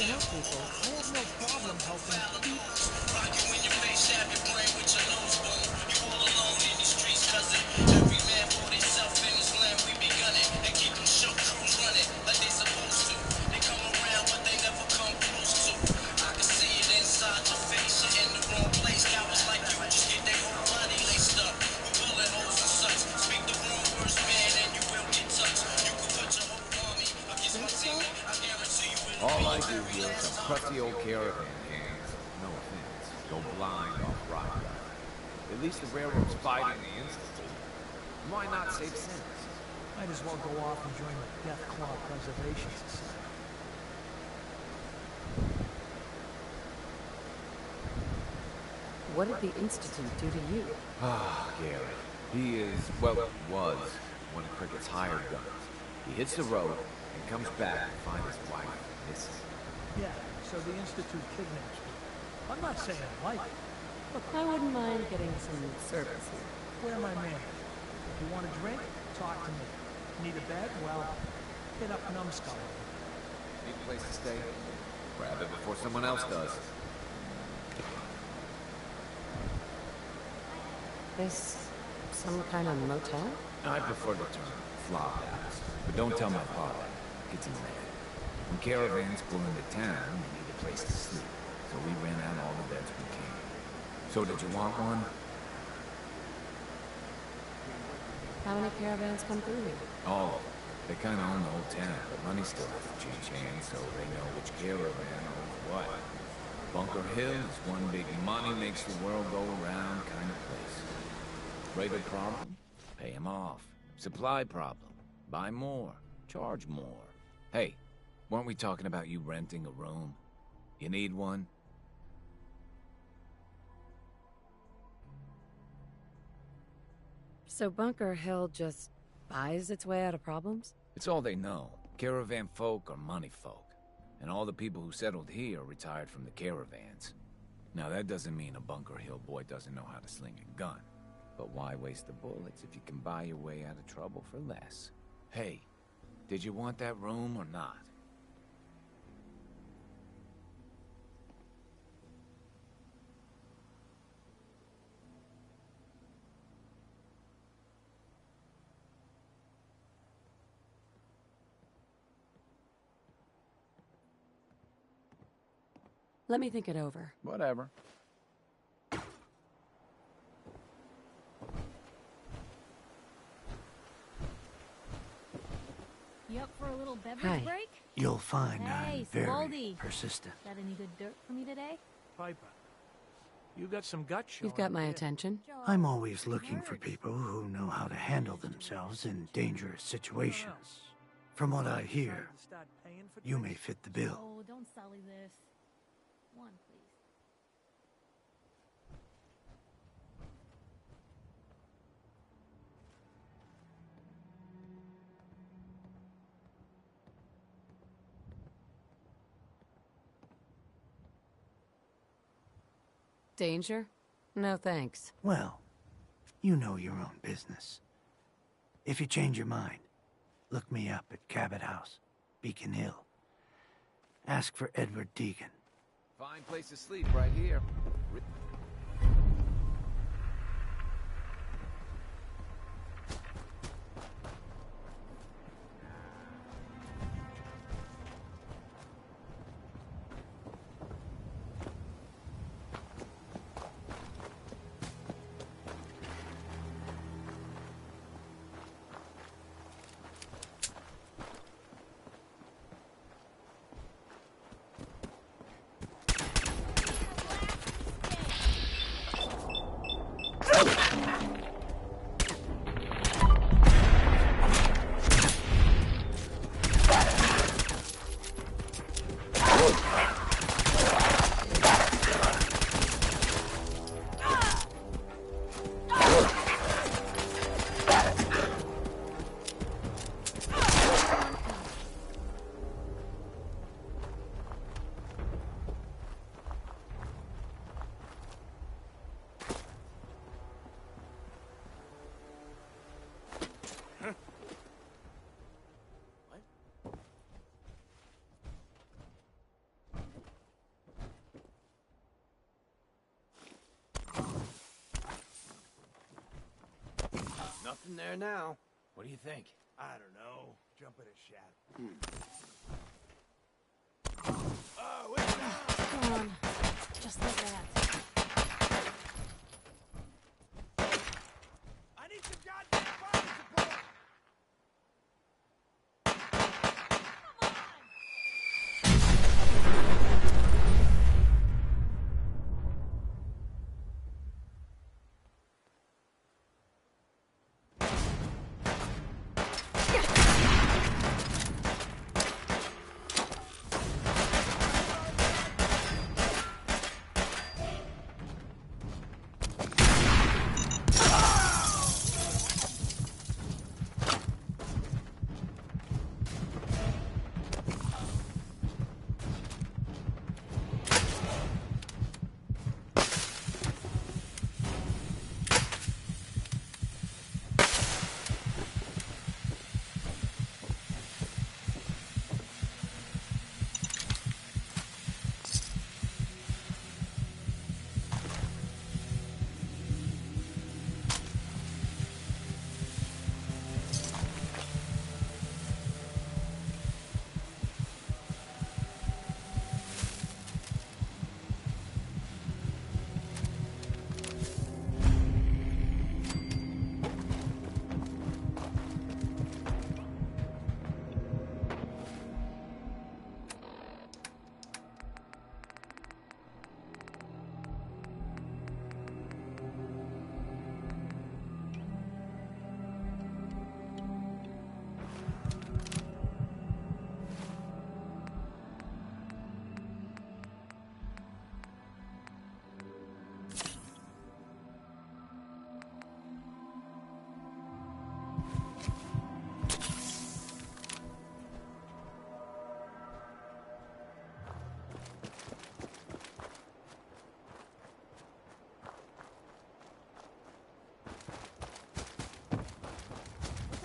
help people. I have no problem helping people. Rock you in your face, stab your brain with your nose bone. You all alone in these streets, cousin. Every man for himself in his land, we be gunning. And keep them show crews running like they supposed to. They come around, but they never come close to. I can see it inside your face, you're in the wrong place. Cowards like you just get their whole body laced up with bullet holes and such. Speak the wrong words, man, and you will get touched. You can put your whole army against my Think team. so? I guarantee you it'll All be I your do very here is last some time. crusty old caravan hands, no offense, go blind off rock. At least the railroad's fighting the Institute. Why not save sense? Might as well go off and join the Death Claw Preservation Society. What did the Institute do to you? Ah, Gary. He is, well, was one of Cricket's hired guns. He hits the road and comes back to find his wife missing. Yeah, so the Institute kidnaps me. I'm not saying I like it. I wouldn't mind getting some service here. Where my man? If you want a drink, talk to me. Need a bed? Well, hit up Numbskull. Need a place to stay? Grab it before someone else does. This some kind of motel? I prefer the term flop house, but don't tell my father. Gets him mad. When caravans pull into town, we need a place to sleep, so we ran out all the beds we can. So did you want one? How many caravans come through here? All of them. They kind of own the whole town, but money still has to change hands, so they know which caravan owns what. Bunker Hill is one big money makes the world go around kind of place. Raider problem? Pay him off. Supply problem? Buy more. Charge more. Hey, weren't we talking about you renting a room? You need one? So Bunker Hill just buys its way out of problems? It's all they know. Caravan folk are money folk. And all the people who settled here retired from the caravans. Now that doesn't mean a Bunker Hill boy doesn't know how to sling a gun. But why waste the bullets if you can buy your way out of trouble for less? Hey, did you want that room or not? Let me think it over. Whatever. You up for a little beverage Hi. break? You'll find Hey, I'm very Spaldy. persistent. Got any good dirt for me today? Piper, you got some gut showing. You've got my here. attention. I'm always looking for people who know how to handle themselves in dangerous situations. From what I hear, Start paying for you drinks? may fit the bill. Oh, don't sully this. One, please. Danger? No thanks. Well, you know your own business. If you change your mind, look me up at Cabot House, Beacon Hill. Ask for Edward Deegan. Fine place to sleep right here. Nothing there now. What do you think? I don't know. Jump in a shaft. Come on. Just like that. I need some goddamn fire support!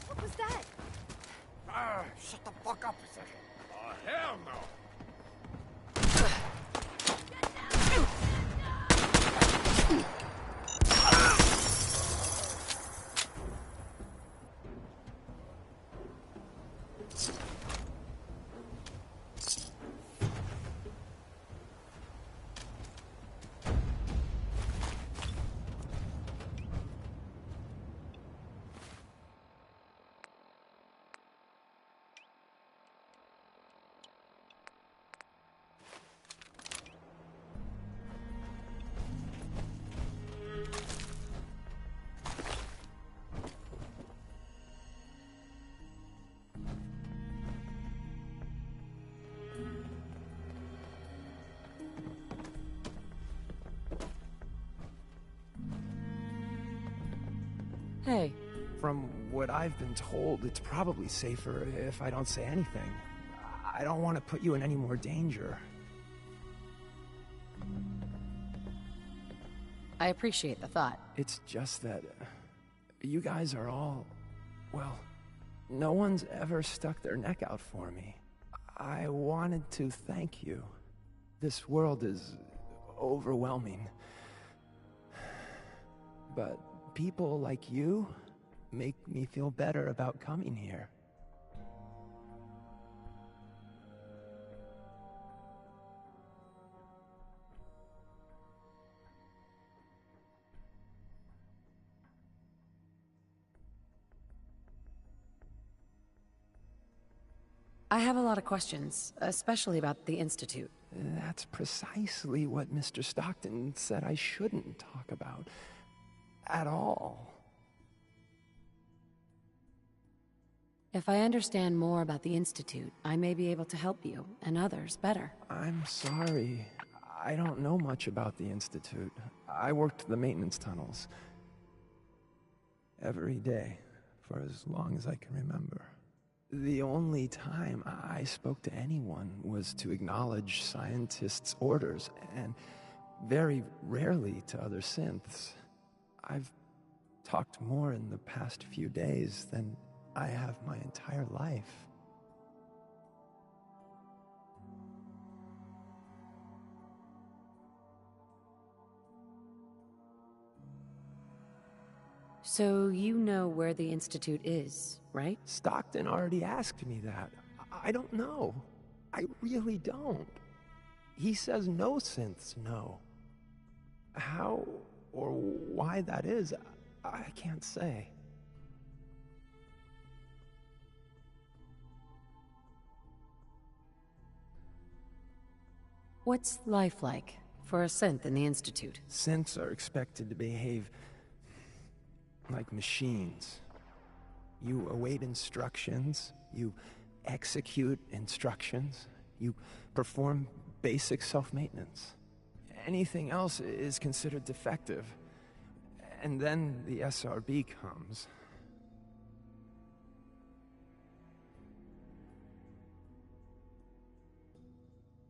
What was that? Shut the fuck up a second. Oh, hell no! Hey, From what I've been told, it's probably safer if I don't say anything. I don't want to put you in any more danger. I appreciate the thought. It's just that you guys are all, well, no one's ever stuck their neck out for me. I wanted to thank you. This world is overwhelming. But people like you make me feel better about coming here. I have a lot of questions, especially about the Institute. That's precisely what Mr. Stockton said I shouldn't talk about. At all. If I understand more about the Institute, I may be able to help you, and others, better. I'm sorry. I don't know much about the Institute. I worked the maintenance tunnels. Every day, for as long as I can remember. The only time I spoke to anyone was to acknowledge scientists' orders, and very rarely to other synths. I've talked more in the past few days than I have my entire life. So you know where the Institute is, right? Stockton already asked me that. I don't know. I really don't. He says no synths know. How or why that is, I can't say. What's life like for a synth in the Institute? Synths are expected to behave like machines. You await instructions, you execute instructions, you perform basic self-maintenance. Anything else is considered defective. And then the SRB comes.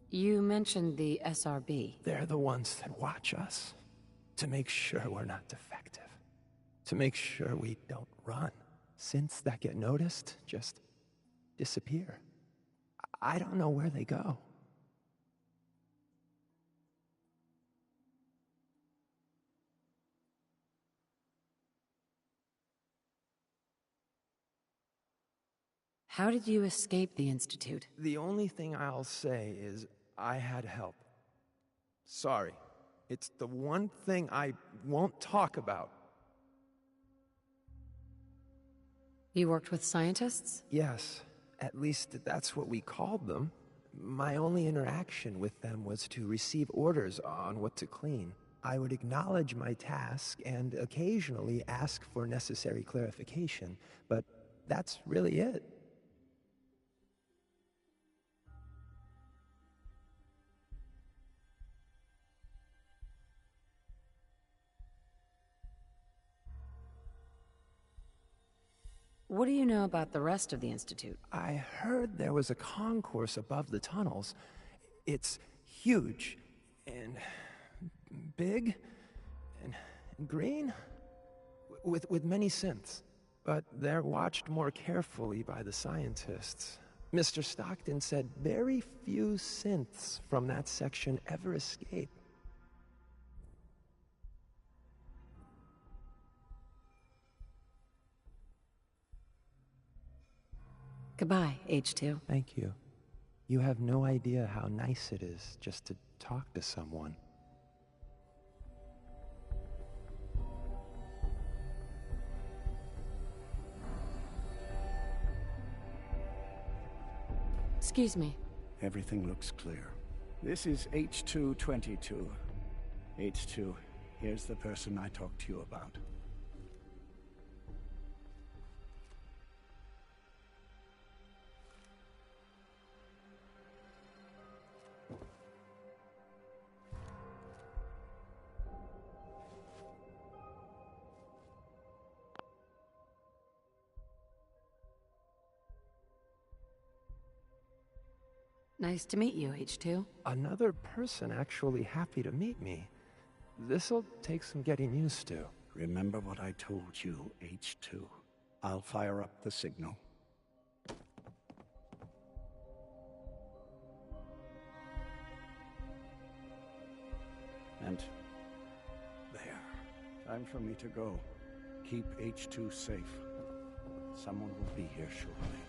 You mentioned the SRB. They're the ones that watch us, to make sure we're not defective, to make sure we don't run. Synths that get noticed just disappear. I don't know where they go. How did you escape the Institute? The only thing I'll say is I had help. Sorry. It's the one thing I won't talk about. You worked with scientists? Yes, at least that's what we called them. My only interaction with them was to receive orders on what to clean. I would acknowledge my task and occasionally ask for necessary clarification, but that's really it. What do you know about the rest of the Institute? I heard there was a concourse above the tunnels. It's huge and big and green with many synths. But they're watched more carefully by the scientists. Mr. Stockton said very few synths from that section ever escape. Goodbye, H2. Thank you. You have no idea how nice it is just to talk to someone. Excuse me. Everything looks clear. This is H222. H2, here's the person I talked to you about. Nice to meet you, H2. Another person actually happy to meet me. This'll take some getting used to. Remember what I told you, H2. I'll fire up the signal. And there. Time for me to go. Keep H2 safe. Someone will be here shortly.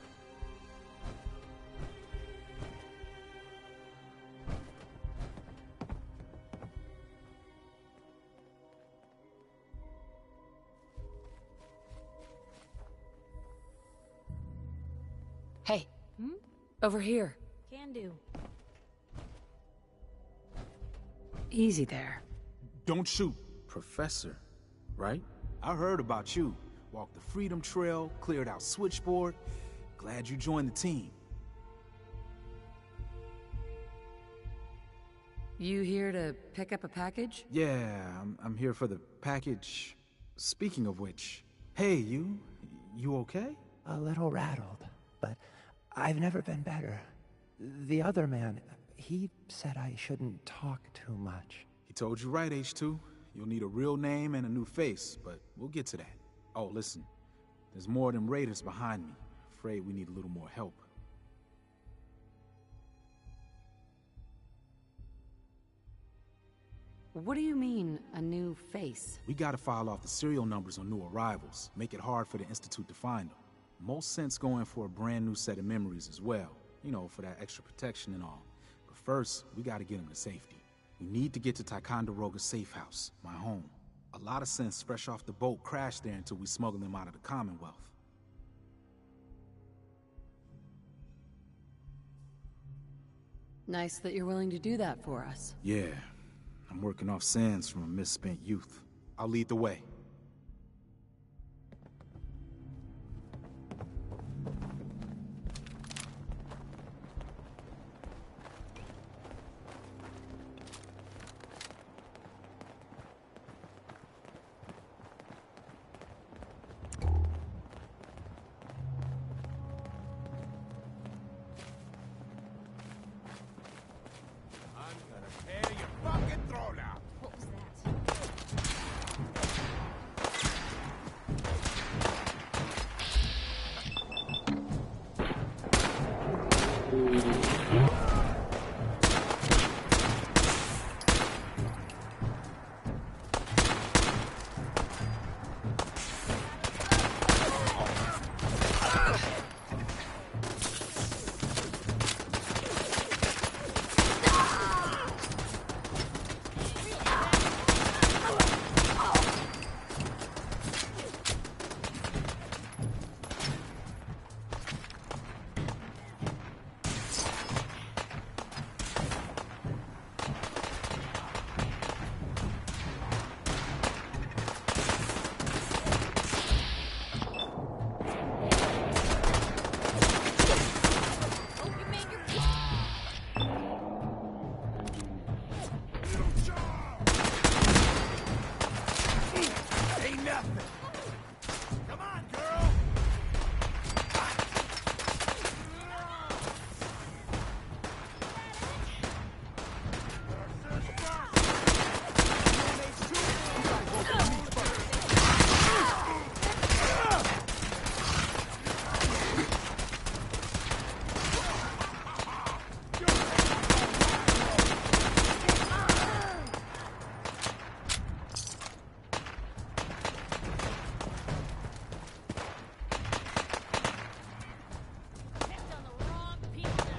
Hey. Over here. Can do. Easy there. Don't shoot, Professor, right? I heard about you. Walked the Freedom Trail, cleared out Switchboard. Glad you joined the team. You here to pick up a package? Yeah, I'm here for the package. Speaking of which, hey, you okay? A little rattled, but I've never been better. The other man, he said I shouldn't talk too much. He told you right, H2. You'll need a real name and a new face, but we'll get to that. Oh, listen, there's more than raiders behind me. Afraid we need a little more help. What do you mean, a new face? We gotta file off the serial numbers on new arrivals, make it hard for the Institute to find them. Most sense going for a brand new set of memories as well, you know, for that extra protection and all. But first, we gotta get them to safety. We need to get to Ticonderoga's safe house, my home. A lot of sense fresh off the boat crashed there until we smuggled them out of the Commonwealth. Nice that you're willing to do that for us. Yeah, I'm working off sands from a misspent youth. I'll lead the way. What was that? Picked on the wrong people today.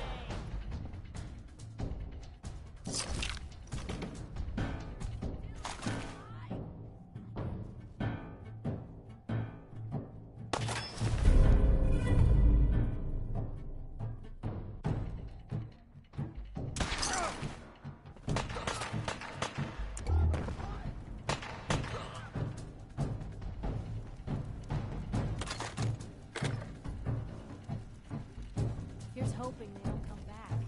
Here's hoping they don't come back.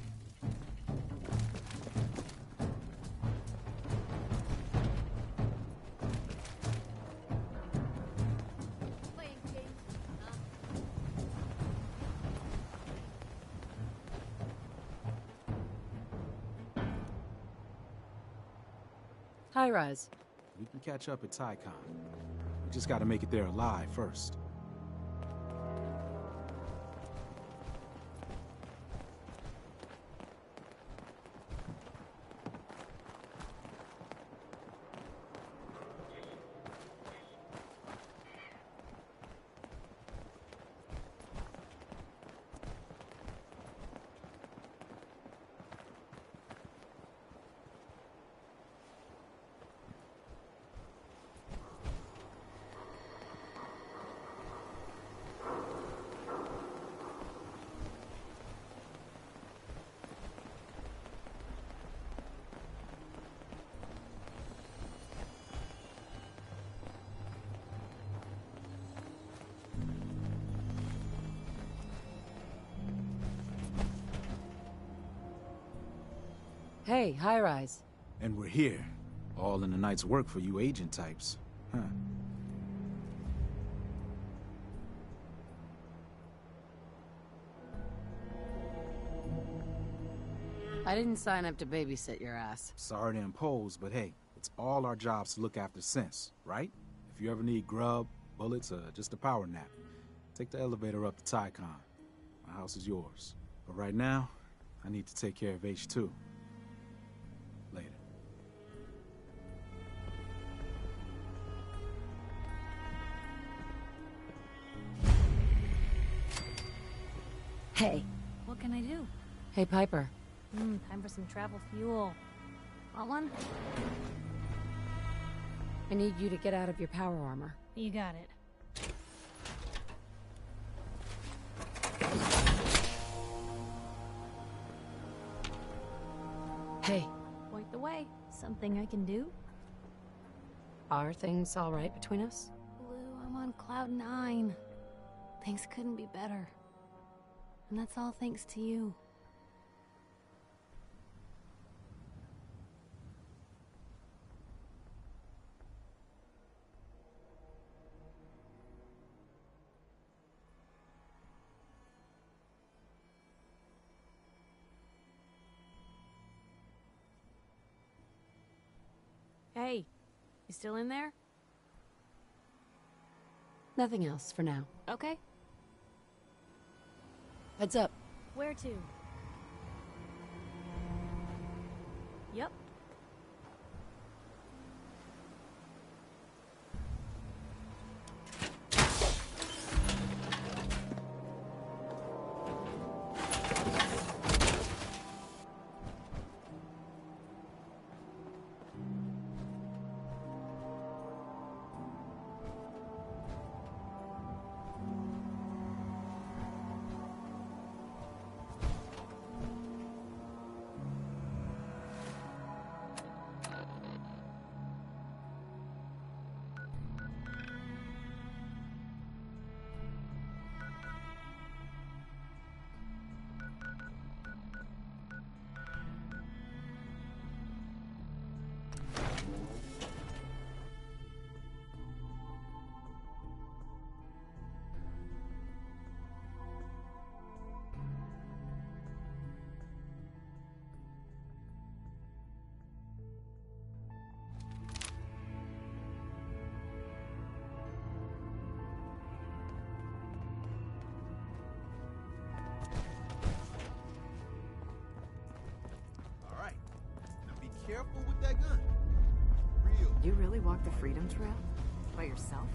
Playing games, huh? Hi, Rise. We can catch up at Tycon. We just gotta make it there alive first. Hey, High Rise. And we're here. All in the night's work for you agent types. Huh. I didn't sign up to babysit your ass. Sorry to impose, but hey, it's all our jobs to look after sense, right? If you ever need grub, bullets, or just a power nap, take the elevator up to Tycon. My house is yours. But right now, I need to take care of H2. Later. Hey. What can I do? Hey, Piper. Time for some travel fuel. Want one? I need you to get out of your power armor. You got it. Hey. Point the way. Something I can do? Are things all right between us? Blue, I'm on cloud 9. Things couldn't be better. And that's all thanks to you. Hey, you still in there? Nothing else for now. Okay. Heads up. Where to? Yep. Careful with that gun. Real. You really walked the Freedom Trail? By yourself?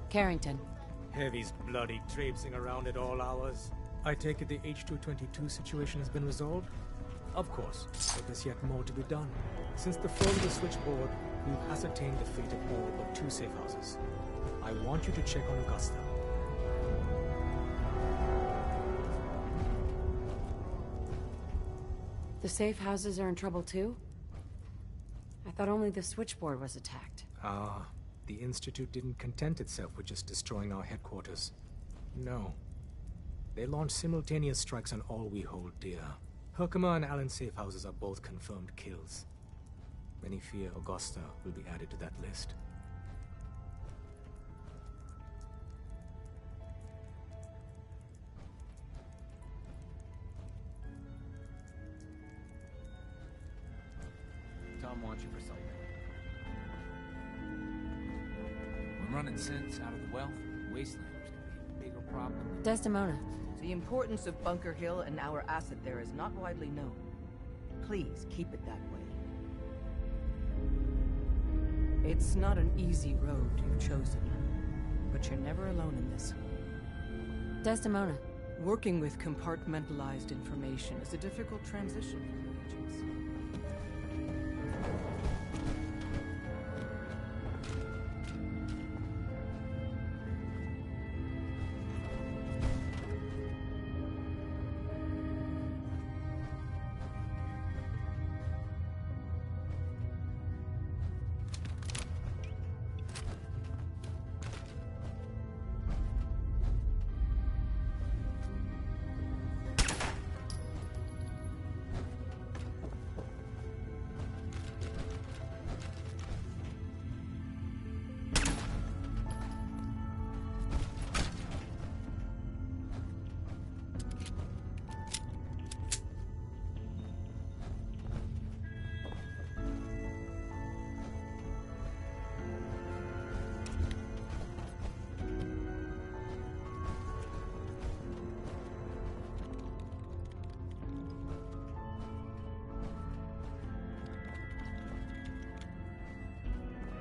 Carrington. Heavy's bloody traipsing around at all hours. I take it the H-222 situation has been resolved? Of course, but there's yet more to be done. Since the fall of the switchboard, we've ascertained the fate of all but 2 safe houses. I want you to check on Augusta. The safe houses are in trouble too? I thought only the switchboard was attacked. The Institute didn't content itself with just destroying our headquarters. No. They launched simultaneous strikes on all we hold dear. Herkimer and Allen's safe houses are both confirmed kills. Many fear Augusta will be added to that list. Tom wants you for something. When running sense out of the wealth, wastelanders can be a bigger problem than... Desdemona. The importance of Bunker Hill and our asset there is not widely known. Please keep it that way. It's not an easy road you've chosen, but you're never alone in this. Desdemona. Working with compartmentalized information is a difficult transition for new agents.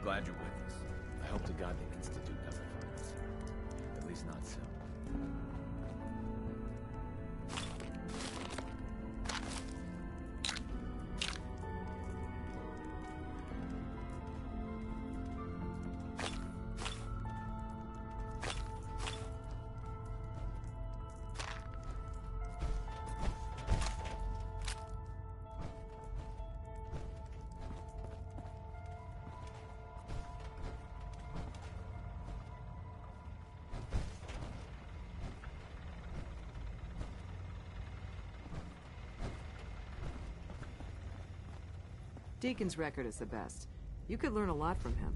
Glad you're with us. I hope to God the Institute doesn't find us. least not soon. Deacon's record is the best. You could learn a lot from him.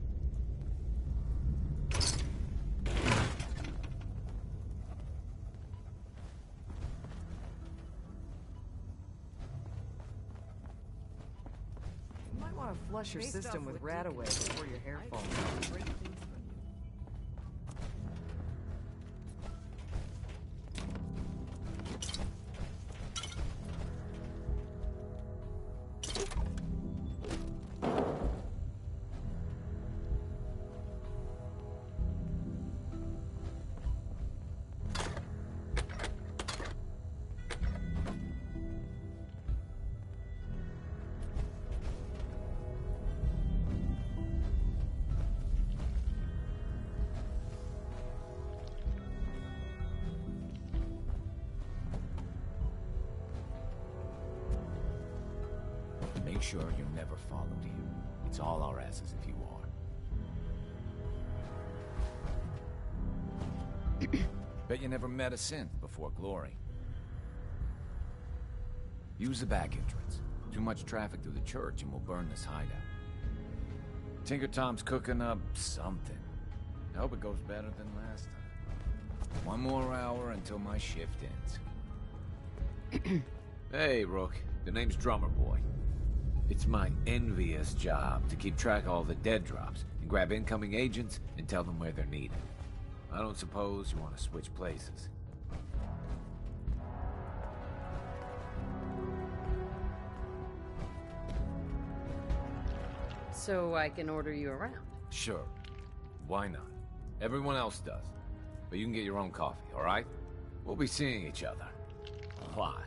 You might want to flush your system with Radaway before your hair falls out. Make sure you're never followed here. It's all our asses if you are. Bet you never met a synth before Glory. Use the back entrance. Too much traffic through the church and we'll burn this hideout. Tinker Tom's cooking up something. I hope it goes better than last time. One more hour until my shift ends. Hey, Rook. The name's Drummer Boy. It's my envious job to keep track of all the dead drops and grab incoming agents and tell them where they're needed. I don't suppose you want to switch places. So I can order you around? Sure. Why not? Everyone else does. But you can get your own coffee, all right? We'll be seeing each other. A lot.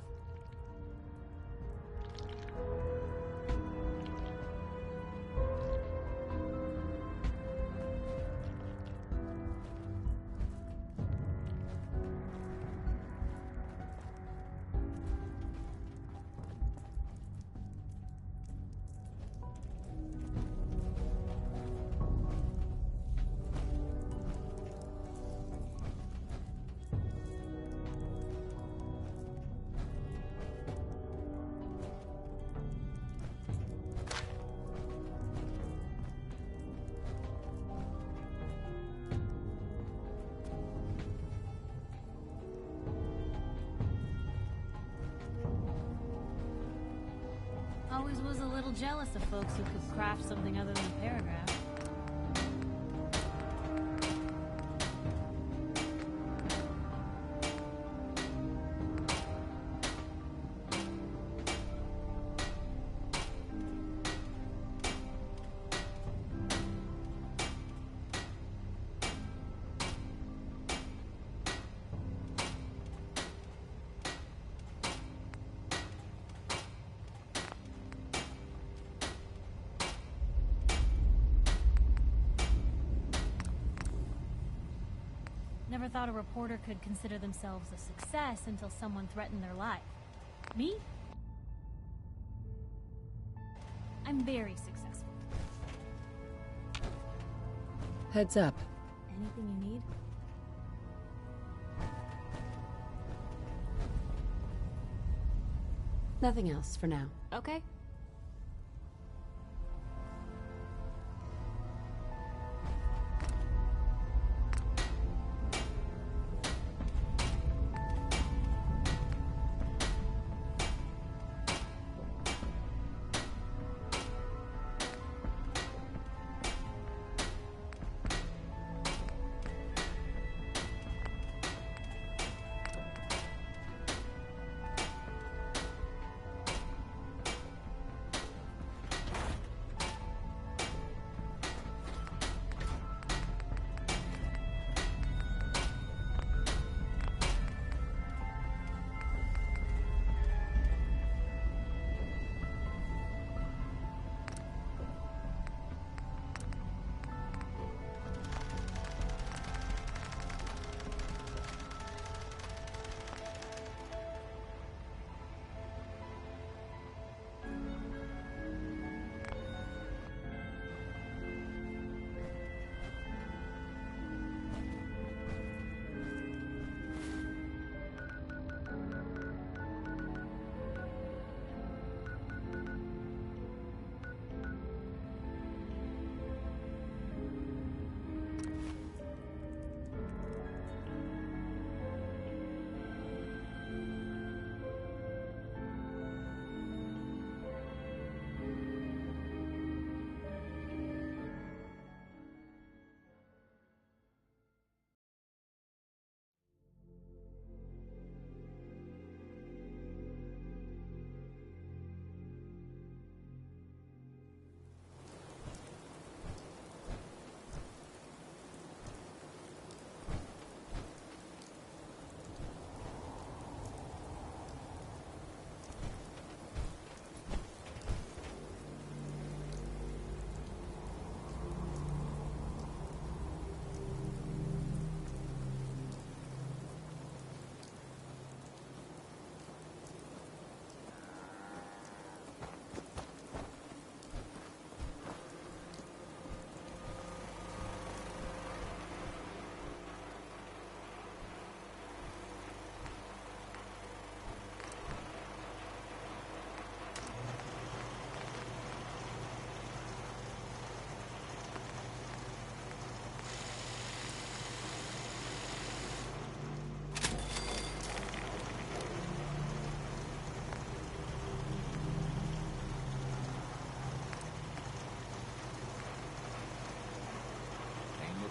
Always was a little jealous of folks who could craft something other than a paragraph. Never thought a reporter could consider themselves a success until someone threatened their life. Me? I'm very successful. Heads up. Anything you need? Nothing else for now. Okay.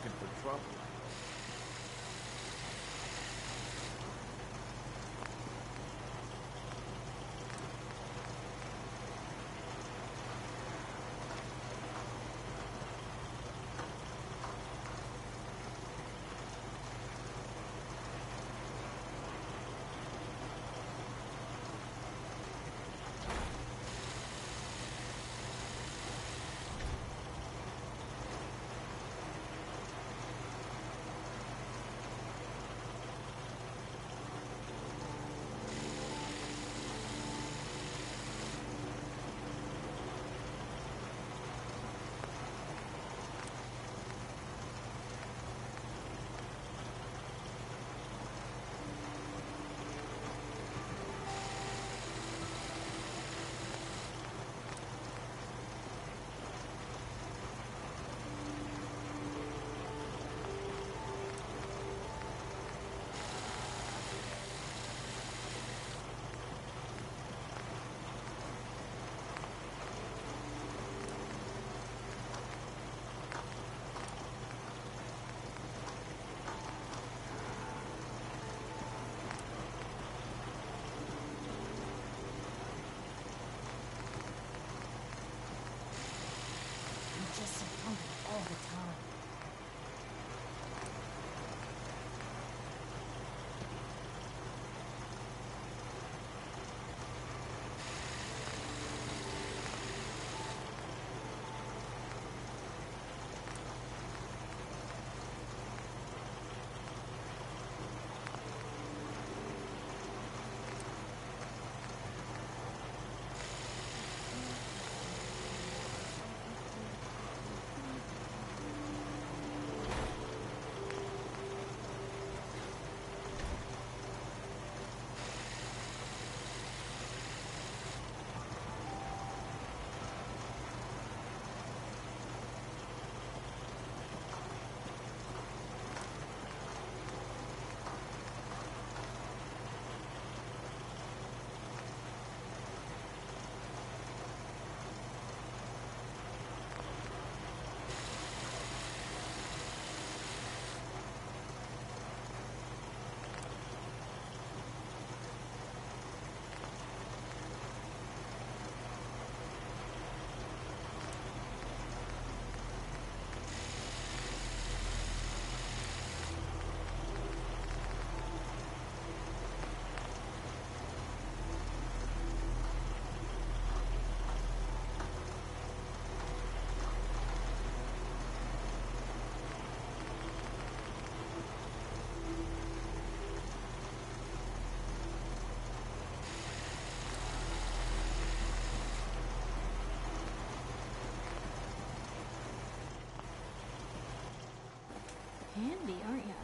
looking for trouble. Just so hungry all the time. Handy, aren't ya?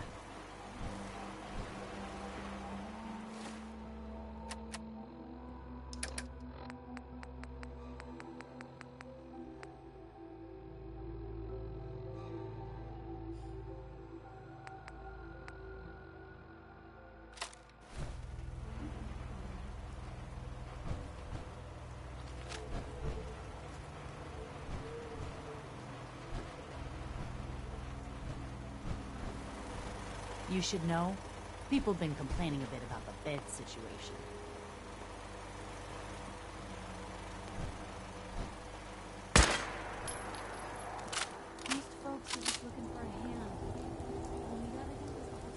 You should know, people have been complaining a bit about the bed situation. Most folks are just looking for a hand. All we gotta do is offer.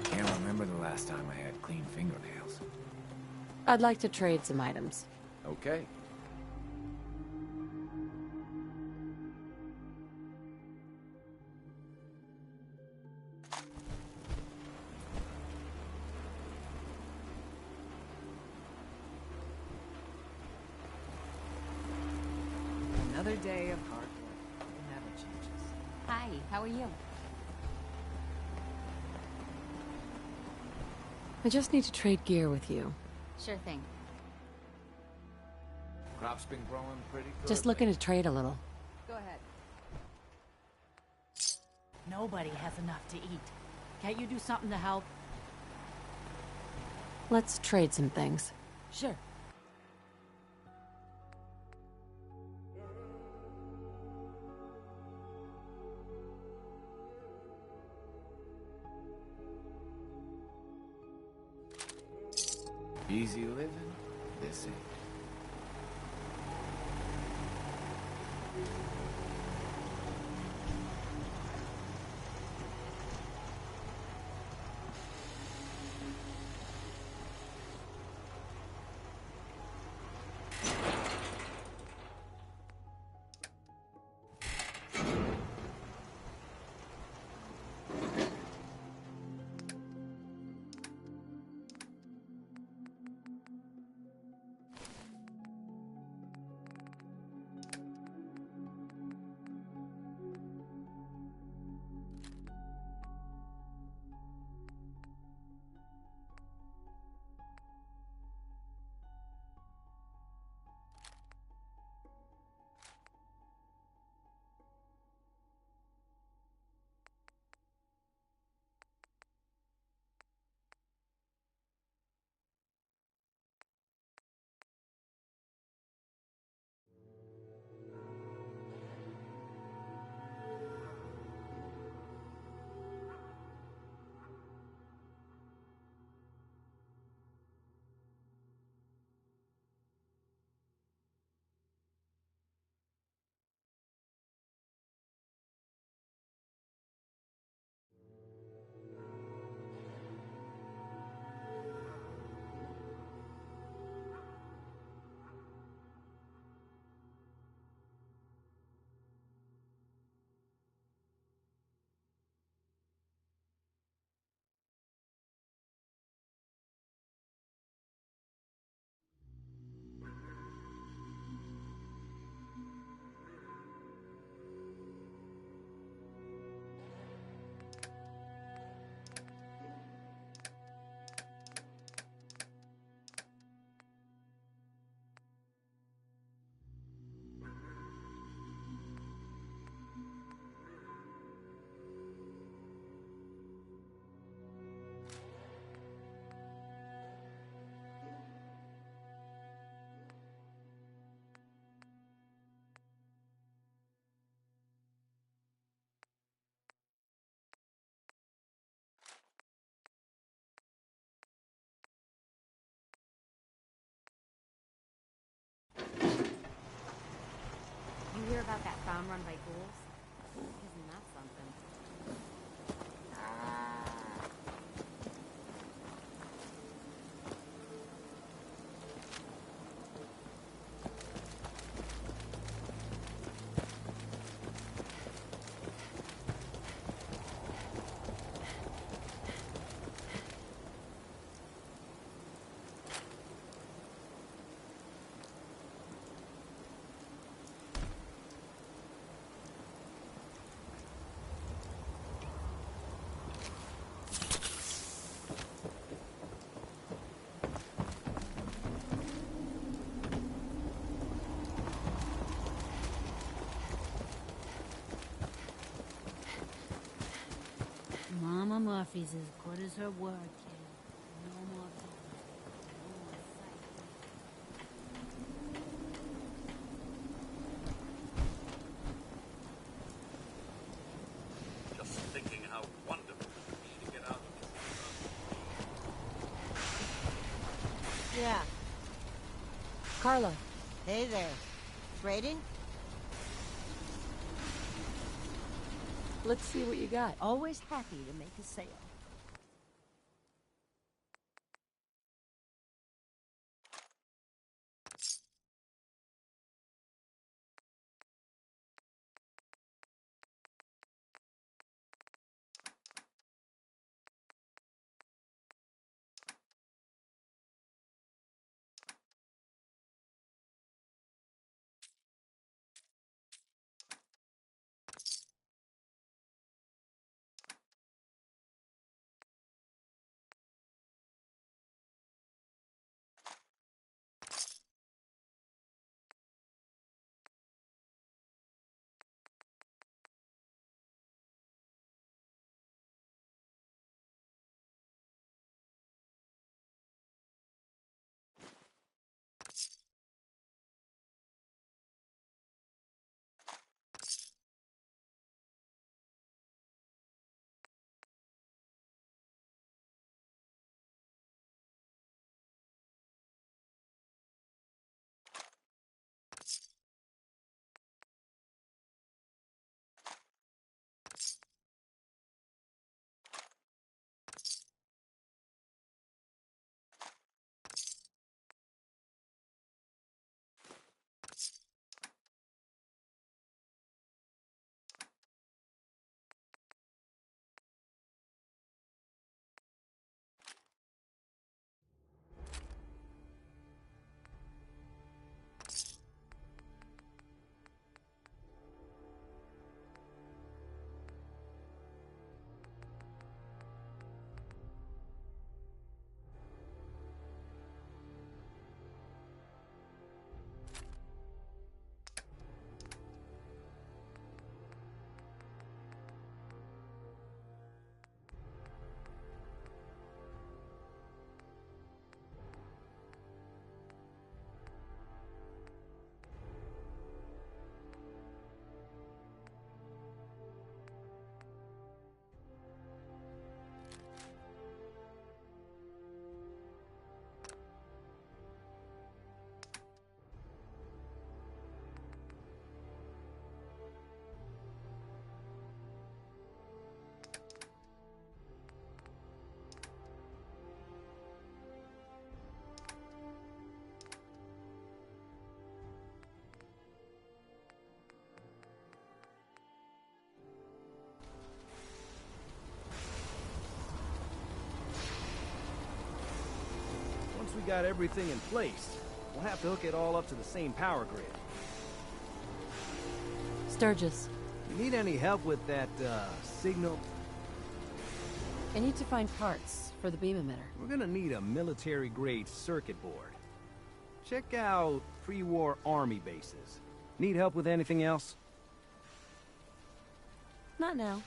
Can't remember the last time I had clean fingernails. I'd like to trade some items. Okay. Another day of hard work. It never changes. Hi, how are you? I just need to trade gear with you. Sure thing. Crop's been growing pretty good. Just looking to trade a little. Go ahead. Nobody has enough to eat. Can't you do something to help? Let's trade some things. Sure. Easy living? This ain't. You hear about that farm run by ghouls? Isn't that something? Mama Murphy's as good as her word, kid. No more talking. No more sight. Just thinking how wonderful it would be to get out of Yeah. Carla. Hey there. Trading? Let's see what you got. Always happy to make a sale. we got everything in place, we'll have to hook it all up to the same power grid. Sturgis. You need any help with that, signal? I need to find parts for the beam emitter. We're gonna need a military-grade circuit board. Check out pre-war army bases. Need help with anything else? Not now.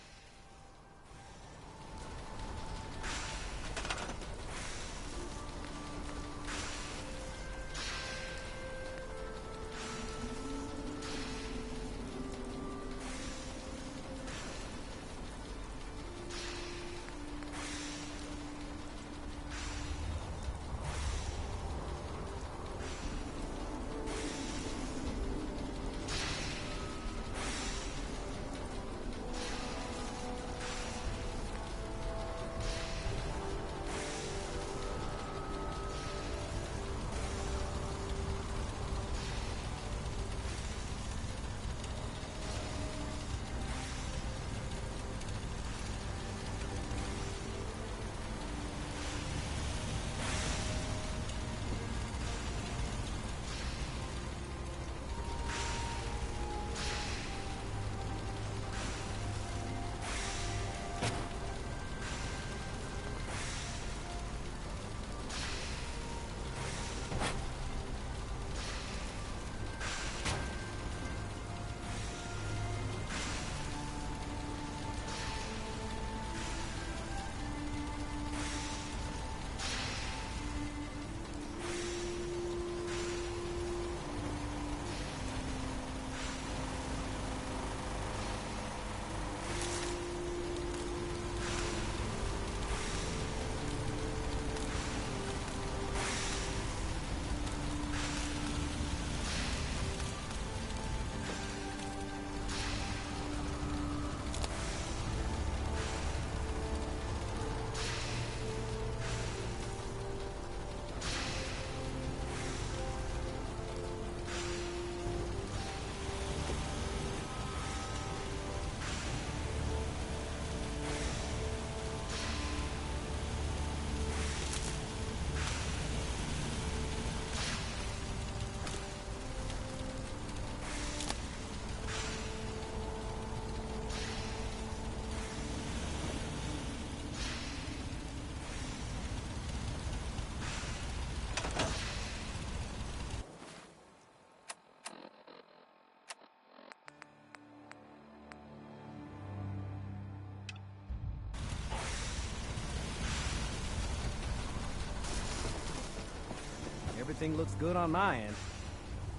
Everything looks good on my end.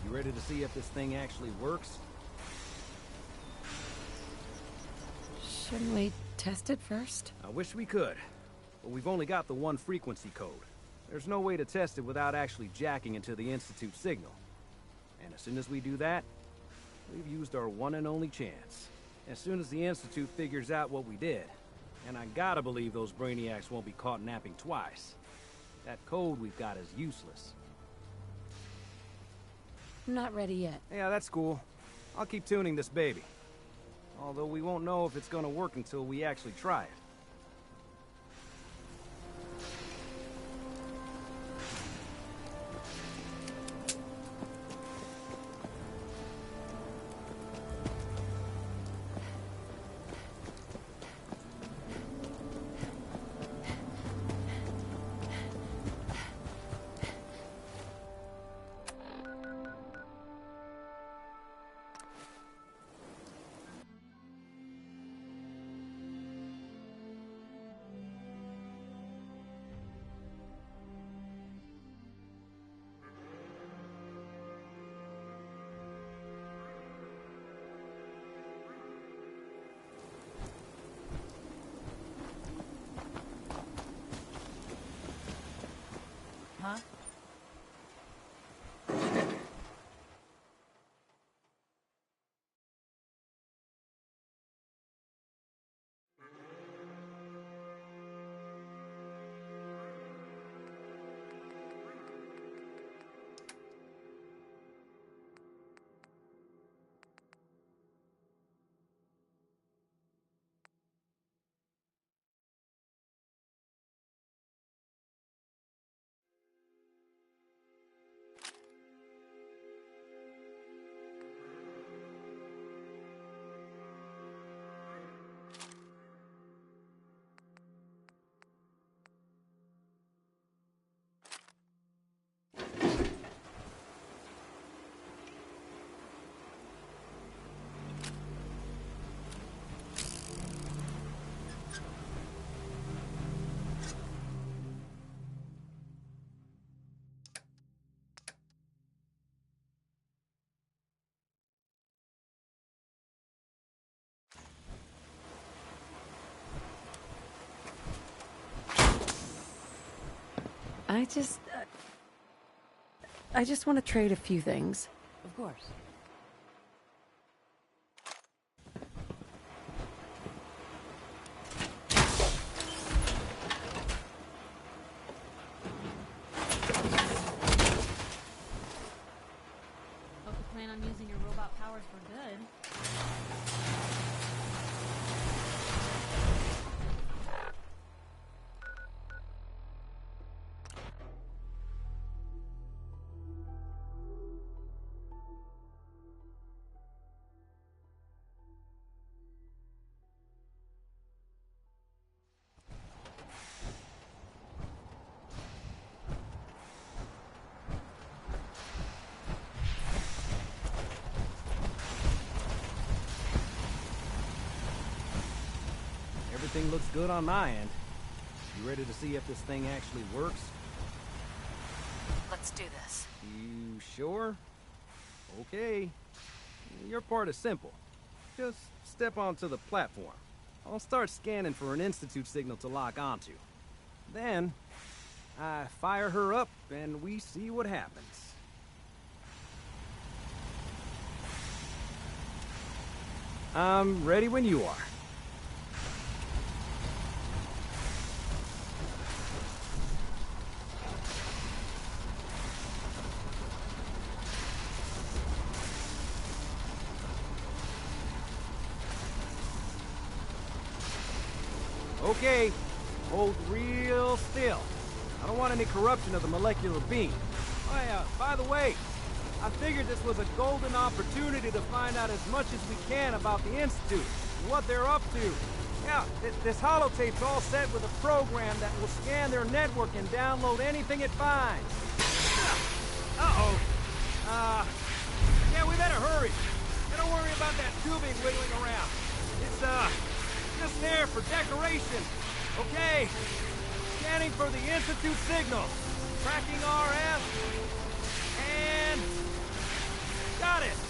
You ready to see if this thing actually works? Shouldn't we test it first? I wish we could, but we've only got the one frequency code. There's no way to test it without actually jacking into the Institute signal. And as soon as we do that, we've used our one and only chance. As soon as the Institute figures out what we did, and I gotta believe those brainiacs won't be caught napping twice, that code we've got is useless. I'm not ready yet. Yeah, that's cool. I'll keep tuning this baby. Although we won't know if it's gonna work until we actually try it. Huh? I just want to trade a few things. Of course. Hope you plan on using your robot powers for good. Everything looks good on my end. You ready to see if this thing actually works? Let's do this. You sure? Okay. Your part is simple. Just step onto the platform. I'll start scanning for an Institute signal to lock onto. Then, I fire her up and we see what happens. I'm ready when you are. Okay, hold real still. I don't want any corruption of the molecular beam. Oh yeah, by the way, I figured this was a golden opportunity to find out as much as we can about the Institute and what they're up to. Yeah, this holotape's all set with a program that will scan their network and download anything it finds. Uh-oh. Yeah, we better hurry. And don't worry about that tubing wiggling around. It's, just there for decoration. Okay. Scanning for the Institute signal. Tracking RF. And... got it.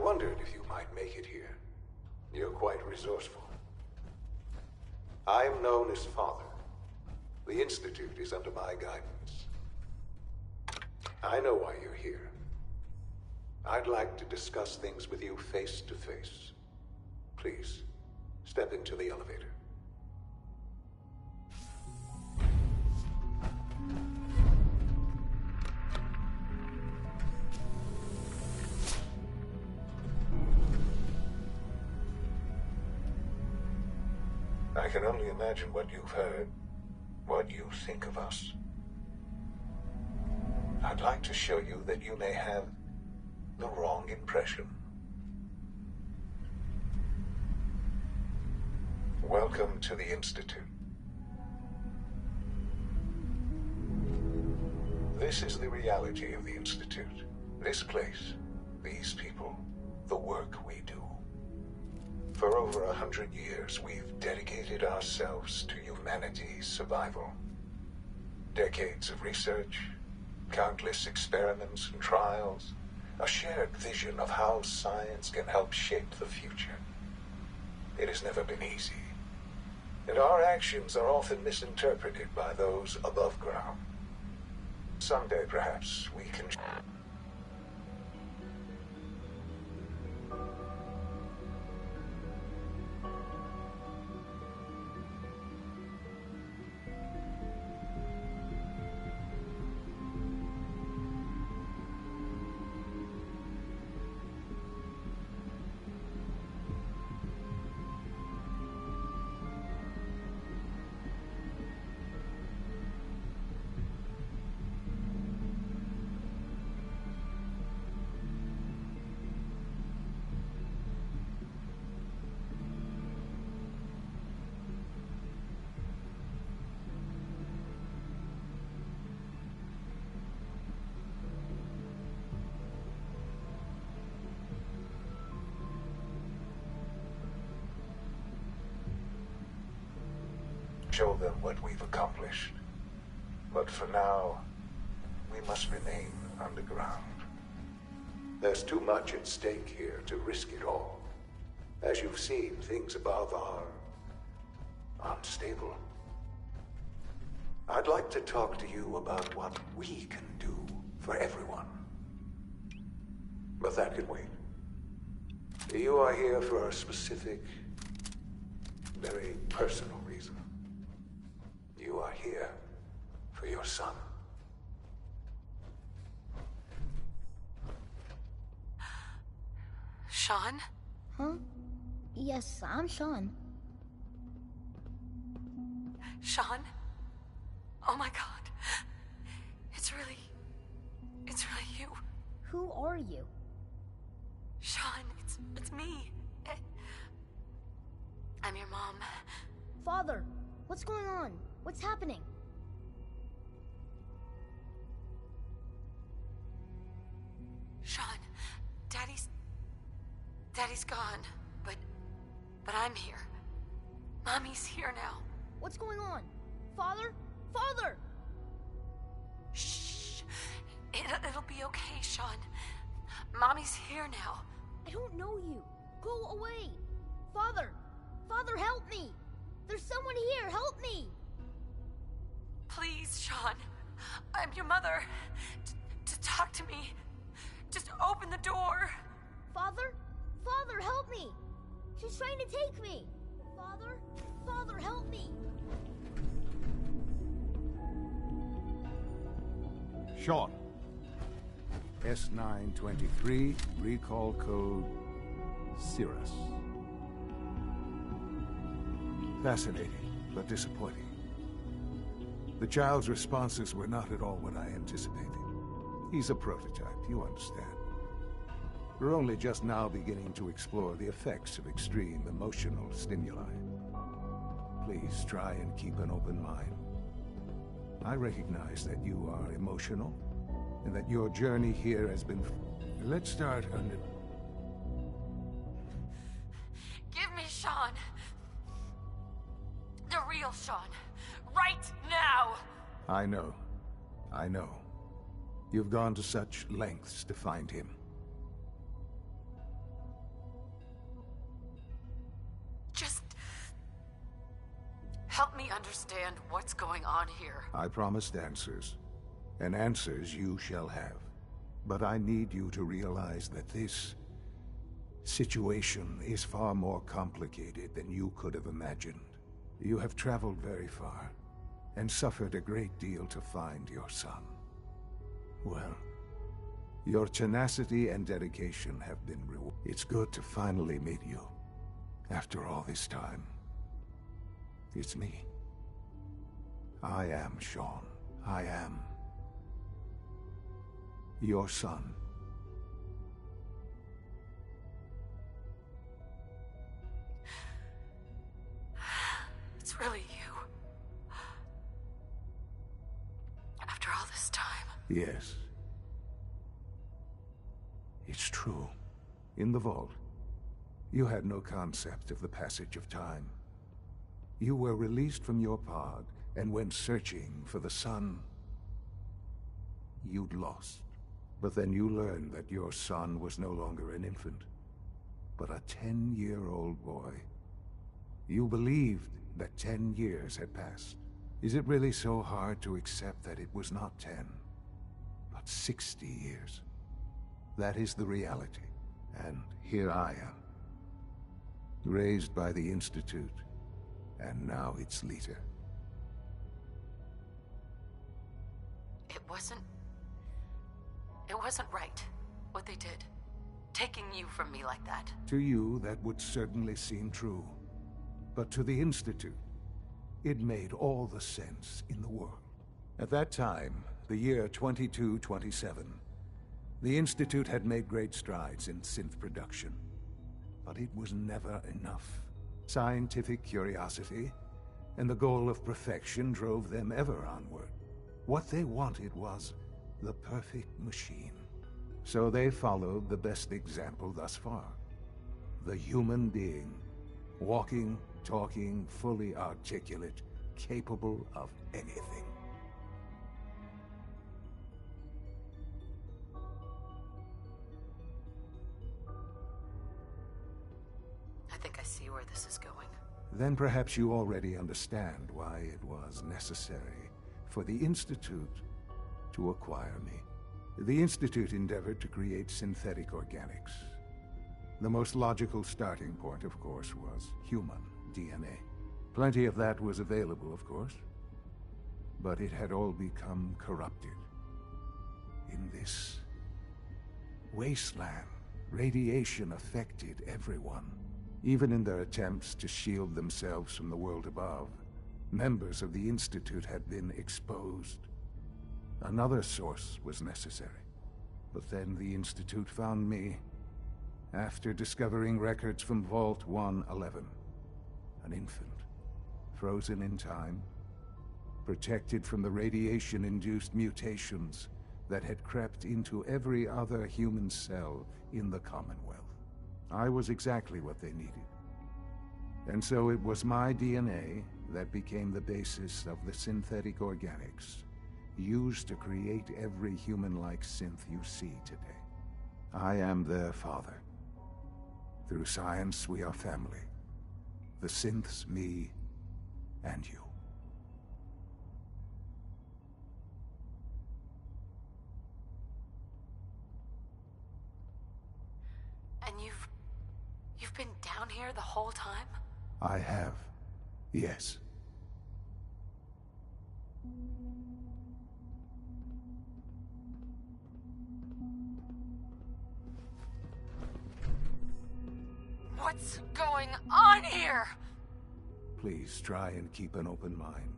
wondered if you might make it here. You're quite resourceful. I'm known as Father. The Institute is under my guidance. I know why you're here. I'd like to discuss things with you face to face. Please, step into the elevator. I can only imagine what you've heard, what you think of us. I'd like to show you that you may have the wrong impression. Welcome to the Institute. This is the reality of the Institute. This place, these people, the work we do. For over 100 years, we've dedicated ourselves to humanity's survival. Decades of research, countless experiments and trials, a shared vision of how science can help shape the future. It has never been easy, and our actions are often misinterpreted by those above ground. Someday, perhaps, we can... show them what we've accomplished. But for now, we must remain underground. There's too much at stake here to risk it all. As you've seen, things above are unstable. I'd like to talk to you about what we can do for everyone. But that can wait. You are here for a specific, very personal reason. You are here for your son. Sean? Huh? Yes, I'm Sean. Sean? Oh my god. It's really you. Who are you? Sean, it's me. I'm your mom. Father, what's going on? What's happening? Sean, Daddy's gone, but I'm here. Mommy's here now. What's going on? Father? Father! Shh. It'll be okay, Sean. Mommy's here now. I don't know you. Go away. Father! Father, help me! There's someone here, help me! Please, Sean. I'm your mother. To talk to me. Just open the door. Father? Father, help me! She's trying to take me! Father? Father, help me! Sean. S923, recall code Cirrus. Fascinating, but disappointing. The child's responses were not at all what I anticipated. He's a prototype, you understand. We're only just now beginning to explore the effects of extreme emotional stimuli. Please try and keep an open mind. I recognize that you are emotional, and that your journey here has been... Let's start under... Give me Sean. The real Sean. Right now! I know. You've gone to such lengths to find him. understand what's going on here. I promised answers, and answers you shall have. But I need you to realize that this situation is far more complicated than you could have imagined. You have traveled very far, and suffered a great deal to find your son. Well, your tenacity and dedication have been rewarded. It's good to finally meet you. After all this time, it's me. I am Sean. I am your son. It's really you. After all this time. Yes. It's true. In the vault, you had no concept of the passage of time. You were released from your pod and went searching for the son you'd lost. But then you learned that your son was no longer an infant, but a 10-year-old boy. You believed that 10 years had passed. Is it really so hard to accept that it was not 10, but 60 years? That is the reality. And here I am, raised by the Institute, and now its leader. It wasn't right, what they did. Taking you from me like that. To you, that would certainly seem true. But to the Institute, it made all the sense in the world. At that time, the year 2227, the Institute had made great strides in synth production. But it was never enough. Scientific curiosity and the goal of perfection drove them ever onward. What they wanted was the perfect machine. So they followed the best example thus far. The human being, walking, talking, fully articulate, capable of anything. I think I see where this is going. Then perhaps you already understand why it was necessary for the Institute to acquire me. The Institute endeavored to create synthetic organics. The most logical starting point, of course, was human DNA. Plenty of that was available, of course, but it had all become corrupted. In this wasteland, radiation affected everyone. Even in their attempts to shield themselves from the world above, members of the Institute had been exposed. Another source was necessary. But then the Institute found me after discovering records from Vault 111. An infant, frozen in time, protected from the radiation-induced mutations that had crept into every other human cell in the Commonwealth. I was exactly what they needed. And so it was my DNA that became the basis of the synthetic organics used to create every human-like synth you see today. I am their father. Through science, we are family. The synths, me, and you. And you've been down here the whole time? I have, yes. What's going on here? Please try and keep an open mind.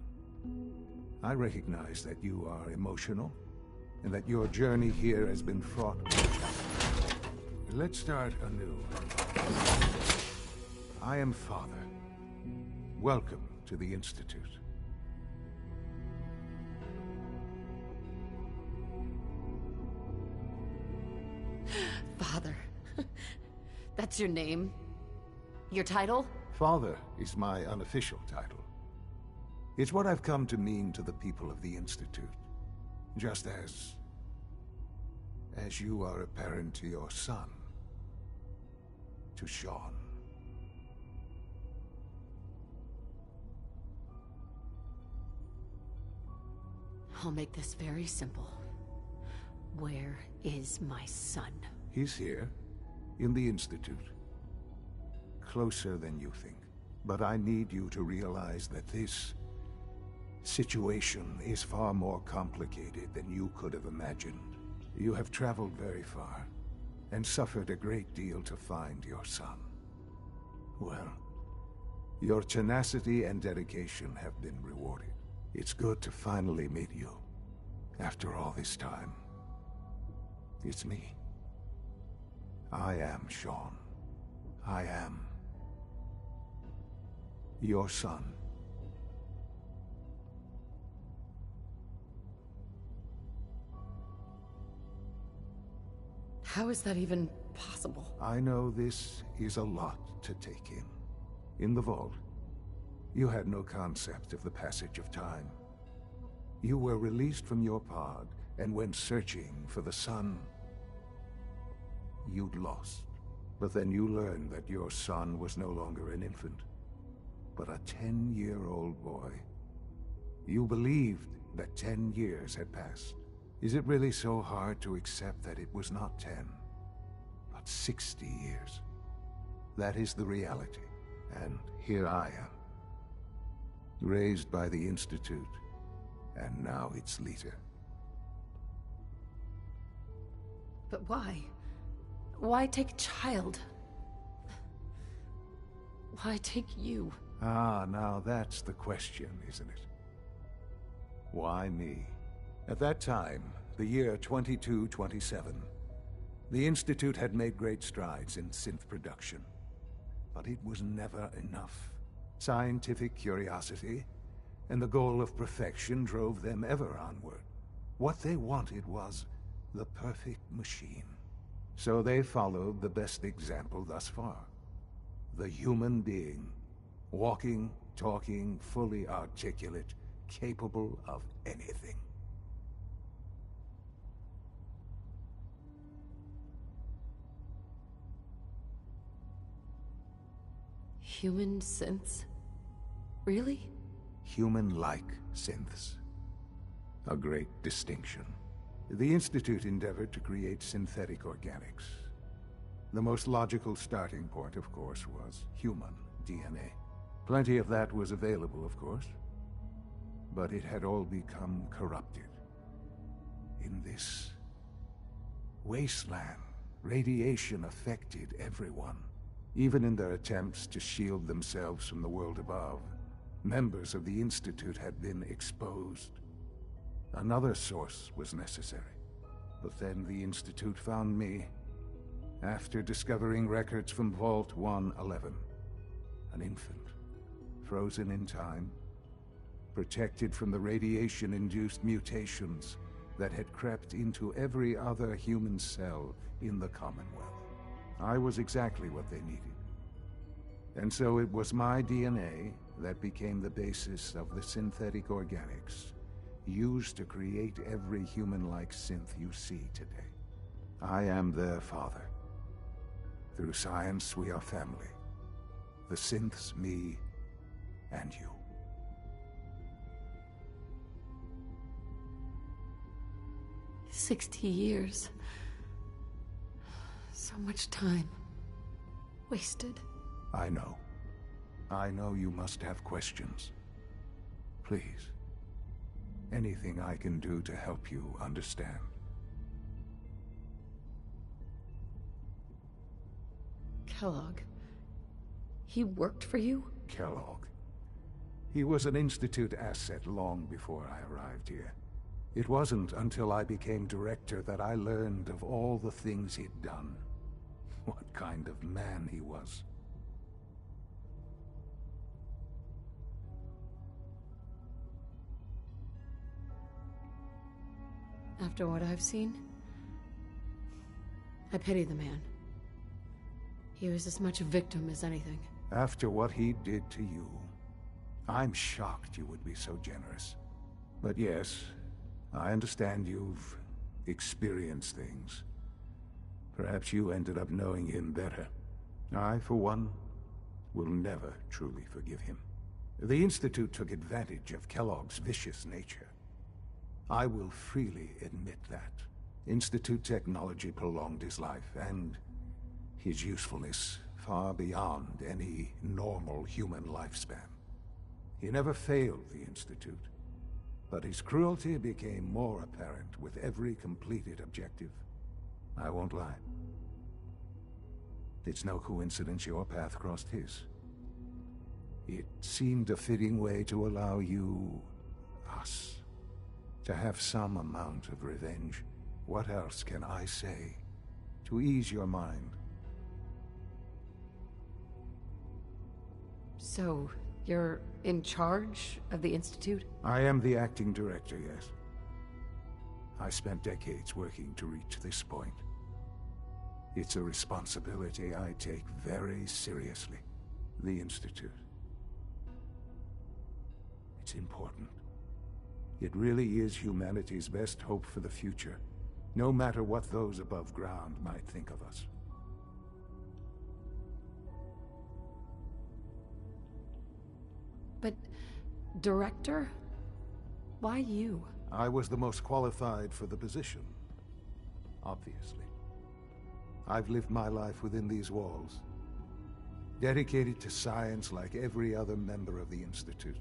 I recognize that you are emotional, and that your journey here has been fraught. Let's start anew. I am Father. Welcome to the Institute. Father. That's your name? Your title? Father is my unofficial title. It's what I've come to mean to the people of the Institute. Just as you are a parent to your son. To Sean. I'll make this very simple. Where is my son? He's here, in the Institute. Closer than you think. But I need you to realize that this situation is far more complicated than you could have imagined. You have traveled very far, and suffered a great deal to find your son. Well, your tenacity and dedication have been rewarded. It's good to finally meet you, after all this time. It's me. I am Sean. I am your son. How is that even possible? I know this is a lot to take in. In the vault, you had no concept of the passage of time. You were released from your pod and went searching for the son you'd lost. But then you learned that your son was no longer an infant, but a 10-year-old boy. You believed that 10 years had passed. Is it really so hard to accept that it was not 10, but 60 years? That is the reality, and here I am. Raised by the Institute, and now its leader. But why? Why take a child? Why take you? Ah, now that's the question, isn't it? Why me? At that time, the year 2227, the Institute had made great strides in synth production. But it was never enough. Scientific curiosity and the goal of perfection drove them ever onward. What they wanted was the perfect machine. So they followed the best example thus far. The human being. Walking, talking, fully articulate, capable of anything. Human synths? Really? Human-like synths. A great distinction. The Institute endeavored to create synthetic organics. The most logical starting point, of course, was human DNA. Plenty of that was available, of course. But it had all become corrupted. In this wasteland, radiation affected everyone. Even in their attempts to shield themselves from the world above, members of the Institute had been exposed. Another source was necessary. But then the Institute found me, after discovering records from Vault 111. An infant, frozen in time, protected from the radiation-induced mutations that had crept into every other human cell in the Commonwealth. I was exactly what they needed. And so it was my DNA that became the basis of the synthetic organics used to create every human-like synth you see today. I am their father. Through science, we are family. The synths, me, and you. "60 years. So much time. Wasted. I know. I know you must have questions. Please. Anything I can do to help you understand. Kellogg. He worked for you? Kellogg. He was an Institute asset long before I arrived here. It wasn't until I became director that I learned of all the things he'd done. What kind of man he was. After what I've seen, I pity the man. He was as much a victim as anything. After what he did to you, I'm shocked you would be so generous. But yes, I understand you've experienced things. Perhaps you ended up knowing him better. I, for one, will never truly forgive him. The Institute took advantage of Kellogg's vicious nature. I will freely admit that. Institute technology prolonged his life, and his usefulness far beyond any normal human lifespan. He never failed the Institute, but his cruelty became more apparent with every completed objective. I won't lie. It's no coincidence your path crossed his. It seemed a fitting way to allow you, us, to have some amount of revenge. What else can I say to ease your mind? So, you're in charge of the Institute? I am the acting director, yes. I spent decades working to reach this point. It's a responsibility I take very seriously. The Institute. It's important. It really is humanity's best hope for the future, no matter what those above ground might think of us. But, Director? Why you? I was the most qualified for the position, obviously. I've lived my life within these walls, dedicated to science like every other member of the Institute.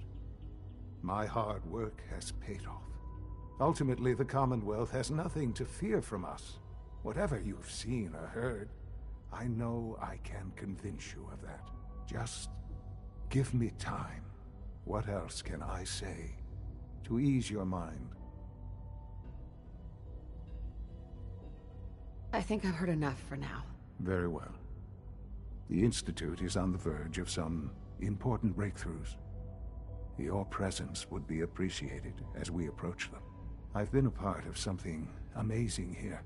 My hard work has paid off. Ultimately, the Commonwealth has nothing to fear from us. Whatever you've seen or heard, I know I can convince you of that. Just give me time. What else can I say to ease your mind? I think I've heard enough for now. Very well. The Institute is on the verge of some important breakthroughs. Your presence would be appreciated as we approach them. I've been a part of something amazing here.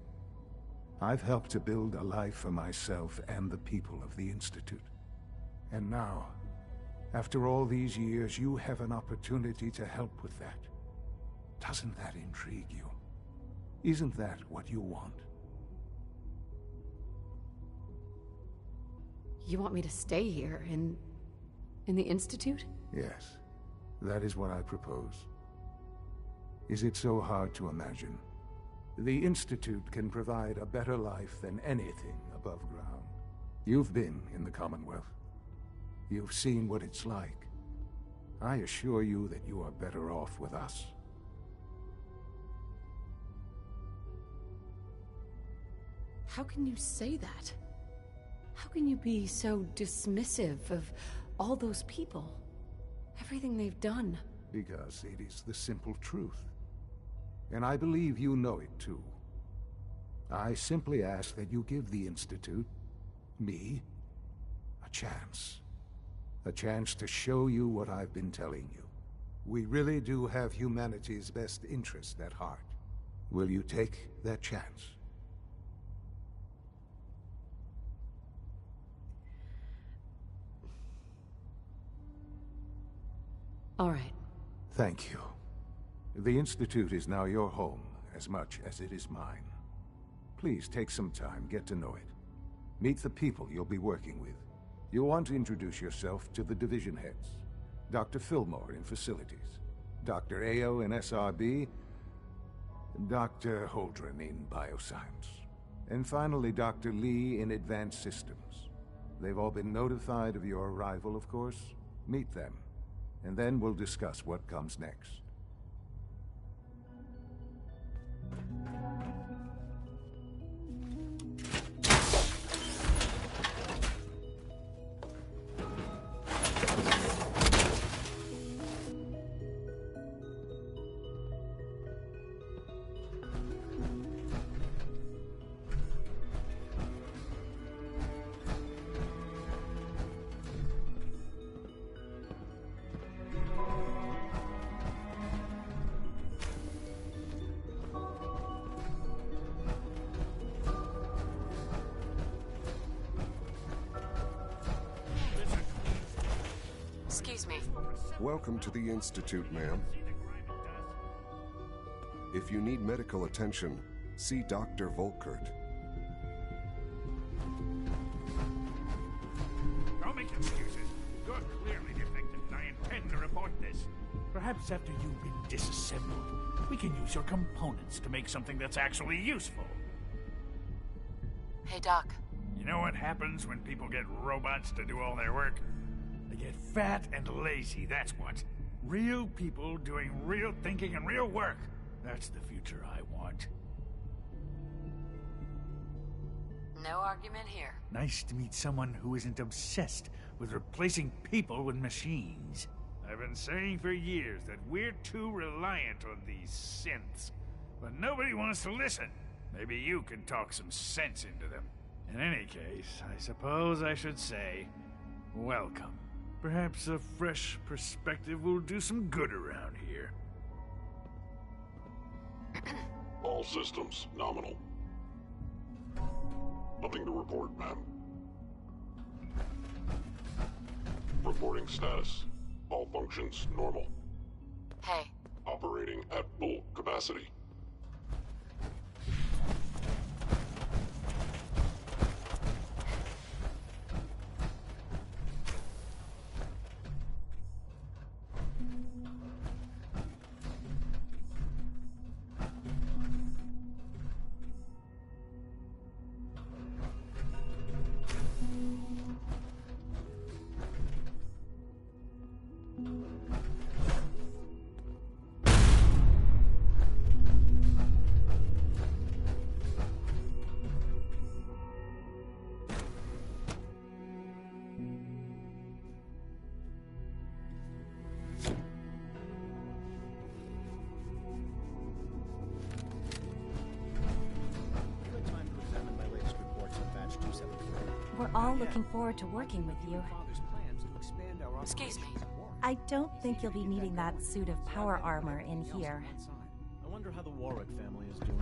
I've helped to build a life for myself and the people of the Institute. And now, after all these years, you have an opportunity to help with that. Doesn't that intrigue you? Isn't that what you want? You want me to stay here, in the Institute? Yes, that is what I propose. Is it so hard to imagine? The Institute can provide a better life than anything above ground. You've been in the Commonwealth. You've seen what it's like. I assure you that you are better off with us. How can you say that? How can you be so dismissive of all those people? Everything they've done? Because it is the simple truth. And I believe you know it too. I simply ask that you give the Institute, me, a chance. A chance to show you what I've been telling you. We really do have humanity's best interest at heart. Will you take that chance? All right. Thank you. The Institute is now your home, as much as it is mine. Please take some time, get to know it. Meet the people you'll be working with. You'll want to introduce yourself to the division heads. Dr. Fillmore in Facilities, Dr. Ao in SRB, Dr. Holdren in Bioscience, and finally Dr. Lee in Advanced Systems. They've all been notified of your arrival, of course. Meet them, and then we'll discuss what comes next. Excuse me. Welcome to the Institute, ma'am. If you need medical attention, see Dr. Volkert. Don't make excuses. You're clearly defective, and I intend to report this. Perhaps after you've been disassembled, we can use your components to make something that's actually useful. Hey, Doc. You know what happens when people get robots to do all their work? They get fat and lazy, that's what. Real people doing real thinking and real work. That's the future I want. No argument here. Nice to meet someone who isn't obsessed with replacing people with machines. I've been saying for years that we're too reliant on these synths, but nobody wants to listen. Maybe you can talk some sense into them. In any case, I suppose I should say, welcome. Perhaps a fresh perspective will do some good around here. All systems nominal. Nothing to report, ma'am. Reporting status. All functions normal. Hey. Operating at full capacity. We're all looking forward to working with you. Excuse me. I don't think you'll be needing that suit of power armor in here. I wonder how the Warwick family is doing.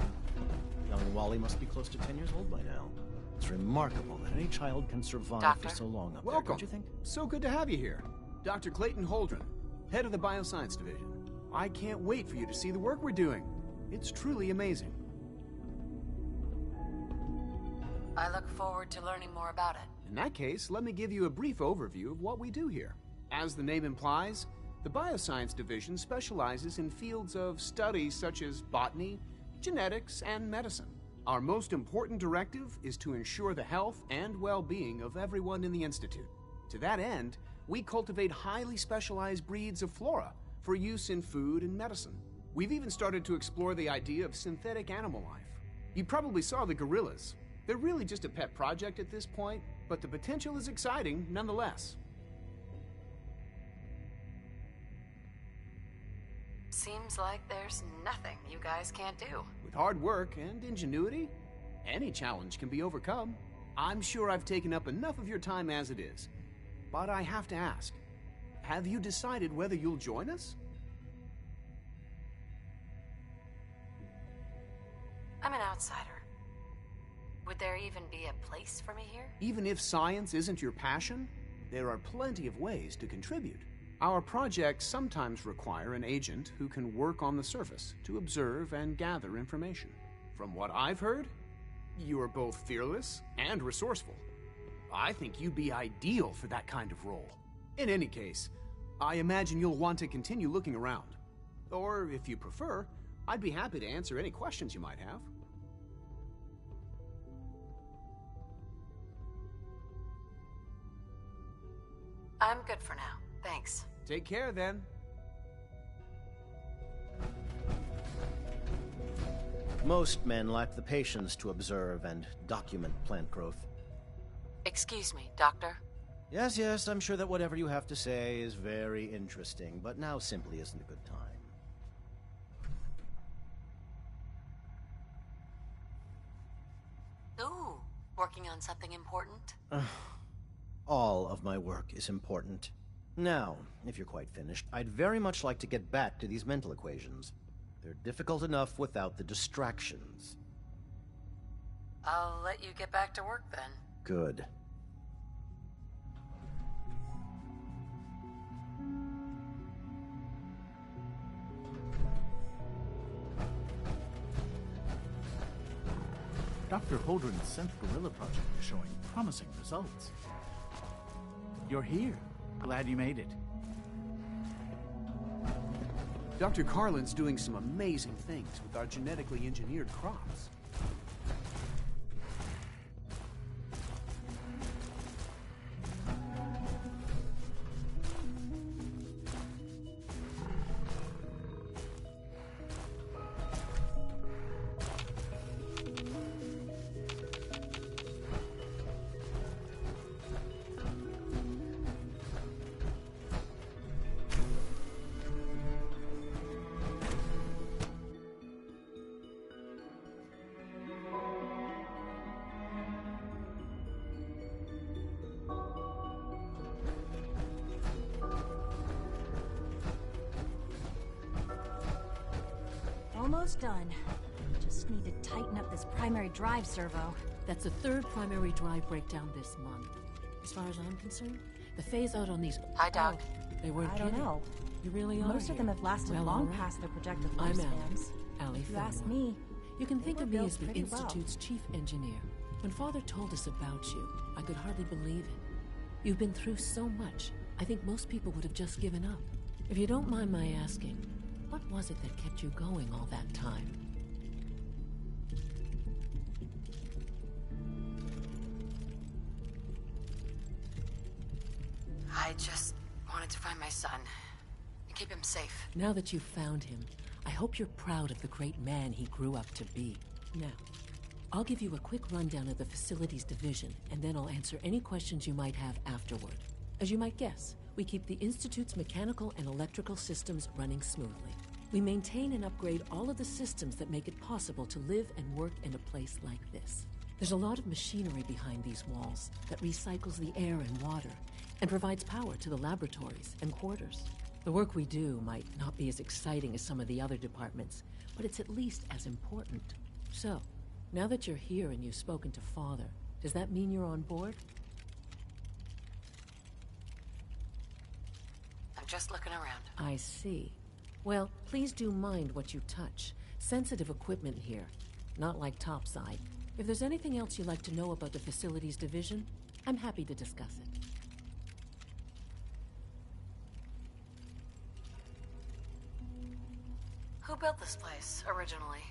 Young Wally must be close to 10 years old by now. It's remarkable that any child can survive for so long up there, don't you think? So good to have you here. Dr. Clayton Holdren, head of the Bioscience Division. I can't wait for you to see the work we're doing. It's truly amazing. I look forward to learning more about it. In that case, let me give you a brief overview of what we do here. As the name implies, the Bioscience Division specializes in fields of study such as botany, genetics, and medicine. Our most important directive is to ensure the health and well-being of everyone in the Institute. To that end, we cultivate highly specialized breeds of flora for use in food and medicine. We've even started to explore the idea of synthetic animal life. You probably saw the gorillas. They're really just a pet project at this point, but the potential is exciting nonetheless. Seems like there's nothing you guys can't do. With hard work and ingenuity, any challenge can be overcome. I'm sure I've taken up enough of your time as it is, but I have to ask, have you decided whether you'll join us? I'm an outsider. Would there even be a place for me here? Even if science isn't your passion, there are plenty of ways to contribute. Our projects sometimes require an agent who can work on the surface to observe and gather information. From what I've heard, you are both fearless and resourceful. I think you'd be ideal for that kind of role. In any case, I imagine you'll want to continue looking around. Or, if you prefer, I'd be happy to answer any questions you might have. I'm good for now. Thanks. Take care, then. Most men lack the patience to observe and document plant growth. Excuse me, Doctor? Yes, I'm sure that whatever you have to say is very interesting, but now simply isn't a good time. Ooh, working on something important? All of my work is important. Now, if you're quite finished, I'd very much like to get back to these mental equations. They're difficult enough without the distractions. I'll let you get back to work then. Good. Dr. Holdren's Synth Gorilla project is showing promising results. You're here. Glad you made it. Dr. Carlin's doing some amazing things with our genetically engineered crops. Almost done. Just need to tighten up this primary drive servo. That's the third primary drive breakdown this month. As far as I'm concerned, the phase out on these... Hi, Doc. They weren't I don't kidding. know. You really are. Most of them have lasted Well, long all right. past their projected I'm lifespans. Allie If you Fenway. ask me, You can they think were of me built as the pretty well. Institute's chief engineer. When Father told us about you, I could hardly believe it. You've been through so much, I think most people would have just given up. If you don't mind my asking, what was it that kept you going all that time? I just wanted to find my son and keep him safe. Now that you've found him, I hope you're proud of the great man he grew up to be. Now, I'll give you a quick rundown of the facilities division, and then I'll answer any questions you might have afterward. As you might guess, we keep the Institute's mechanical and electrical systems running smoothly. We maintain and upgrade all of the systems that make it possible to live and work in a place like this. There's a lot of machinery behind these walls that recycles the air and water and provides power to the laboratories and quarters. The work we do might not be as exciting as some of the other departments, but it's at least as important. So, now that you're here and you've spoken to Father, does that mean you're on board? I'm just looking around. I see. Well, please do mind what you touch. Sensitive equipment here, not like topside. If there's anything else you'd like to know about the facilities division, I'm happy to discuss it. Who built this place originally?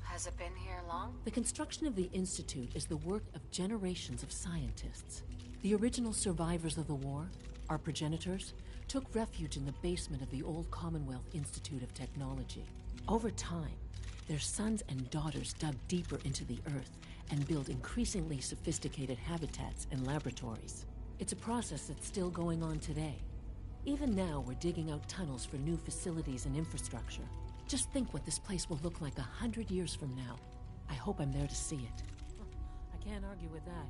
Has it been here long? The construction of the Institute is the work of generations of scientists. The original survivors of the war, our progenitors, took refuge in the basement of the old Commonwealth Institute of Technology. Over time, their sons and daughters dug deeper into the earth and built increasingly sophisticated habitats and laboratories. It's a process that's still going on today. Even now, we're digging out tunnels for new facilities and infrastructure. Just think what this place will look like 100 years from now. I hope I'm there to see it. I can't argue with that.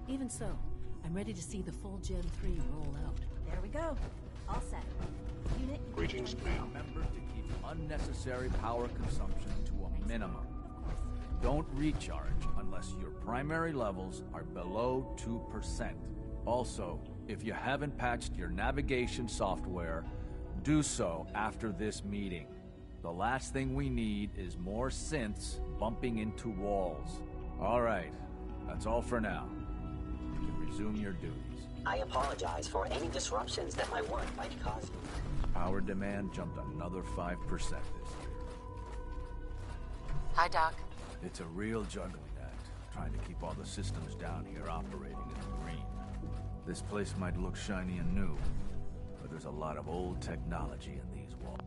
Even so, I'm ready to see the full Gen 3 roll out. There we go. All set. Unit. Greetings, ma'am. Remember to keep unnecessary power consumption to a minimum. Don't recharge unless your primary levels are below 2%. Also, if you haven't patched your navigation software, do so after this meeting. The last thing we need is more synths bumping into walls. All right, that's all for now. You can resume your duties. I apologize for any disruptions that my work might cause. Power demand jumped another 5% this year. Hi, Doc. It's a real juggling act, trying to keep all the systems down here operating in the green. This place might look shiny and new, but there's a lot of old technology in these walls.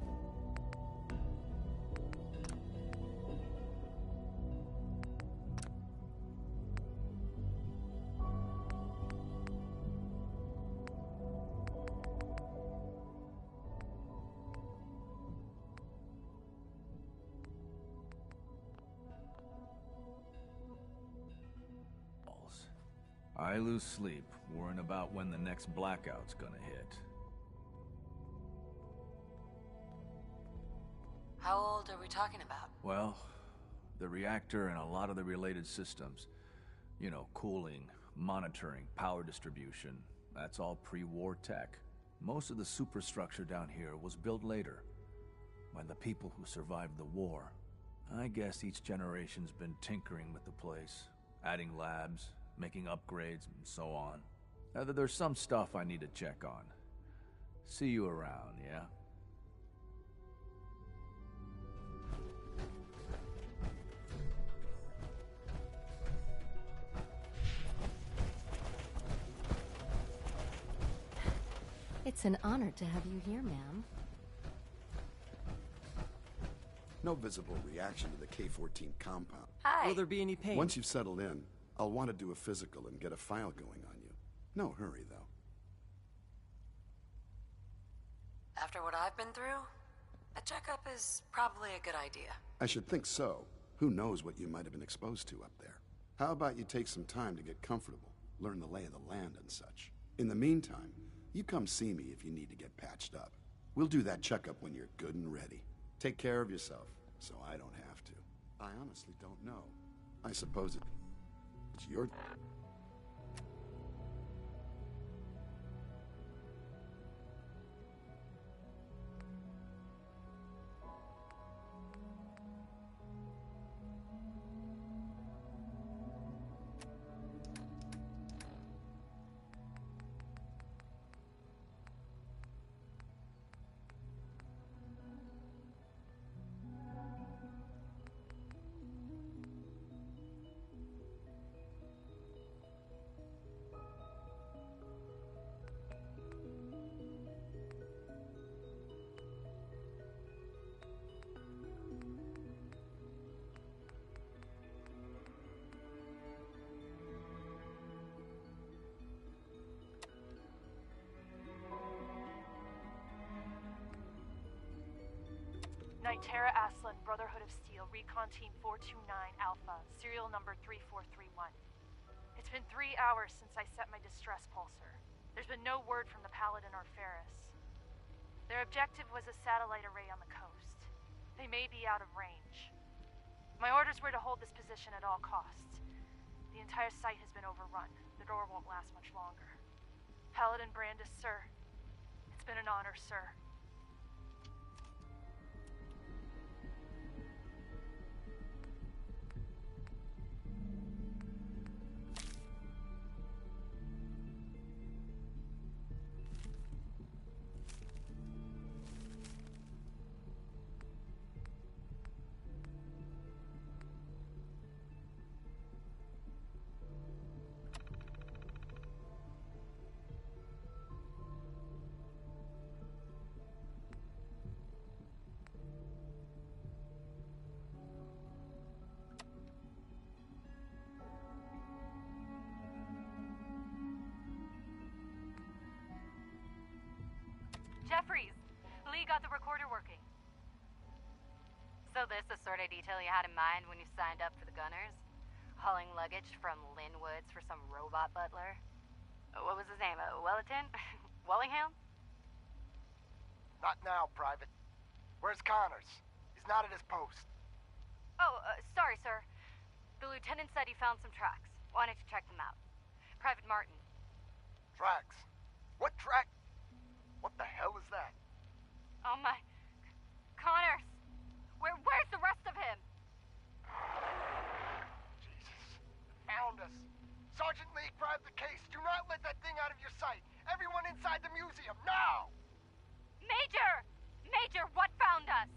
I lose sleep worrying about when the next blackout's gonna hit. How old are we talking about? Well, the reactor and a lot of the related systems. You know, cooling, monitoring, power distribution. That's all pre-war tech. Most of the superstructure down here was built later, by the people who survived the war. I guess each generation's been tinkering with the place, adding labs, making upgrades, and so on. There's some stuff I need to check on. See you around, yeah? It's an honor to have you here, ma'am. No visible reaction to the K-14 compound. Hi. Will there be any pain? Once you've settled in, I'll want to do a physical and get a file going on you. No hurry, though. After what I've been through, a checkup is probably a good idea. I should think so. Who knows what you might have been exposed to up there? How about you take some time to get comfortable, learn the lay of the land and such. In the meantime, you come see me if you need to get patched up. We'll do that checkup when you're good and ready. Take care of yourself, so I don't have to. I honestly don't know. I suppose it's your... Nitera Aslan, Brotherhood of Steel, Recon Team 429 Alpha, serial number 3431. It's been 3 hours since I set my distress pulsar. There's been no word from the Paladin or Ferris. Their objective was a satellite array on the coast. They may be out of range. My orders were to hold this position at all costs. The entire site has been overrun. The door won't last much longer. Paladin Brandis, sir. It's been an honor, sir. Jeffries, Lee got the recorder working. So this the sort of detail you had in mind when you signed up for the Gunners? Hauling luggage from Linwoods for some robot butler? What was his name? Wellerton? Wellingham? Not now, Private. Where's Connors? He's not at his post. Oh, sorry, sir. The lieutenant said he found some tracks. Wanted to check them out. Private Martin. Tracks? What track? What the hell is that? Oh my... Connors! Where's the rest of him? Jesus. Found us. Sergeant Lee, grab the case. Do not let that thing out of your sight. Everyone inside the museum, now! Major! Major, what found us?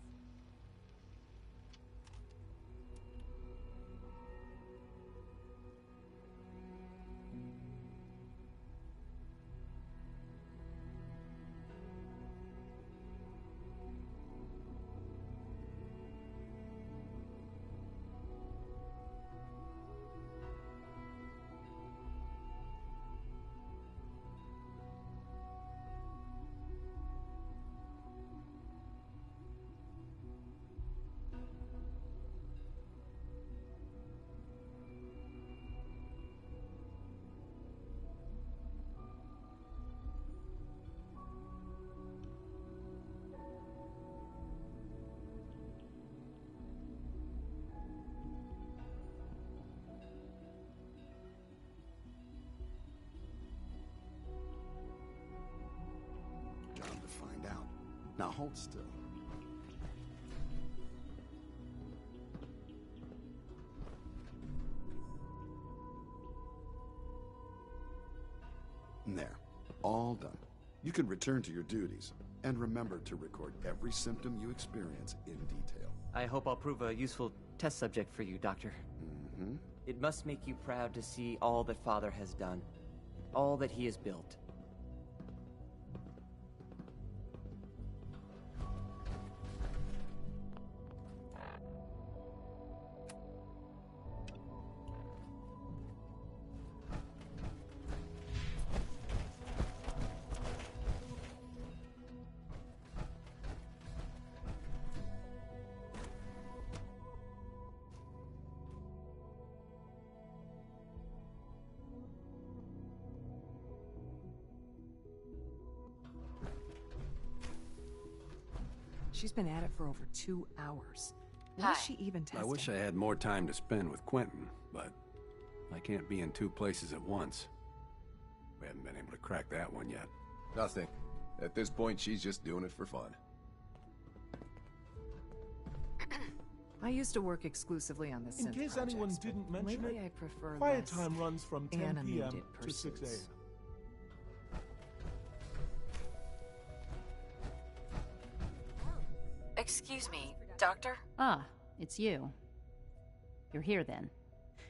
Time to find out. Now hold still. There. All done. You can return to your duties. And remember to record every symptom you experience in detail. I hope I'll prove a useful test subject for you, Doctor. Mm-hmm. It must make you proud to see all that Father has done. All that he has built. She's been at it for over 2 hours. What is she even testing? I wish I had more time to spend with Quentin, but I can't be in 2 places at once. We haven't been able to crack that one yet. Nothing. At this point, she's just doing it for fun. I used to work exclusively on the synth In case projects, anyone but didn't mention lately it, I prefer quiet less time runs from 10 p.m. animated to 6 a.m. pursuits. Excuse me, Doctor? Ah, it's you. You're here then.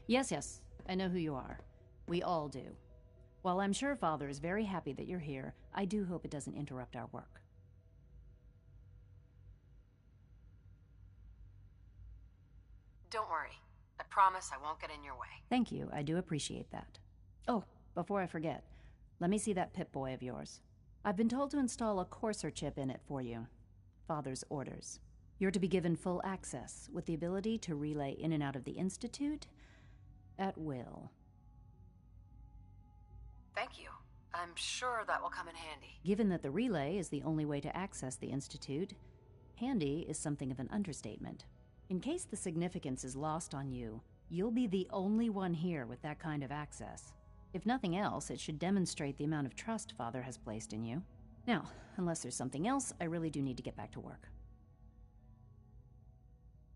Yes, I know who you are. We all do. While I'm sure Father is very happy that you're here, I do hope it doesn't interrupt our work. Don't worry. I promise I won't get in your way. Thank you, I do appreciate that. Oh, before I forget, let me see that Pip-Boy of yours. I've been told to install a Courser chip in it for you. Father's orders. You're to be given full access, with the ability to relay in and out of the Institute at will. Thank you. I'm sure that will come in handy. Given that the relay is the only way to access the Institute, handy is something of an understatement. In case the significance is lost on you, you'll be the only one here with that kind of access. If nothing else, it should demonstrate the amount of trust Father has placed in you. Now, unless there's something else, I really do need to get back to work.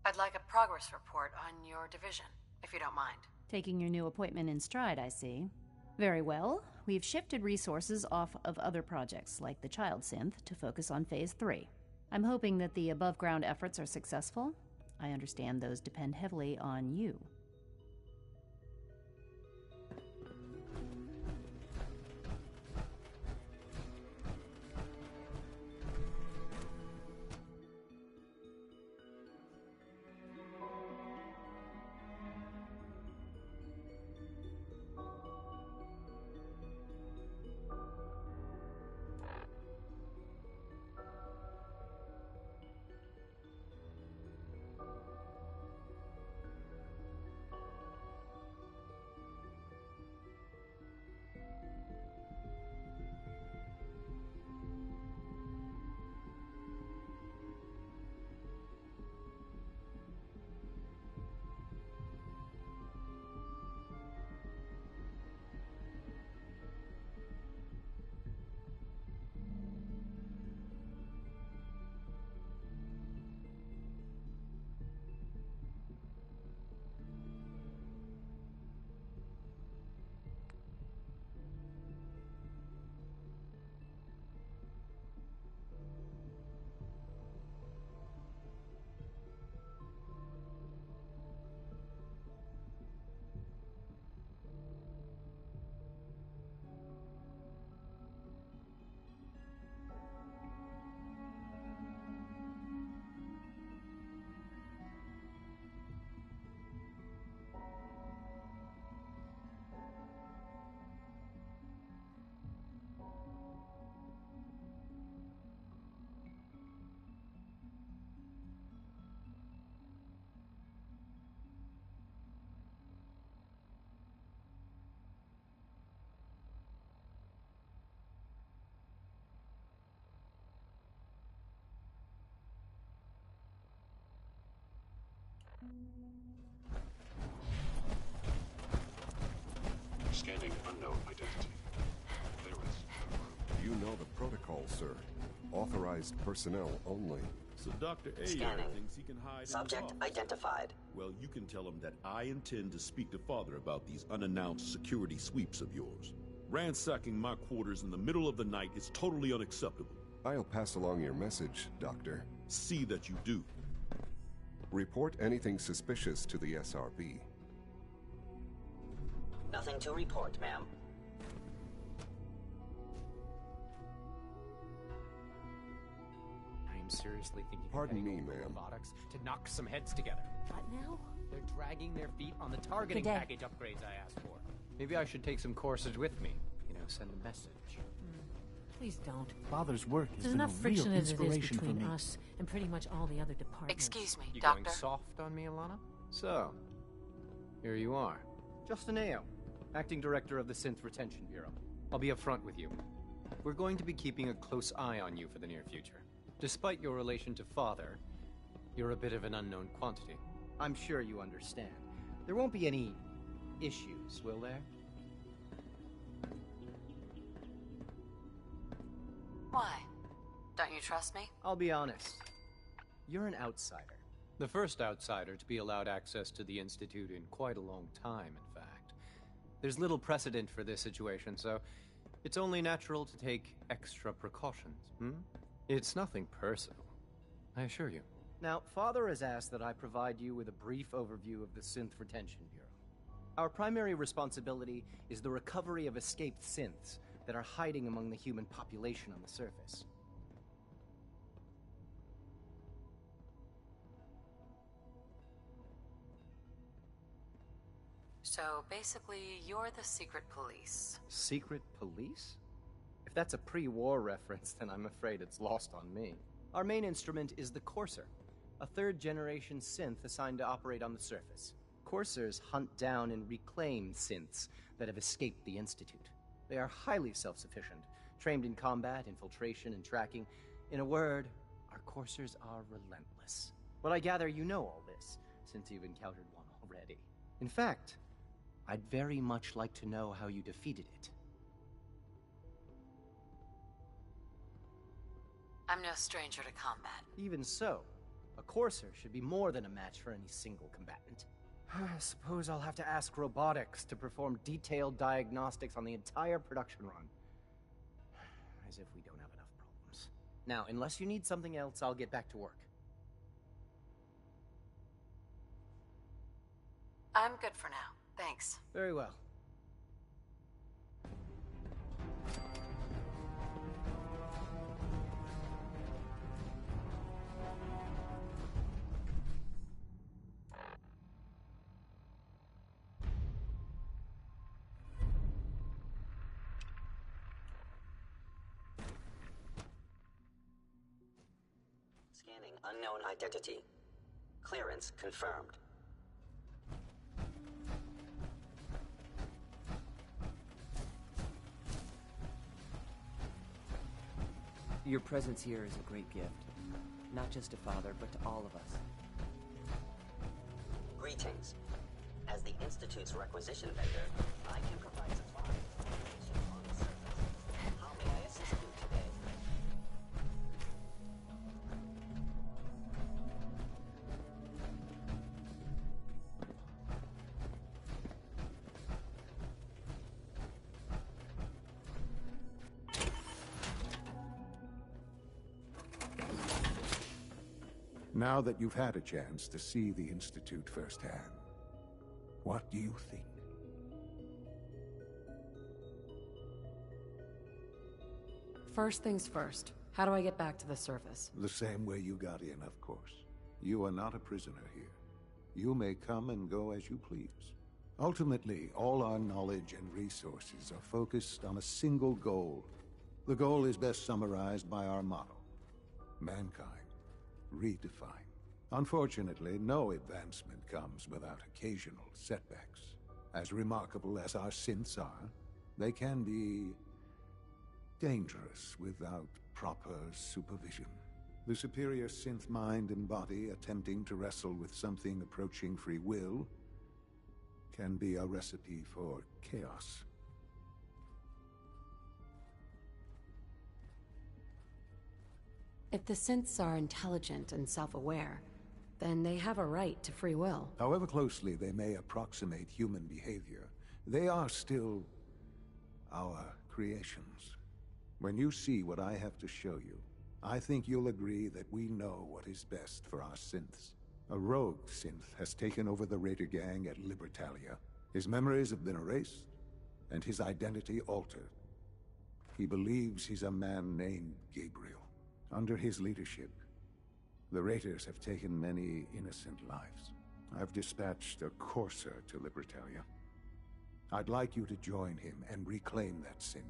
I'd like a progress report on your division, if you don't mind. Taking your new appointment in stride, I see. Very well. We've shifted resources off of other projects, like the Child Synth, to focus on Phase 3. I'm hoping that the above-ground efforts are successful. I understand those depend heavily on you. Scanning unknown identity. You know the protocol, sir. Authorized personnel only. So Dr. A Scanning. thinks he can hide Subject in his office. identified. Well, you can tell him that I intend to speak to Father about these unannounced security sweeps of yours. Ransacking my quarters in the middle of the night is totally unacceptable. I'll pass along your message, Doctor. See that you do. Report anything suspicious to the SRB. Nothing to report, ma'am. I'm seriously thinking Pardon of me, heading over ma'am. robotics to knock some heads together. What now? They're dragging their feet on the targeting Today. package upgrades I asked for. Maybe I should take some courses with me. You know, send a message. Please don't. Father's work has There's been a enough real friction as it is inspiration for between me. us and pretty much all the other departments. Excuse me, You Doctor. going soft on me, Alana? So, here you are. Justin Ayo, Acting Director of the Synth Retention Bureau. I'll be upfront with you. We're going to be keeping a close eye on you for the near future. Despite your relation to Father, you're a bit of an unknown quantity. I'm sure you understand. There won't be any issues, will there? Why? Don't you trust me? I'll be honest. You're an outsider. The first outsider to be allowed access to the Institute in quite a long time, in fact. There's little precedent for this situation, so it's only natural to take extra precautions, It's nothing personal, I assure you. Now, Father has asked that I provide you with a brief overview of the Synth Retention Bureau. Our primary responsibility is the recovery of escaped synths that are hiding among the human population on the surface. So basically, you're the secret police. Secret police? If that's a pre-war reference, then I'm afraid it's lost on me. Our main instrument is the Courser, a third-generation synth assigned to operate on the surface. Coursers hunt down and reclaim synths that have escaped the Institute. They are highly self-sufficient, trained in combat, infiltration, and tracking. In a word, our Coursers are relentless. But I gather you know all this, since you've encountered one already. In fact, I'd very much like to know how you defeated it. I'm no stranger to combat. Even so, a Courser should be more than a match for any single combatant. I suppose I'll have to ask robotics to perform detailed diagnostics on the entire production run. As if we don't have enough problems. Now, unless you need something else, I'll get back to work. I'm good for now. Thanks. Very well. Scanning unknown identity. Clearance confirmed. Your presence here is a great gift. Not just to Father, but to all of us. Greetings. As the Institute's requisition vendor, I can provide supply information on the surface. How may I assist you today? Now that you've had a chance to see the Institute firsthand, what do you think? First things first. How do I get back to the surface? The same way you got in, of course. You are not a prisoner here. You may come and go as you please. Ultimately, all our knowledge and resources are focused on a single goal. The goal is best summarized by our motto: mankind redefined. Unfortunately, no advancement comes without occasional setbacks. As remarkable as our synths are, they can be dangerous without proper supervision. The superior synth mind and body attempting to wrestle with something approaching free will can be a recipe for chaos. If the synths are intelligent and self-aware, then they have a right to free will. However closely they may approximate human behavior, they are still our creations. When you see what I have to show you, I think you'll agree that we know what is best for our synths. A rogue synth has taken over the Raider gang at Libertalia. His memories have been erased, and his identity altered. He believes he's a man named Gabriel. Under his leadership, the Raiders have taken many innocent lives. I've dispatched a Courser to Libertalia. I'd like you to join him and reclaim that synth.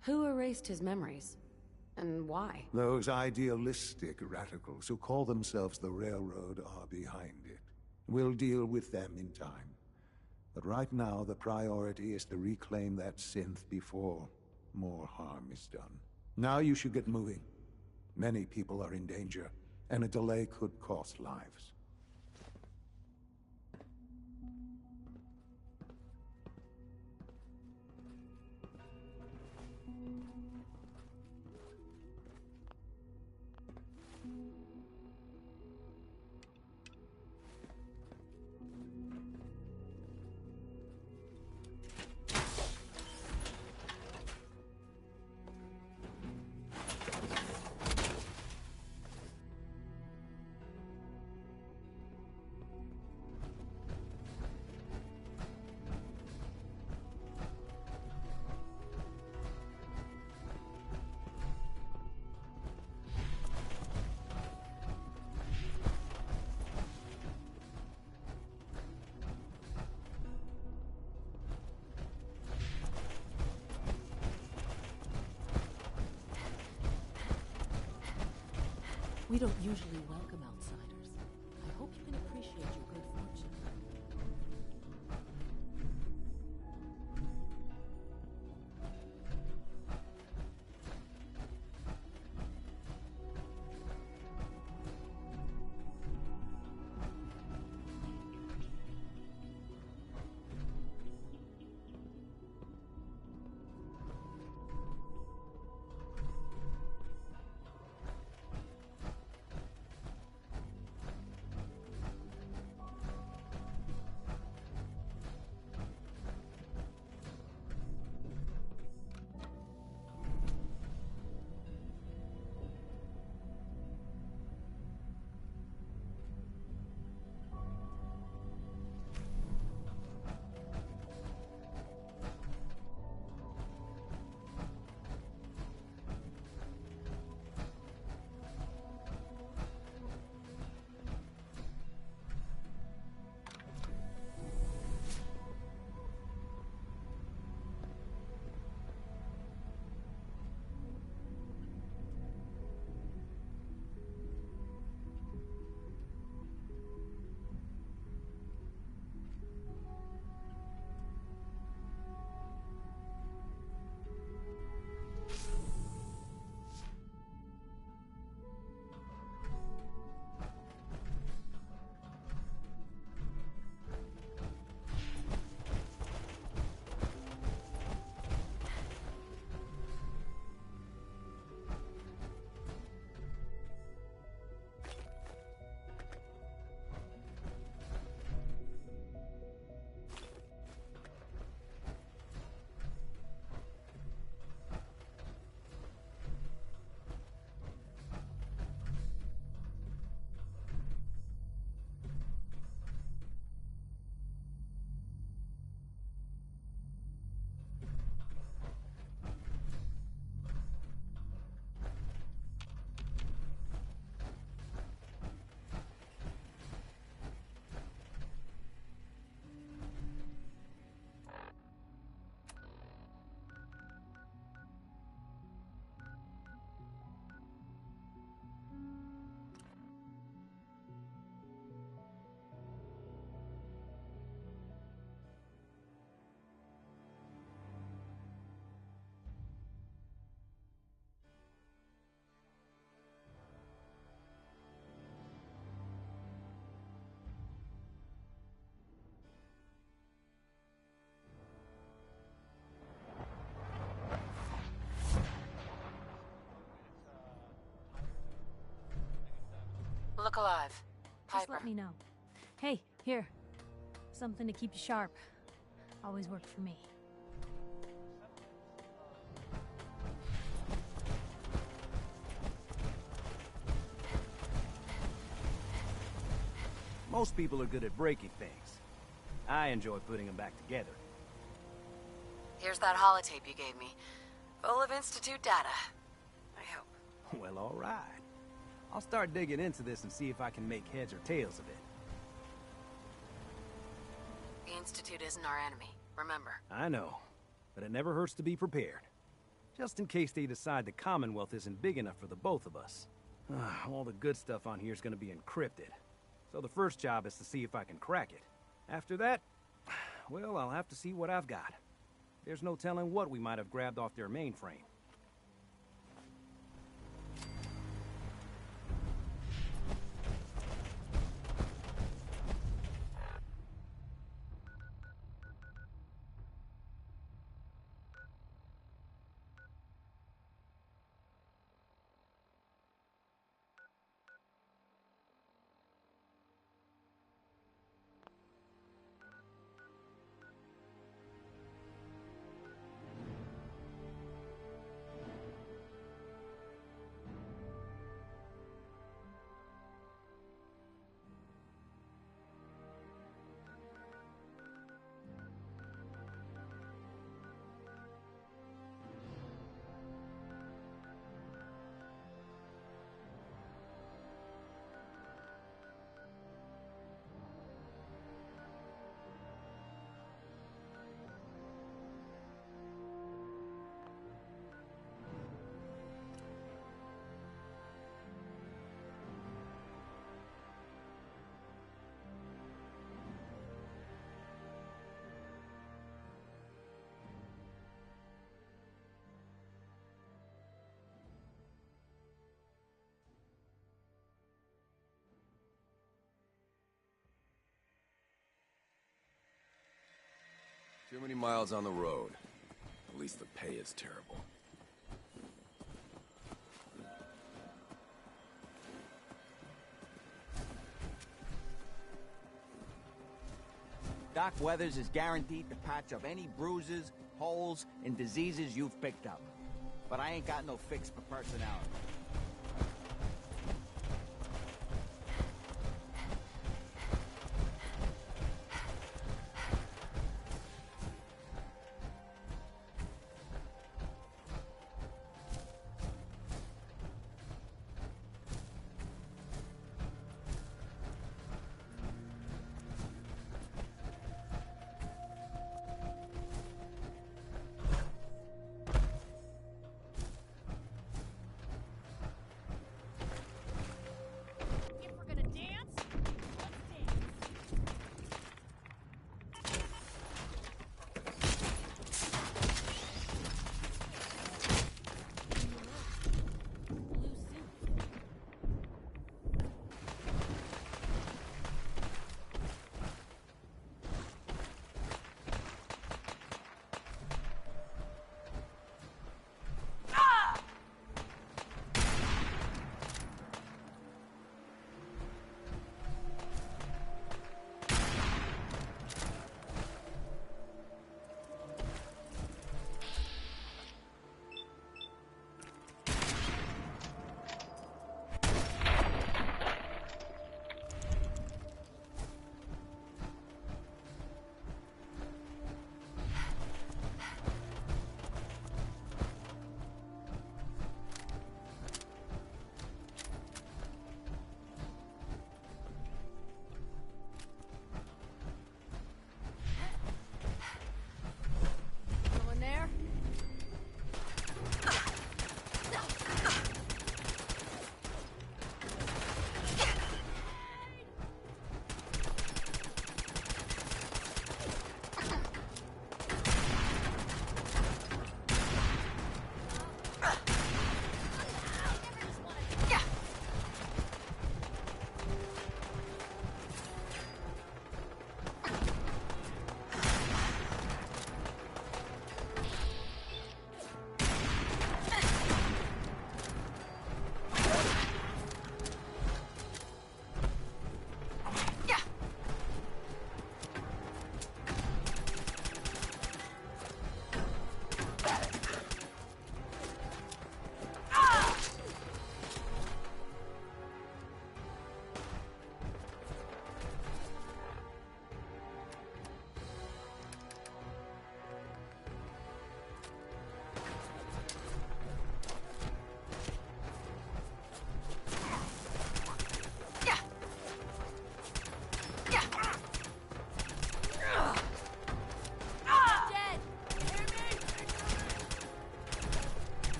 Who erased his memories? And why? Those idealistic radicals who call themselves the Railroad are behind it. We'll deal with them in time. But right now, the priority is to reclaim that synth before more harm is done. Now you should get moving. Many people are in danger, and a delay could cost lives. We don't usually welcome outsiders. I hope you can appreciate your good fortune. Look alive. Just Piper. let me know. Hey, here. Something to keep you sharp. Always worked for me. Most people are good at breaking things. I enjoy putting them back together. Here's that holotape you gave me. Full of Institute data. I hope. Well, all right. I'll start digging into this and see if I can make heads or tails of it. The Institute isn't our enemy, remember. I know, but it never hurts to be prepared. Just in case they decide the Commonwealth isn't big enough for the both of us. All the good stuff on here is going to be encrypted. So the first job is to see if I can crack it. After that, Well, I'll have to see what I've got. There's no telling what we might have grabbed off their mainframe. Too many miles on the road. At least the pay is terrible. Doc Weathers is guaranteed to patch up any bruises, holes, and diseases you've picked up. But I ain't got no fix for personality.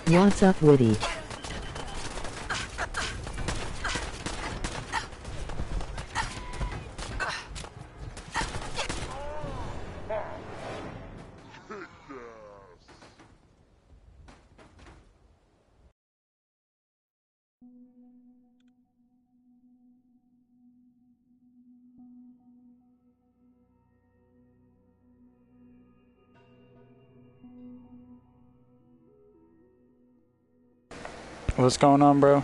What's up, Witty? What's going on, bro?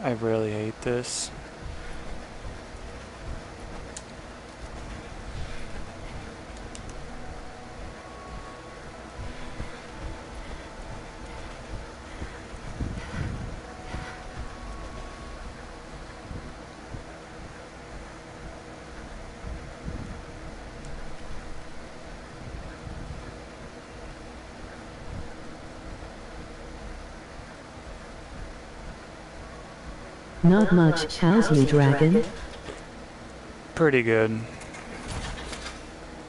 I really hate this. Not much. How's you, Dragon? Pretty good.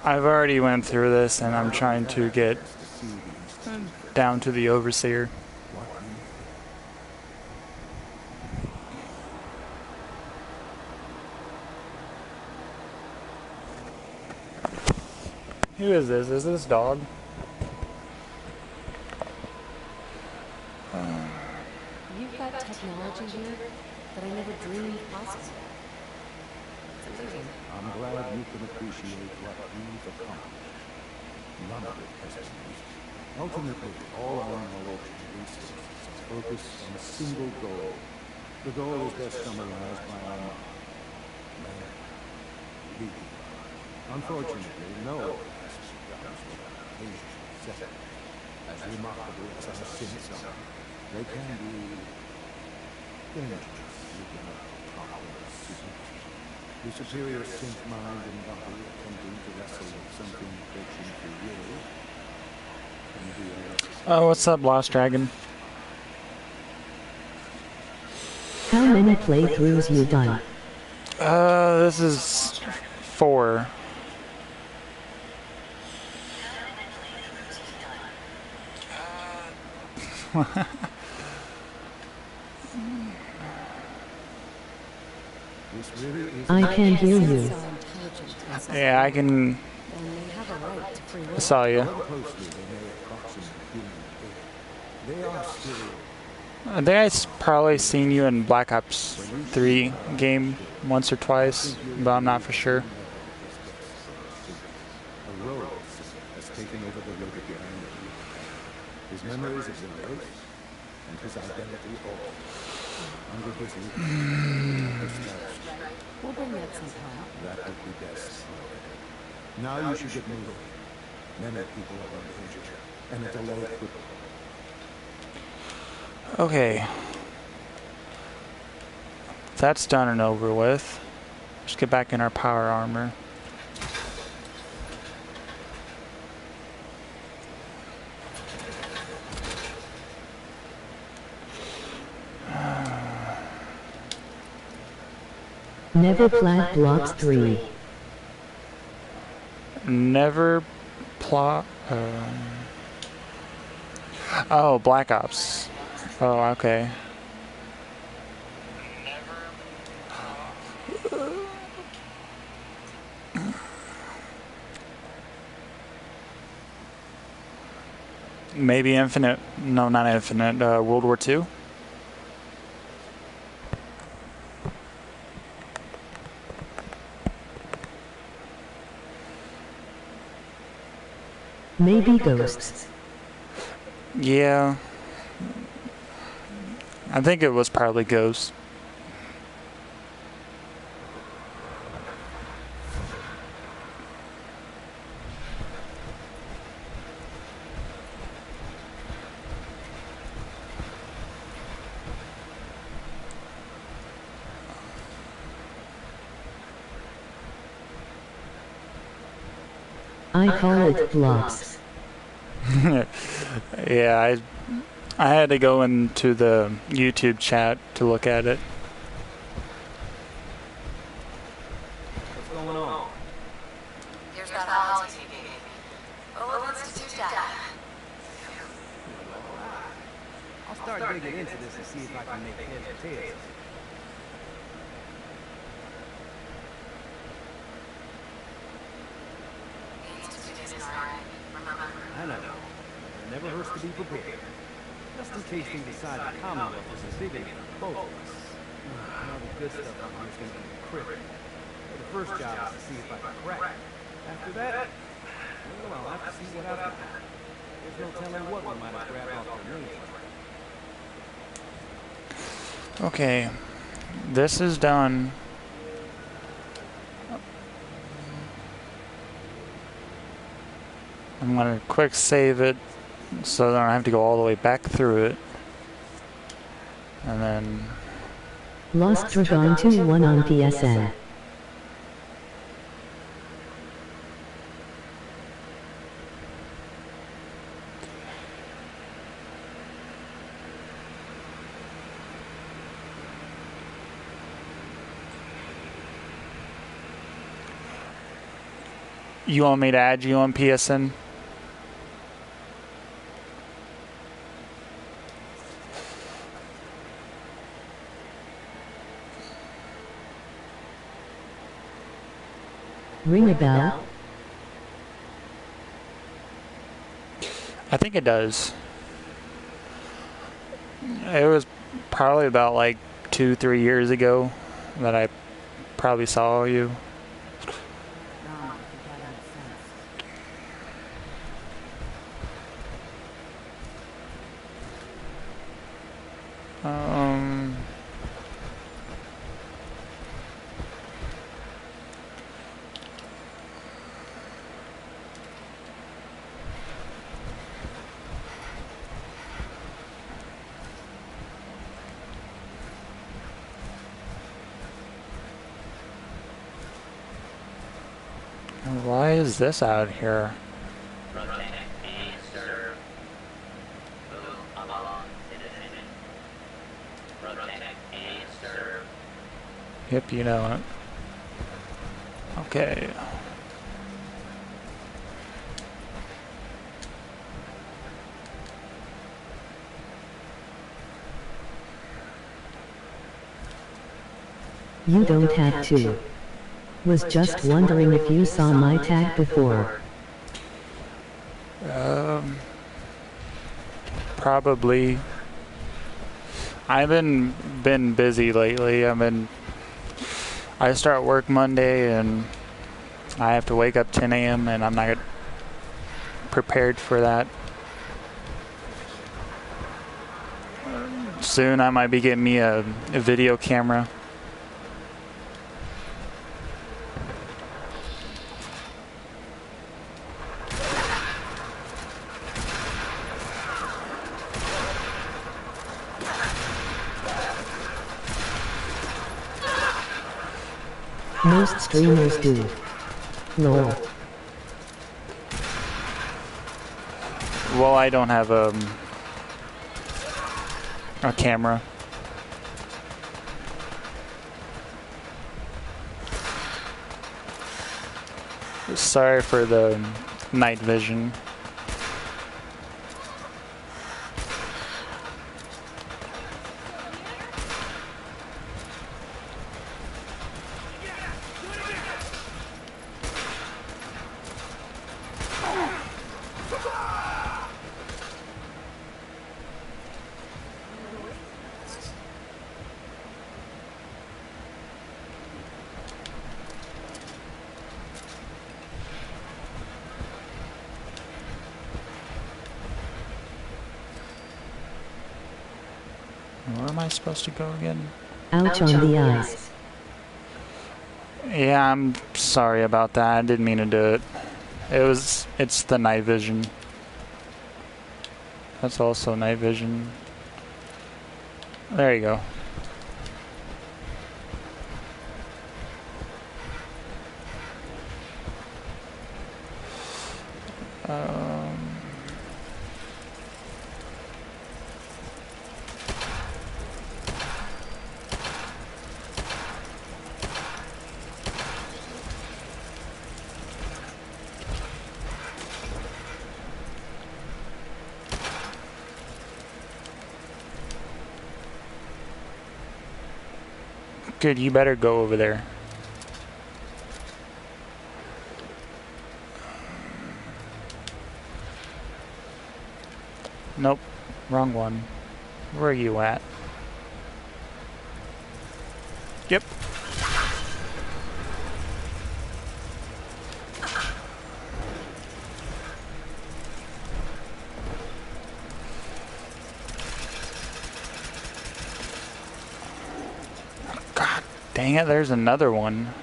I've already went through this and I'm trying to get down to the Overseer. Who is this? Is this dog? You've got technology here that I never dreamed possible. It's amazing. I'm glad you can appreciate what we've accomplished. None of it has been easy. Ultimately, all our knowledge and resources are focused on a single goal. The goal is best summarized by our motto: man, we. Unfortunately, no passage comes without occasional setback. As remarkable as our sins are, they can be dangerous without proper supervision. The superior synth mind and body attempting to wrestle with something approaching free will can be a... Oh, what's up, Lost Dragon? How many playthroughs you done? This is 4. I can hear you. Yeah, I can. I saw you. I think I probably seen you in Black Ops 3 game once or twice, but I'm not for sure. A rogue has taken over the river behind you. His memories of your life and his identity all. Under his leadership, We'll bring that sometime. that would be best. Now you should get moving. Many people are injured, and a delay could... Okay. That's done and over with. Let's get back in our power armor. Never Plat Blocks 3. Never plot. Oh, Black Ops. Oh, okay. Maybe Infinite. No, not Infinite. World War II. Maybe Ghosts. Yeah. I think it was probably Ghost. I call it blocks. Yeah, I had to go into the YouTube chat to look at it. What's going on? Here's that holotape you gave me. Full of Institute data. I'll start digging into this and see if I can make heads or tails. I know. It never hurts to be prepared. Just in case they decide the Commonwealth isn't big enough for both of us. All the good stuff out here is going to be encrypted. So the first job is to see if I can crack it. After that, well, I'll have to see what happens. There's no telling what we might have grabbed off their names. Okay, this is done. I'm gonna quick save it so that I don't have to go all the way back through it. And then Lost Dragon 2-1 on PSN. you want me to add you on PSN? Ring a bell? I think it does. It was probably about like 2-3 years ago that I probably saw you. Why is this out here? Yep, you know it. Okay. You don't have to. Was just wondering if you saw my tag before. Probably. I've been busy lately. I start work Monday and I have to wake up 10 a.m. and I'm not prepared for that. Soon I might be getting me a video camera. Most streamers do. Lol. Well, I don't have a camera. Sorry for the night vision. Where am I supposed to go again? Ouch on the eyes. Yeah, I'm sorry about that. I didn't mean to do it. It's the night vision. That's also night vision. There you go. Good, you better go over there. Nope, wrong one. Where are you at? Yep. God dang it, there's another one.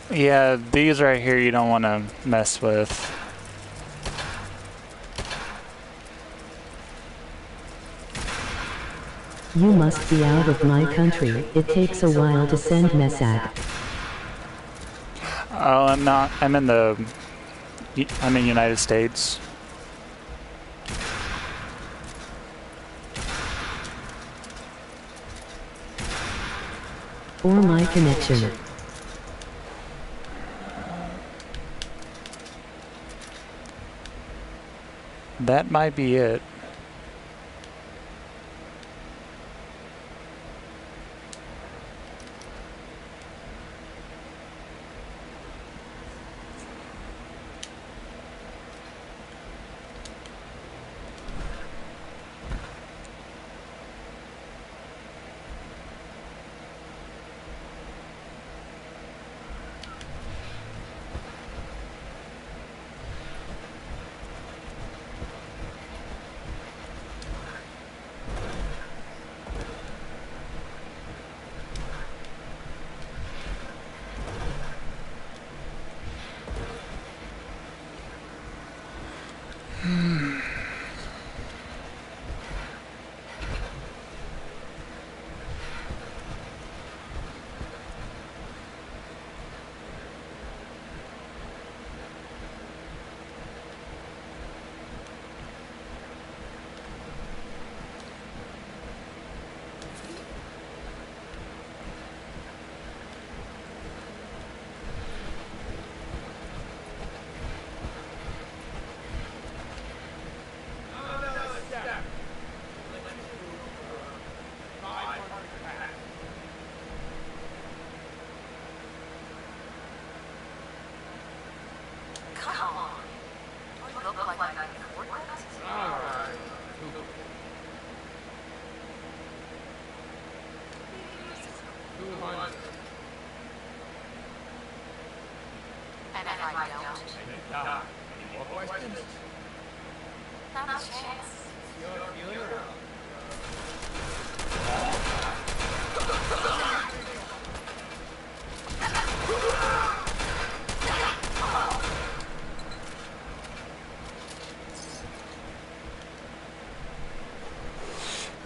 Yeah, these right here you don't want to mess with. You must be out of my country. It takes a while to send message. Oh, I'm not. I'm in United States. Or my connection. That might be it.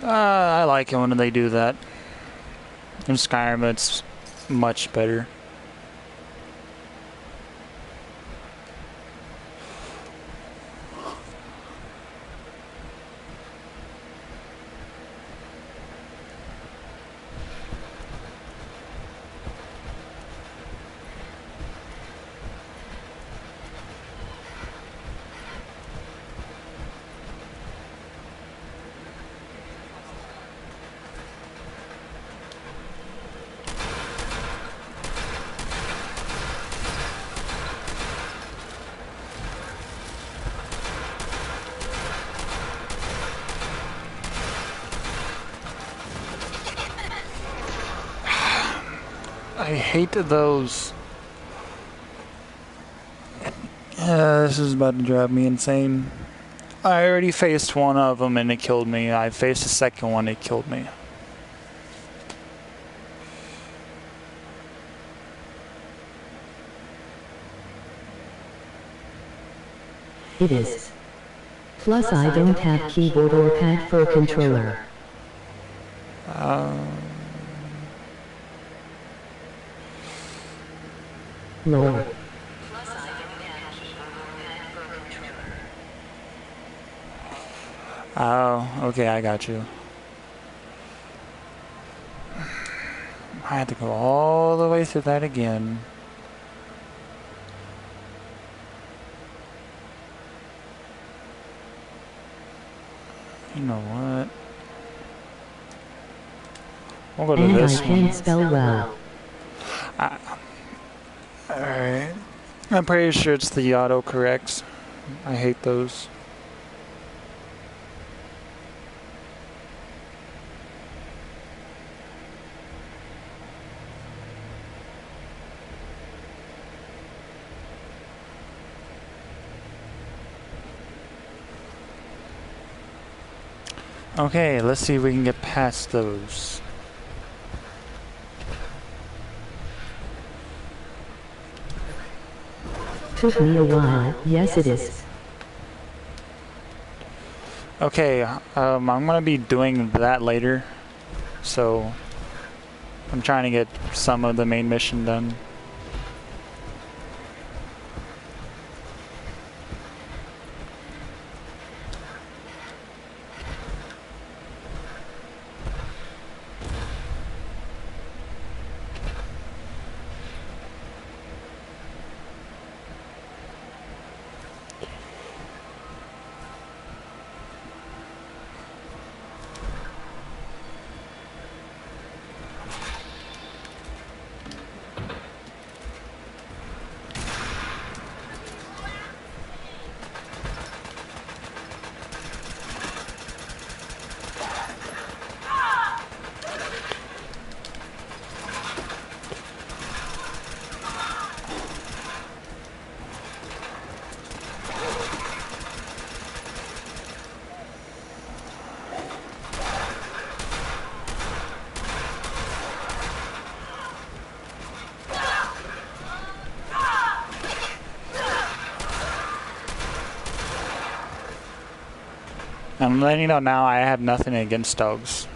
I like it when they do that. In Skyrim, it's much better. I hate those. This is about to drive me insane. I already faced one of them and it killed me. I faced the second one, it killed me. It is. Plus I don't have keyboard or pad for controller. Lord. Oh, okay, I got you. I had to go all the way through that again. You know what? We'll go to And this I one. can spell well. Alright. I'm pretty sure it's the autocorrects. I hate those. Okay, let's see if we can get past those. Took me a while. Yes, it is. Okay, I'm gonna be doing that later, so I'm trying to get some of the main mission done. I'm letting you know now I have nothing against dogs.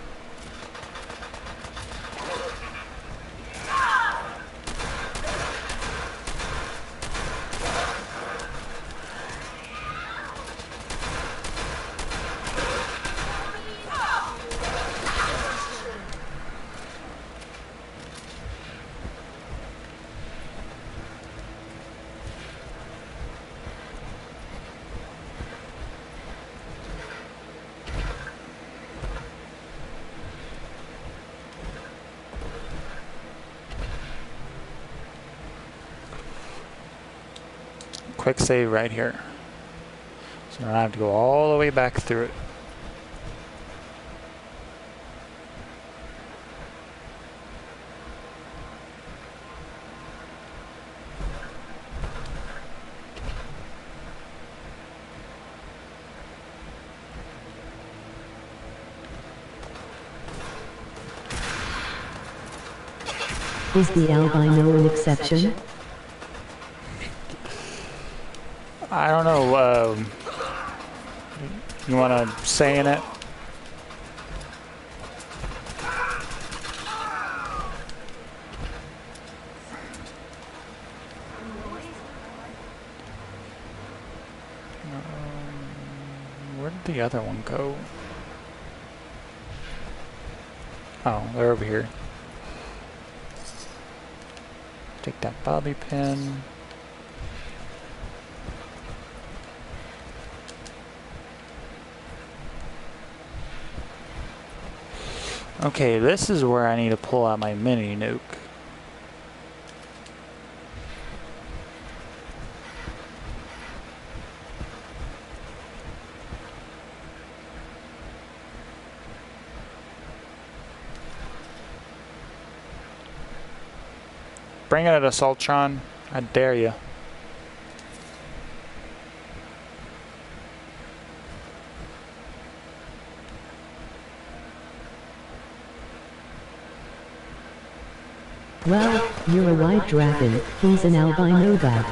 Quick save right here. So I have to go all the way back through it. Is the albino an exception? I don't know, you wanna say in it? Where did the other one go? Oh, they're over here. Take that bobby pin. Okay, this is where I need to pull out my mini nuke. Bring it at Assaultron. I dare you. Well, you're a white dragon, he's an albino bat.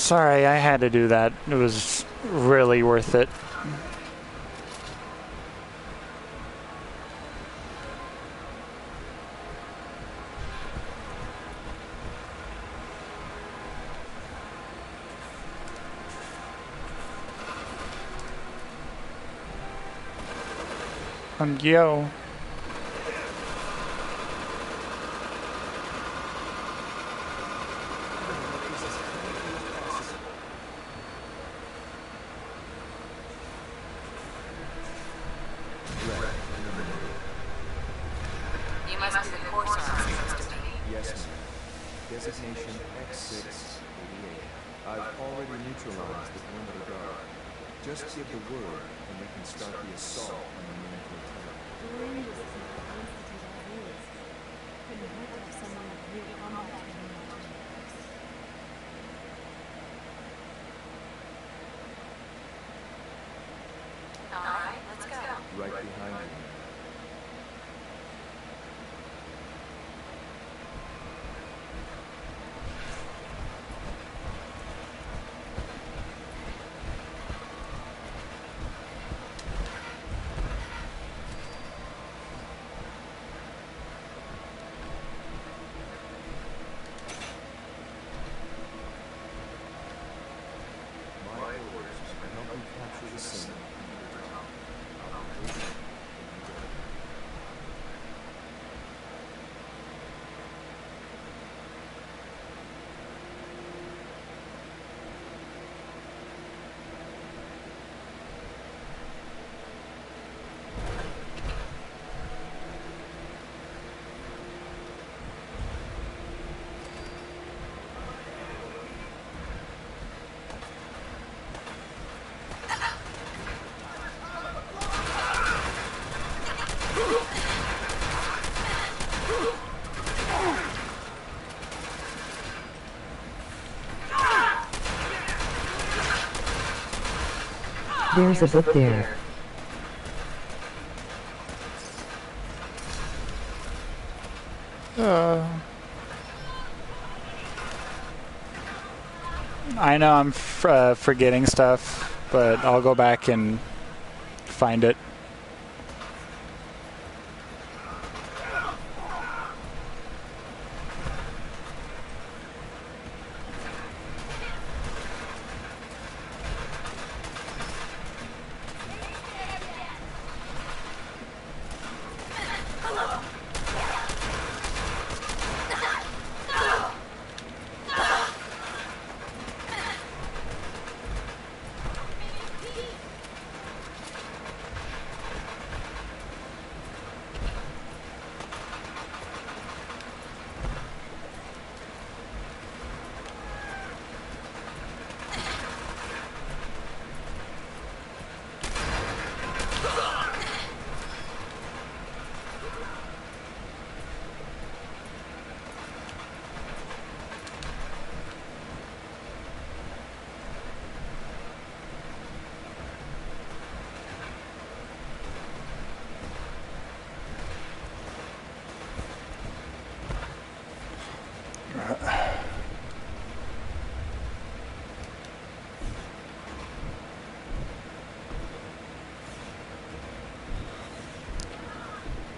Sorry, I had to do that. It was really worth it. Yo. You must be the courser I'm supposed to be. Yes, ma'am. Designation X688. I've already neutralized the perimeter guard. Just give the word, and we can start the assault on the main flotilla. Alright, let's go. Right behind you. My orders are help you capture the scene. There's a book there. I know I'm forgetting stuff, but I'll go back and find it.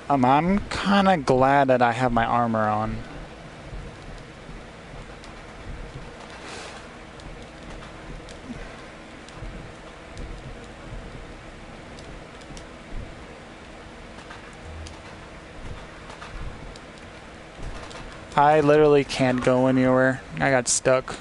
I'm kind of glad that I have my armor on. I literally can't go anywhere. I got stuck.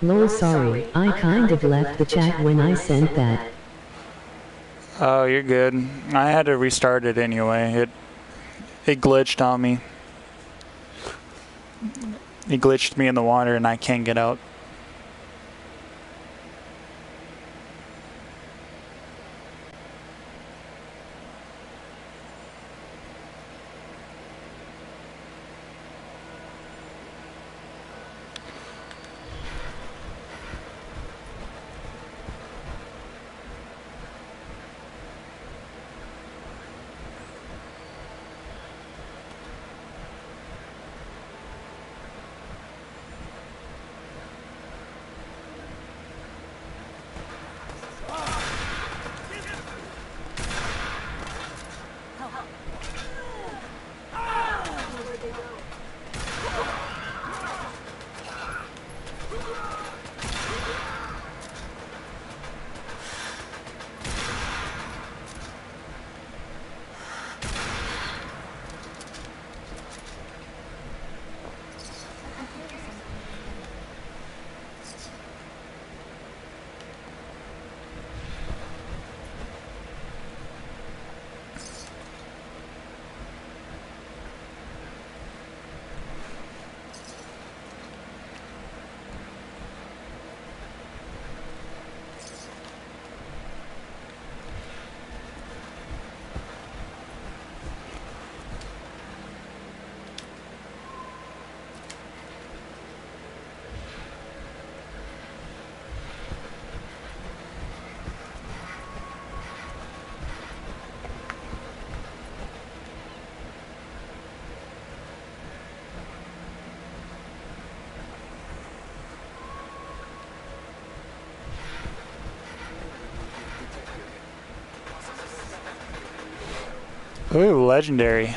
Lol, sorry, I kind of left the chat when I sent that. Oh, you're good. I had to restart it anyway. It glitched on me. He glitched me in the water and I can't get out. Ooh, legendary.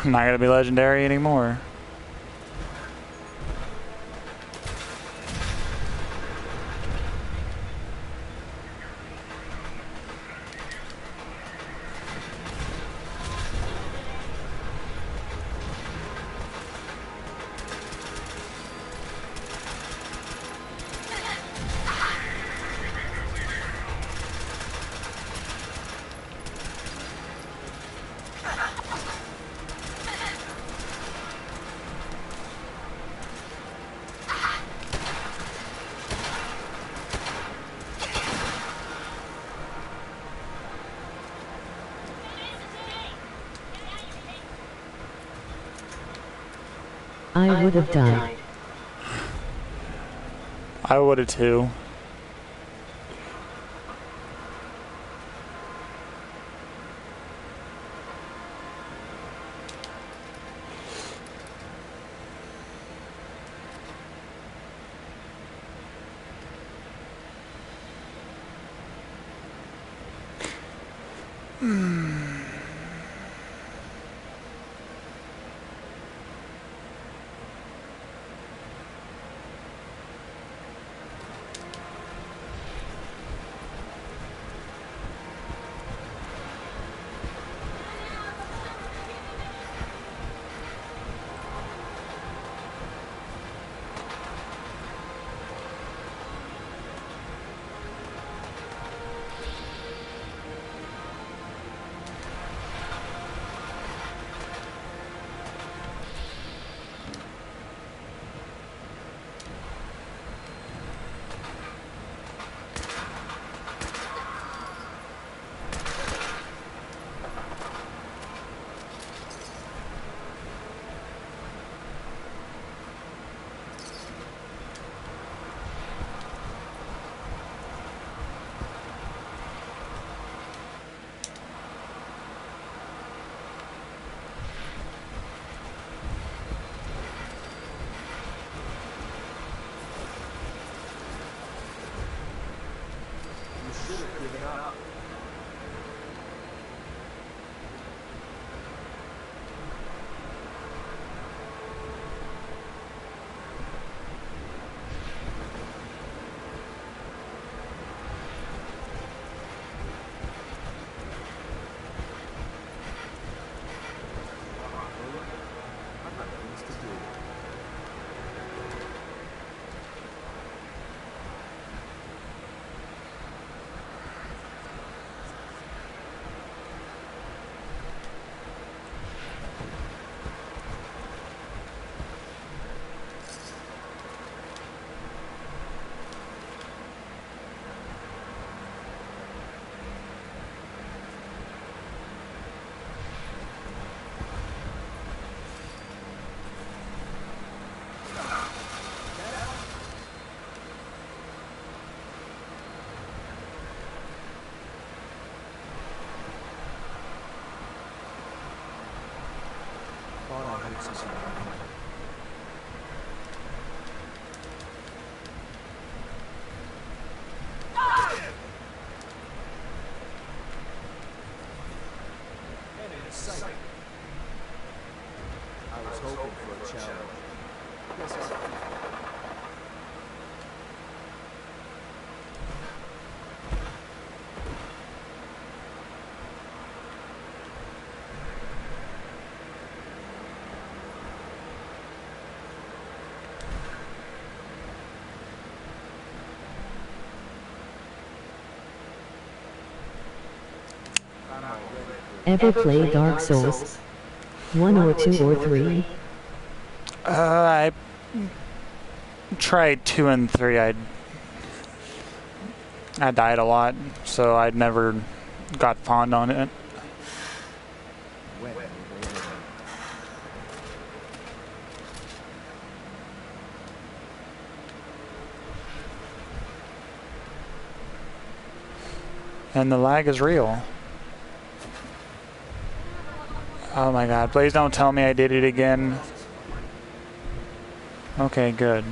Not gonna be legendary anymore. I would have died. I would have too. I was hoping for a challenge. Guess I'll... Ever play Dark Souls? 1 or 2 or 3? I tried 2 and 3. I died a lot, so I never got fond on it. And the lag is real. Oh my god, please don't tell me I did it again. Okay, good.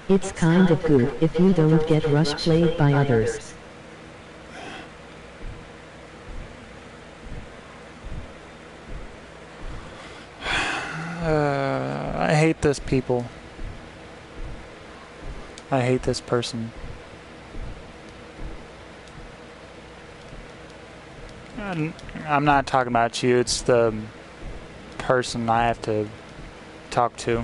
It's kind of good if you don't get rush played by others. I hate this people. I hate this person. I'm not talking about you, it's the person I have to talk to.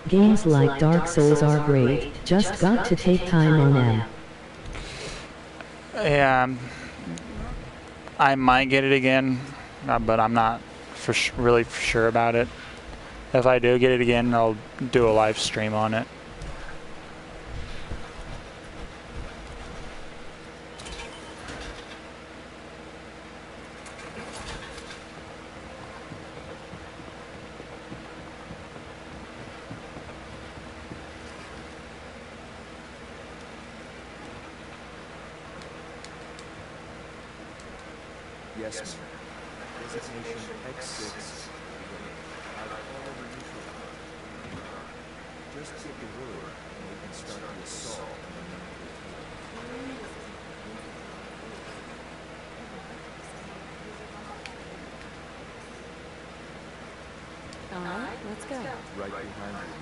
Games like Dark Souls are great, just got to take time on them. Yeah, I might get it again, but I'm not really for sure about it. If I do get it again, I'll do a live stream on it. Yes, ma'am. Designation X6. I've already neutralized. Just get the word, and we can start the assault on the main Alright, let's go. right behind you.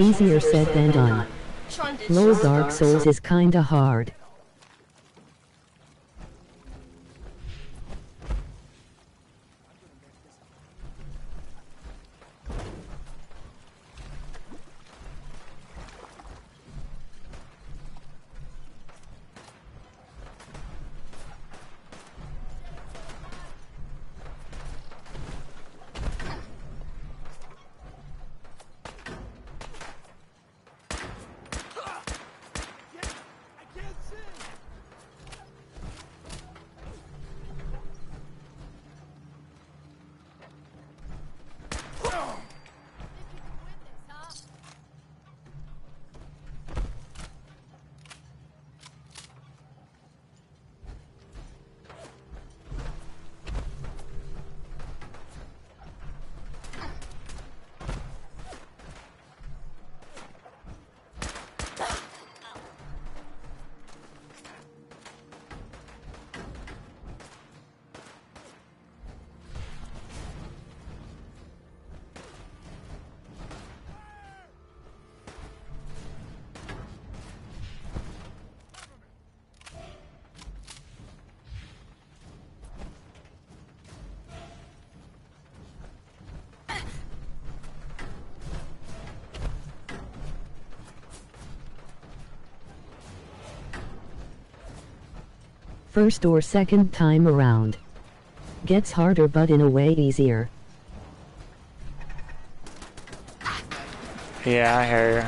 Easier said than done. Lol, Dark Souls is kinda hard. First or second time around. Gets harder but in a way easier. Yeah, I hear you.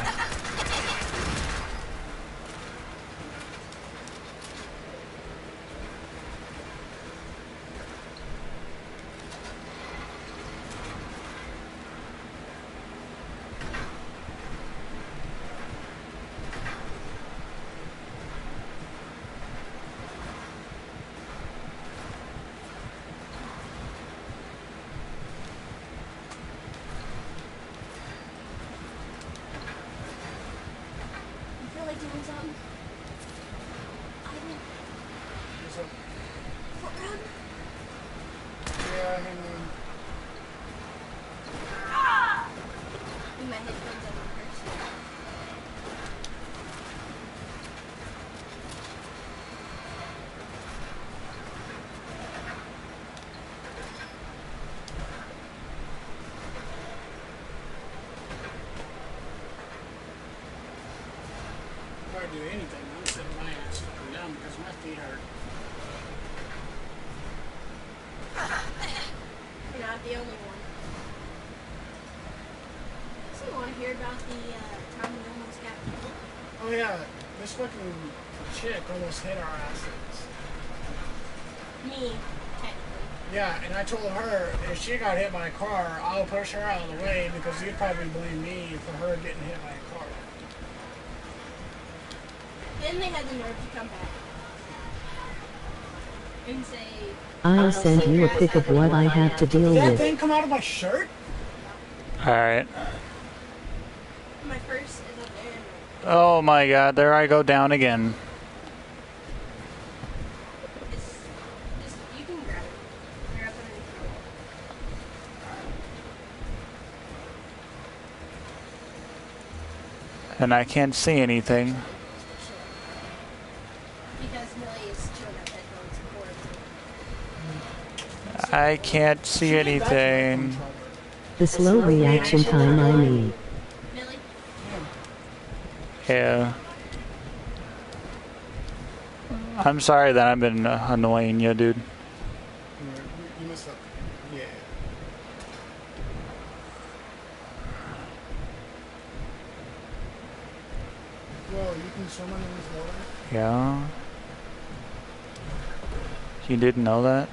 Do anything. I'm sitting my ass fucking down because my feet hurt. You're not the only one. So you want to hear about the time we almost got killed? Oh yeah, this fucking chick almost hit our asses. Me, technically. Yeah, and I told her if she got hit by a car, I'll push her out of the way because you'd probably blame me for her getting hit by a car. Then they had the nerve to come back and say, I'll send you a pic of what I have to deal Did that with. thing come out of my shirt? Alright. My purse is up there. Oh my god, there I go down again. You can grab it. They're up underneath the wall. And I can't see anything. Because Millie is chewing up headphones for I can't see anything. The slow reaction time, I mean. Millie? Yeah. I'm sorry that I've been annoying you, dude. You messed up. Yeah. Well, you can swim under this water? Yeah. You didn't know that?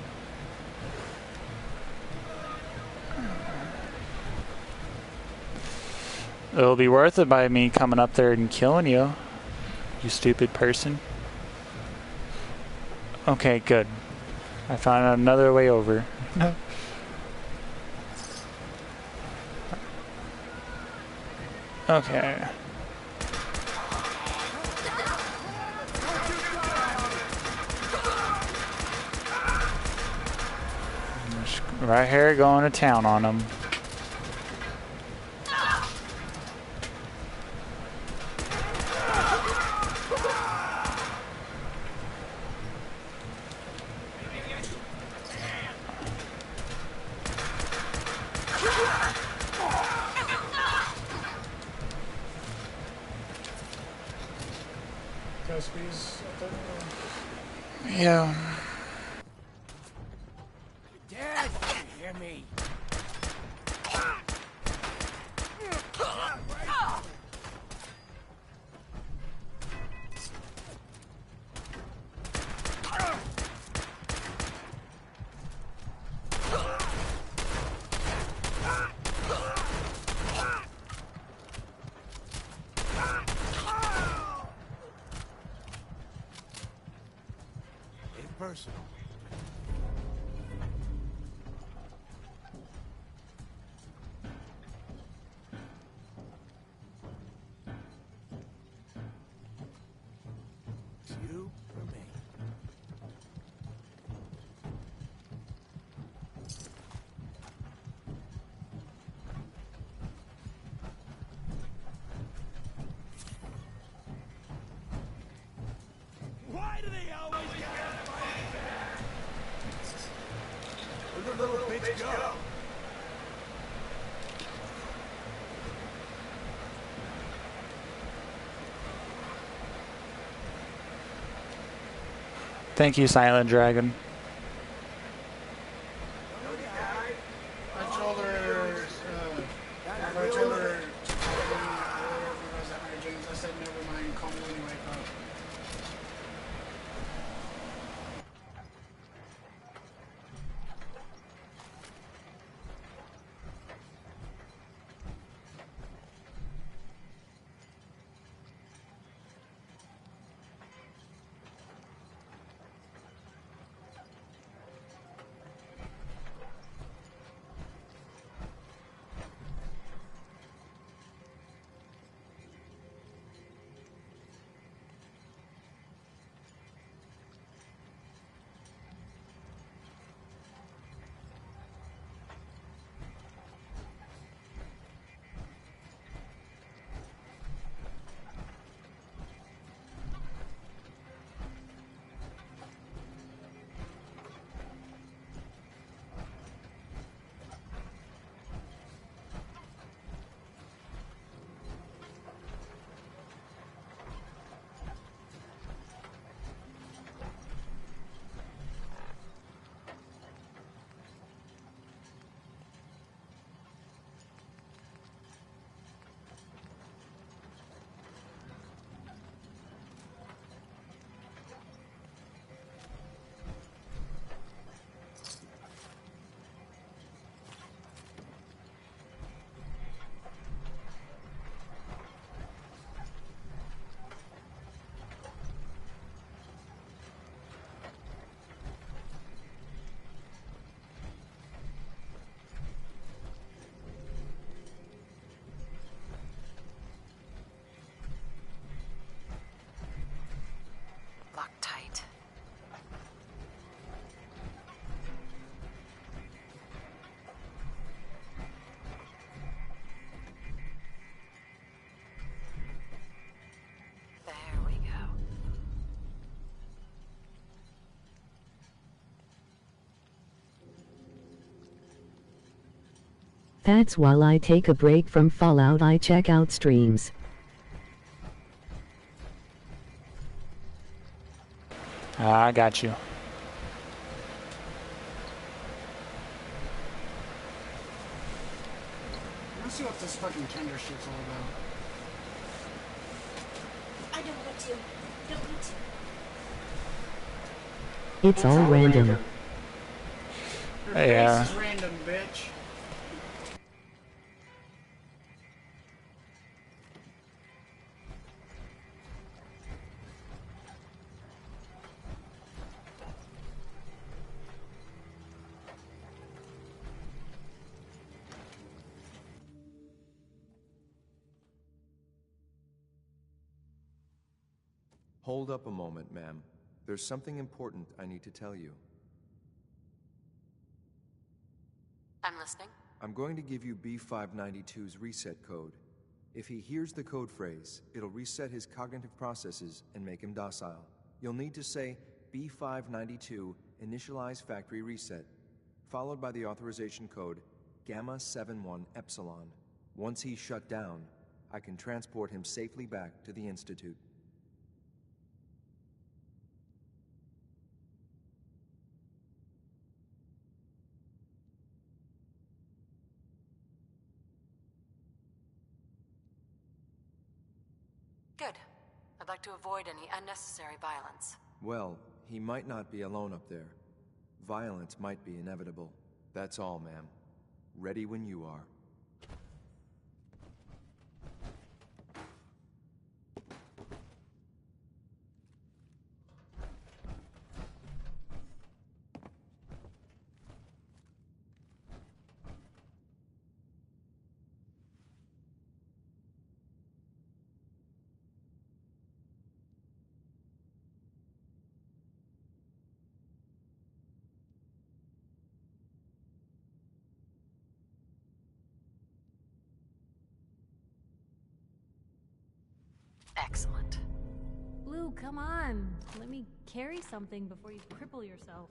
It'll be worth it by me coming up there and killing you, you stupid person. Okay, good. I found another way over. Okay. Just right here, going to town on them. USBs up there? Yeah. Dad, you hear me? Personal. It's you or me. Why do they always get fighting back? Where'd the little bitch go? Thank you, Silent Dragon. I told her, I said, never mind, call me when you wake up. Locked tight. There we go. That's while I take a break from Fallout, I check out streams. I got you. Let's see what this fucking tender shit's all about. I don't want to. Don't want to. It's all random. Your Yeah. face is random, bitch. Hold up a moment, ma'am. There's something important I need to tell you. I'm listening. I'm going to give you B592's reset code. If he hears the code phrase, it'll reset his cognitive processes and make him docile. You'll need to say B592 initialize factory reset, followed by the authorization code Gamma 71 Epsilon. Once he's shut down, I can transport him safely back to the Institute. Good. I'd like to avoid any unnecessary violence. Well, he might not be alone up there. Violence might be inevitable. That's all, ma'am. Ready when you are. Excellent. Blue, come on. Let me carry something before you cripple yourself.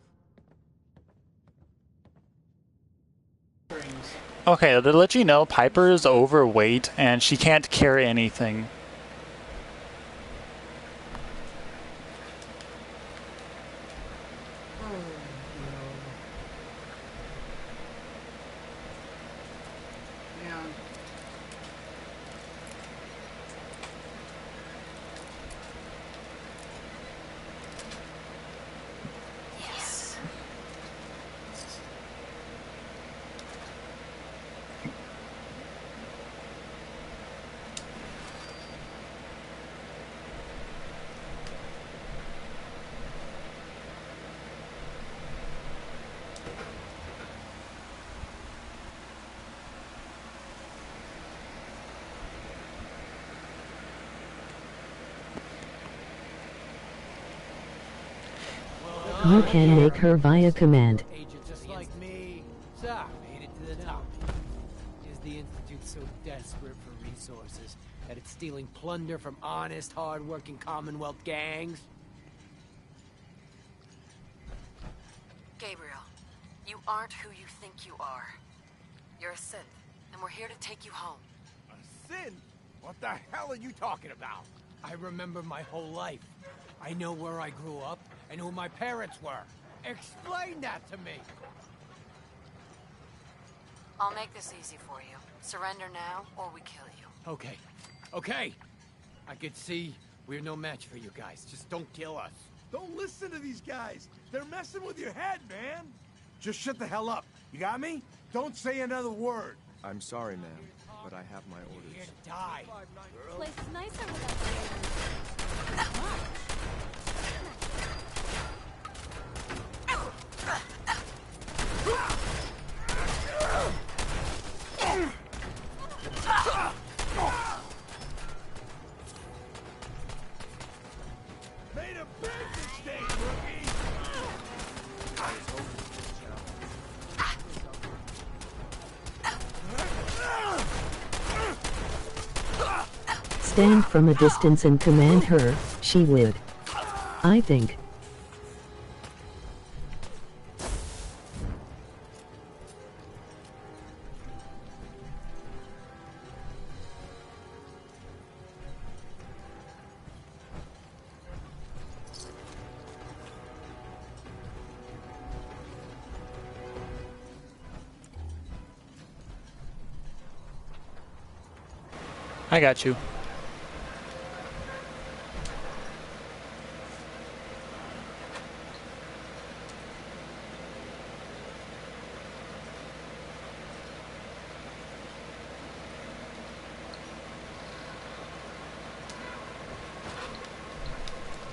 Okay, to let you know, Piper is overweight and she can't carry anything. You can make her via command. Agent just like me. So, made it to the top. Is the Institute so desperate for resources that it's stealing plunder from honest, hard-working Commonwealth gangs? Gabriel, you aren't who you think you are. You're a synth, and we're here to take you home. A sin? What the hell are you talking about? I remember my whole life. I know where I grew up and who my parents were. Explain that to me! I'll make this easy for you. Surrender now, or we kill you. Okay. Okay! I could see we're no match for you guys. Just don't kill us. Don't listen to these guys. They're messing with your head, man. Just shut the hell up. You got me? Don't say another word. I'm sorry, ma'am, but I have my orders. You're here to die. Place is nicer without Made a big mistake, rookie. Stand from a distance and command her, she would. I think. I got you.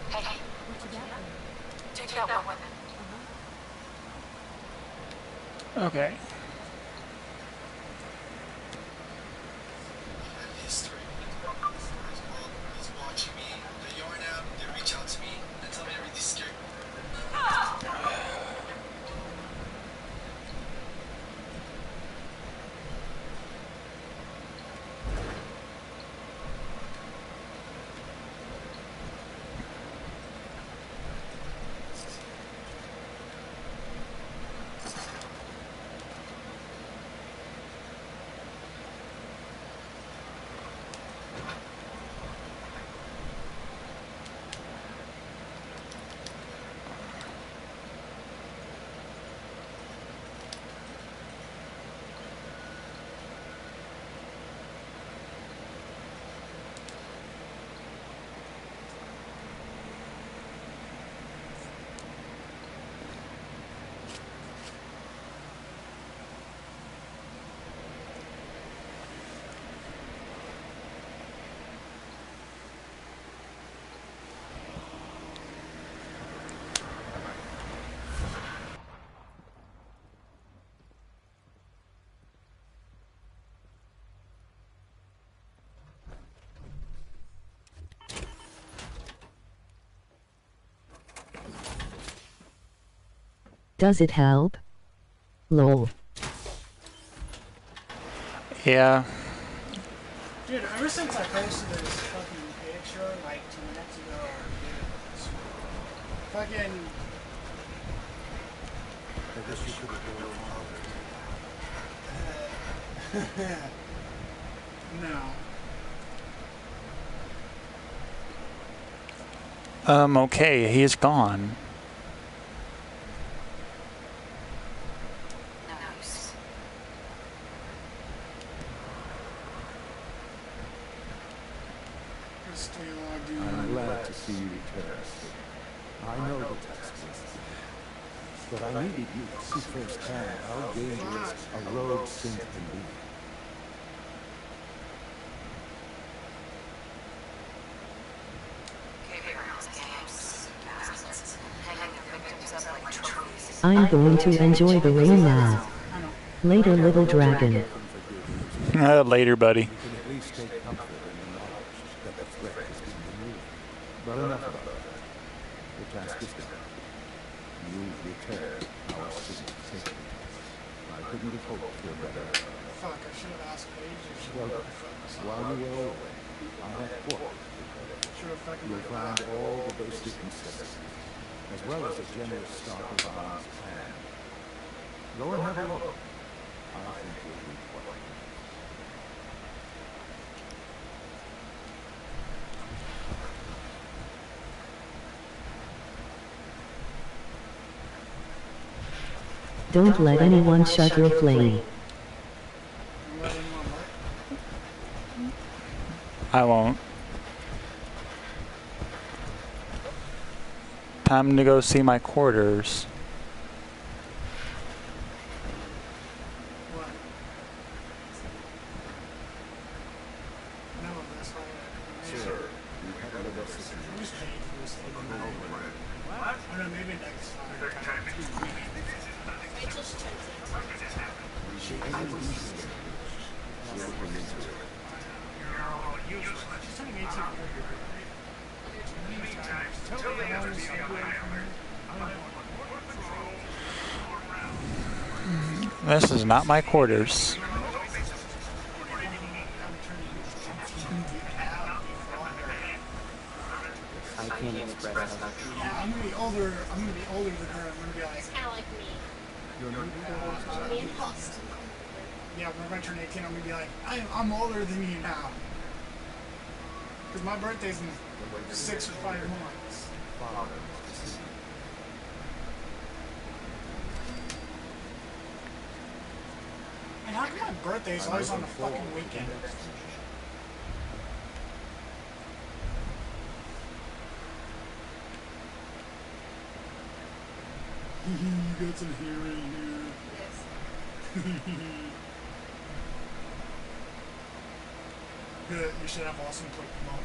Hey, take that weapon. Okay. Does it help? Lol. Yeah. Dude, ever since I posted this fucking picture like 2 minutes ago, dude, it's fucking. I guess you could have gone no. Okay, he's gone. I'm glad to see you return. I know the task was, but I needed you to see firsthand how dangerous a rogue synth can be. I'm going to enjoy the rain now. Later, little dragon. Later, buddy. We can at least take comfort in the knowledge that the threat has been removed. But enough about that. The task is done. You've returned our city safely. I couldn't have hoped for a better. Fuck, I should have asked Paige if she Well, while you were away, I have quarters. You'll find all the basic necessities, as well as a generous stock of arms and. Go and have a look. I think you'll be quite. Don't let anyone shut your flame. I won't. Time to go see my quarters. This is not my quarters. I can't express how Yeah, I'm gonna be older than her. I'm gonna be like. Kind of like me. Me and Austin. Yeah, when I turn 18, I'm gonna be like, I'm older than you now. Because my birthday's in 6 or 5 months. And how come my birthday's always on the fucking weekend? You got some hair in here. Yes. Good. You should have Austin click them off.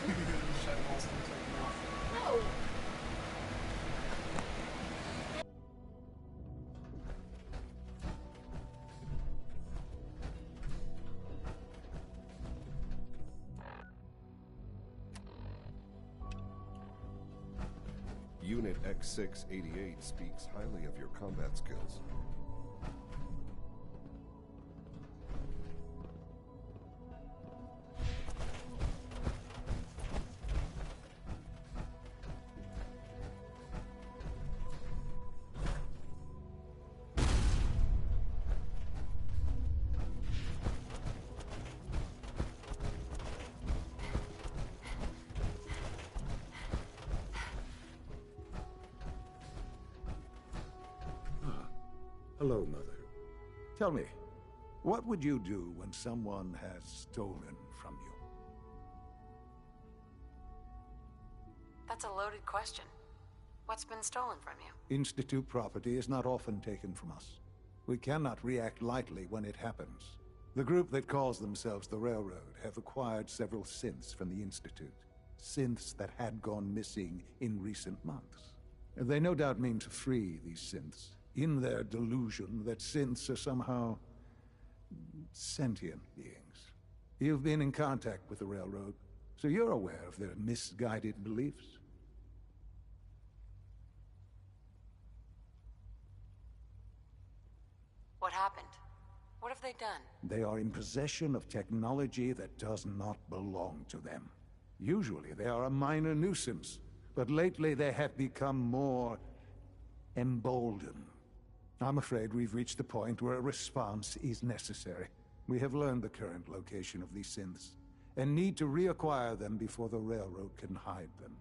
You should have Austin click them off. No. Unit X688 speaks highly of your combat skills. Hello, Mother. Tell me, what would you do when someone has stolen from you? That's a loaded question. What's been stolen from you? Institute property is not often taken from us. We cannot react lightly when it happens. The group that calls themselves the Railroad have acquired several synths from the Institute. Synths that had gone missing in recent months. They no doubt mean to free these synths, in their delusion that synths are somehow sentient beings. You've been in contact with the Railroad, so you're aware of their misguided beliefs. What happened? What have they done? They are in possession of technology that does not belong to them. Usually they are a minor nuisance, but lately they have become more emboldened. I'm afraid we've reached the point where a response is necessary. We have learned the current location of these synths, and need to reacquire them before the railroad can hide them.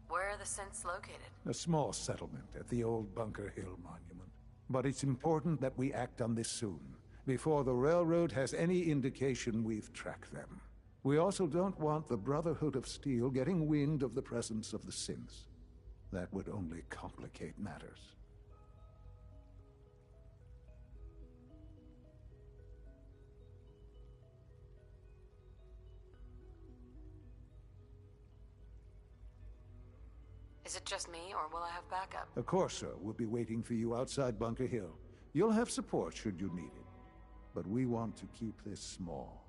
Where are the synths located? A small settlement at the old Bunker Hill Monument. But it's important that we act on this soon, before the railroad has any indication we've tracked them. We also don't want the Brotherhood of Steel getting wind of the presence of the synths. That would only complicate matters. Is it just me, or will I have backup? A Corsair will be waiting for you outside Bunker Hill. You'll have support should you need it. But we want to keep this small.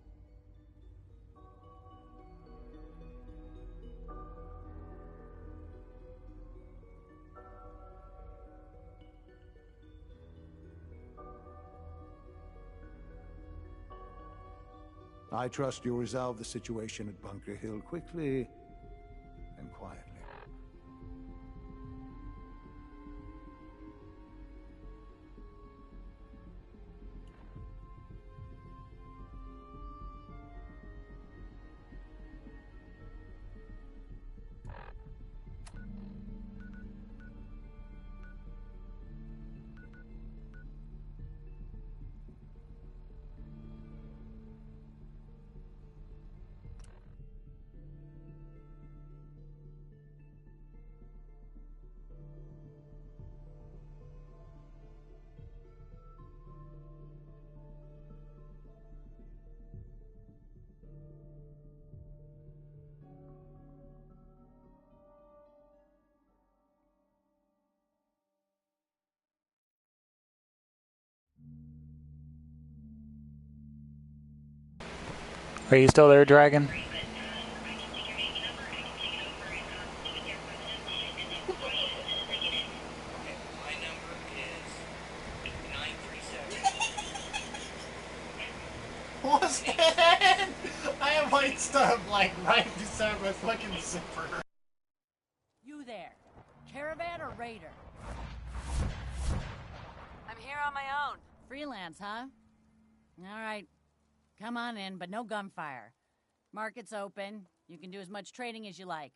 I trust you'll resolve the situation at Bunker Hill quickly and quietly. Are you still there, Dragon? What's that? I have white stuff like right beside my fucking zipper. You there, caravan or raider? I'm here on my own. Freelance, huh? All right. Come on in, but no gunfire. Market's open. You can do as much trading as you like.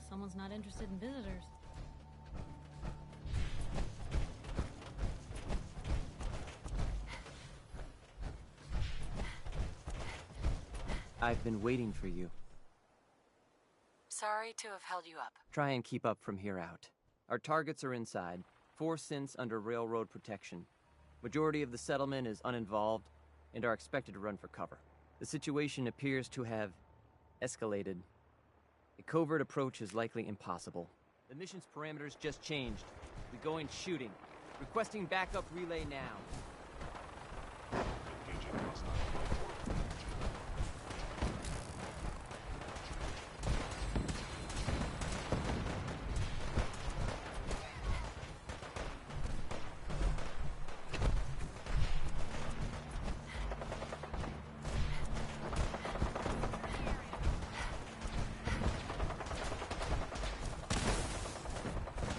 Someone's not interested in visitors. I've been waiting for you. Sorry to have held you up. Try and keep up from here out. Our targets are inside. 4 synths under railroad protection. Majority of the settlement is uninvolved and are expected to run for cover. The situation appears to have escalated. A covert approach is likely impossible. The mission's parameters just changed. We go in shooting. Requesting backup relay now.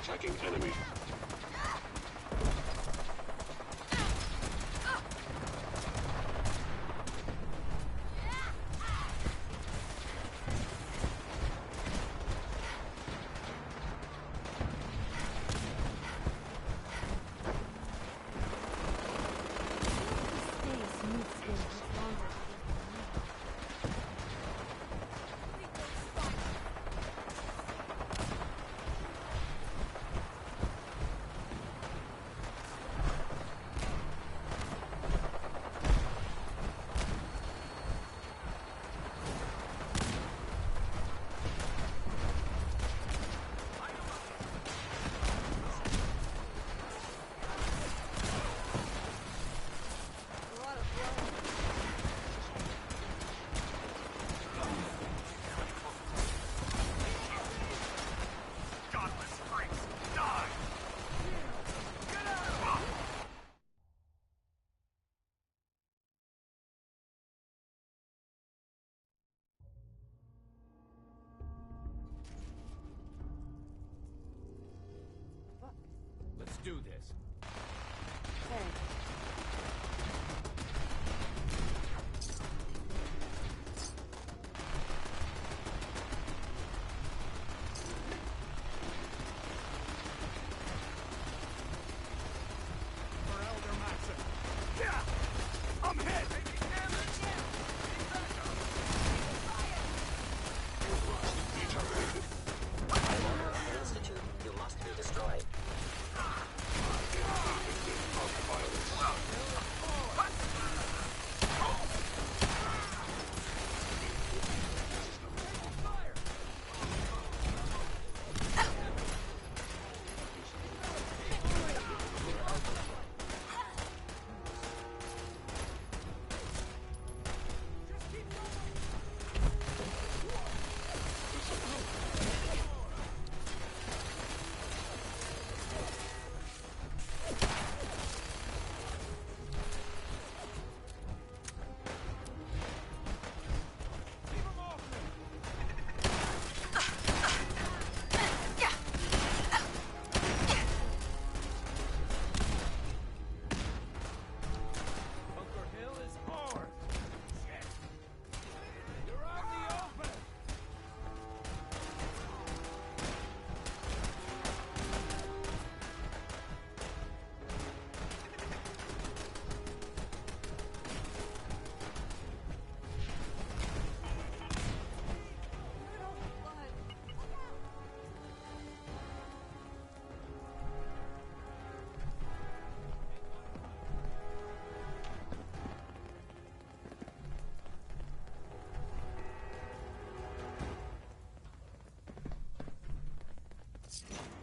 Checking enemy.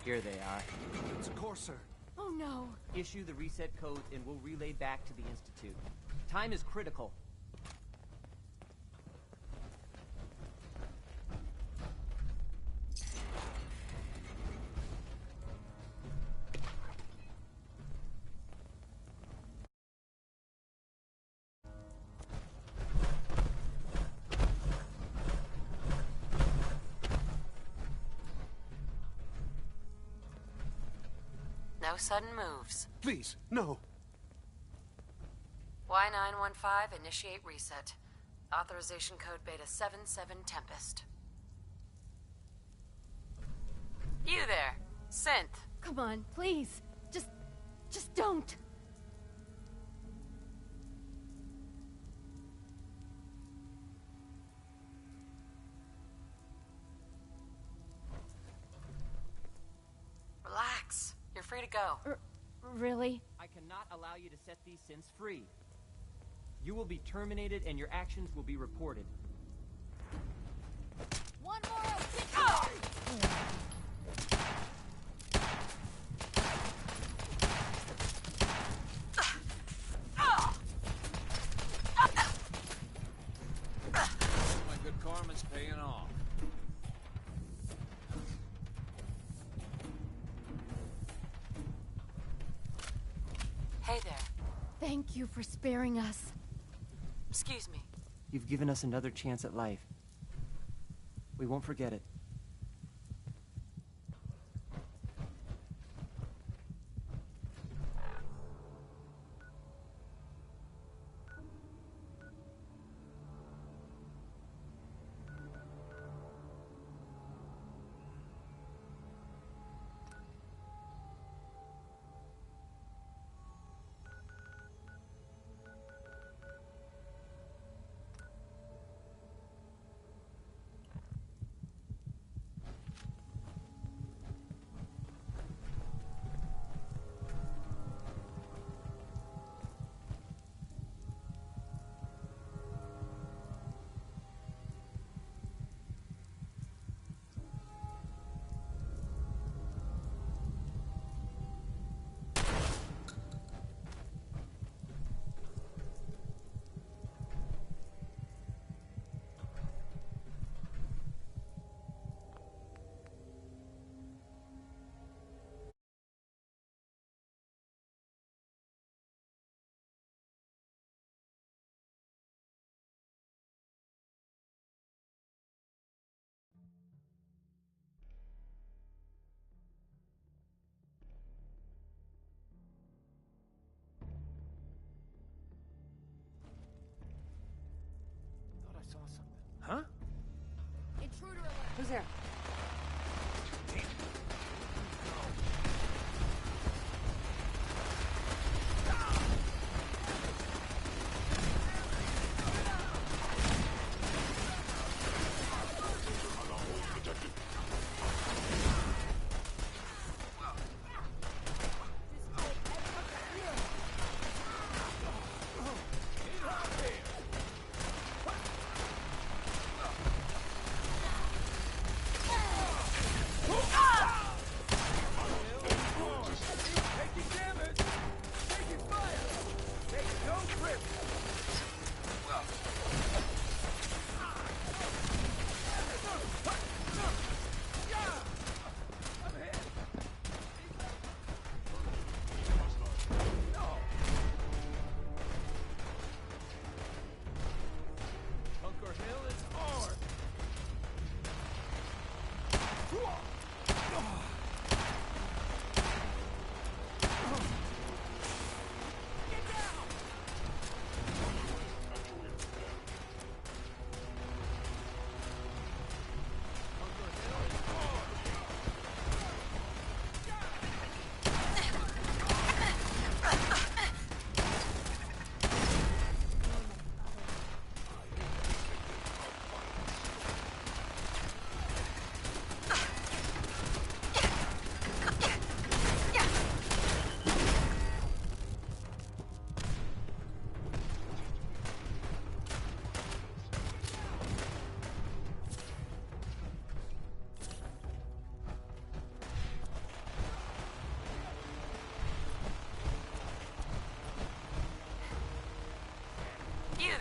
Here they are. It's Courser. Oh no. Issue the reset codes and we'll relay back to the Institute. Time is critical. No sudden moves. Please, no. Y915, initiate reset. Authorization code Beta 77 Tempest. You there, Synth. Come on, please. Just don't. Relax. You're free to go. Really? I cannot allow you to set these synths free. You will be terminated and your actions will be reported. One more articulate! My good karma's paying off. Hey there. Thank you for sparing us. Excuse me. You've given us another chance at life. We won't forget it. Thought I saw something. Huh? Intruder alert! Who's there?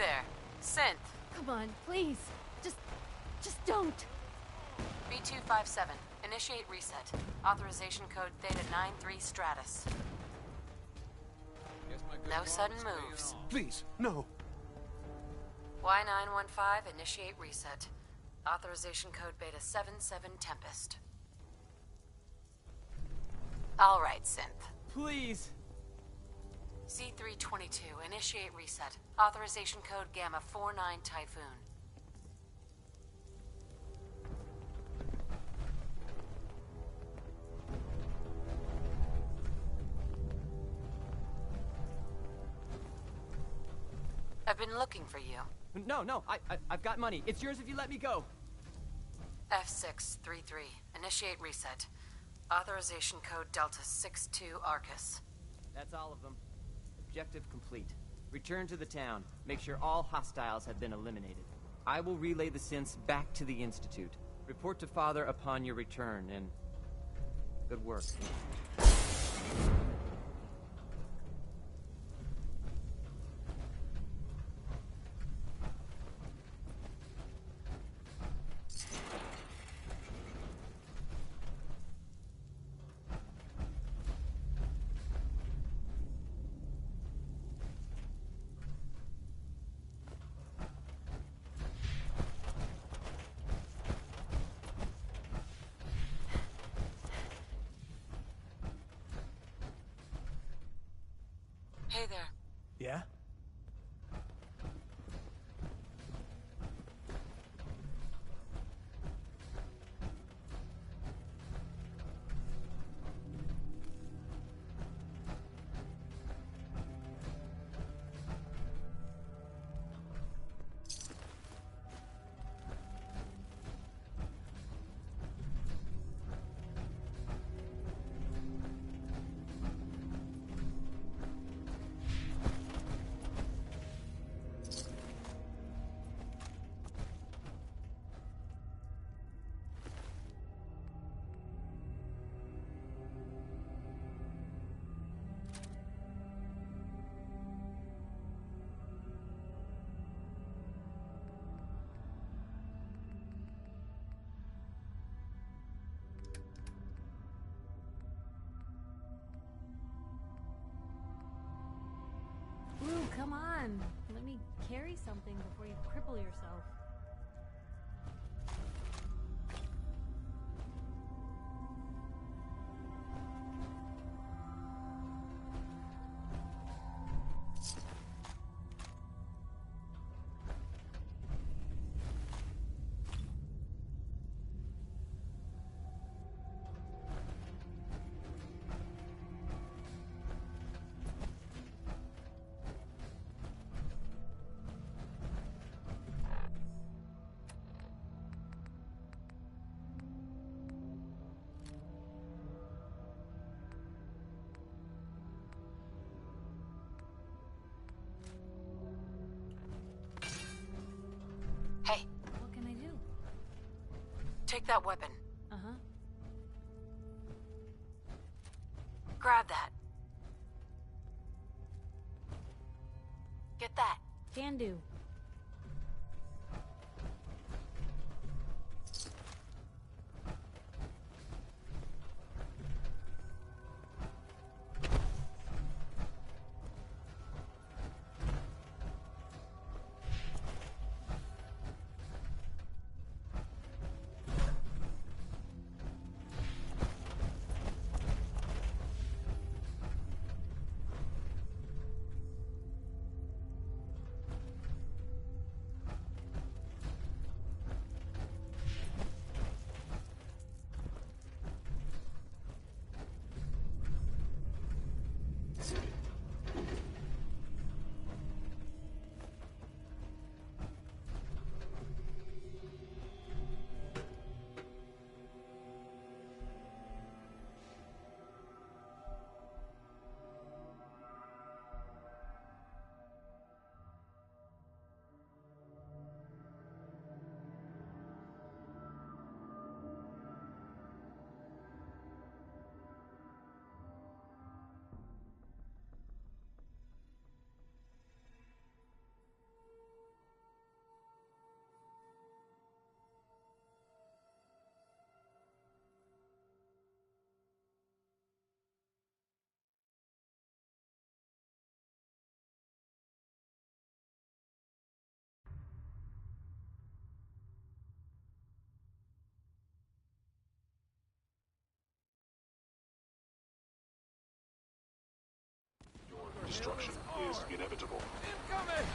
there. Synth. Come on, please. Just don't. B257. Initiate reset. Authorization code Theta 93 Stratus. No sudden moves. Please, no. Y915, initiate reset. Authorization code Beta 77 Tempest. All right, Synth. Please. C322, initiate reset. Authorization code Gamma 49 Typhoon. I've been looking for you. No, I've got money. It's yours if you let me go. F633, initiate reset. Authorization code Delta 62 Arcus. That's all of them. Objective complete. Return to the town. Make sure all hostiles have been eliminated. I will relay the synths back to the Institute. Report to Father upon your return, and good work. Hey there. Yeah? Ooh, come on. Let me carry something before you cripple yourself. Hey. What can I do? Take that weapon. Uh-huh. Grab that. Get that. Can do. unpreventable. Incoming!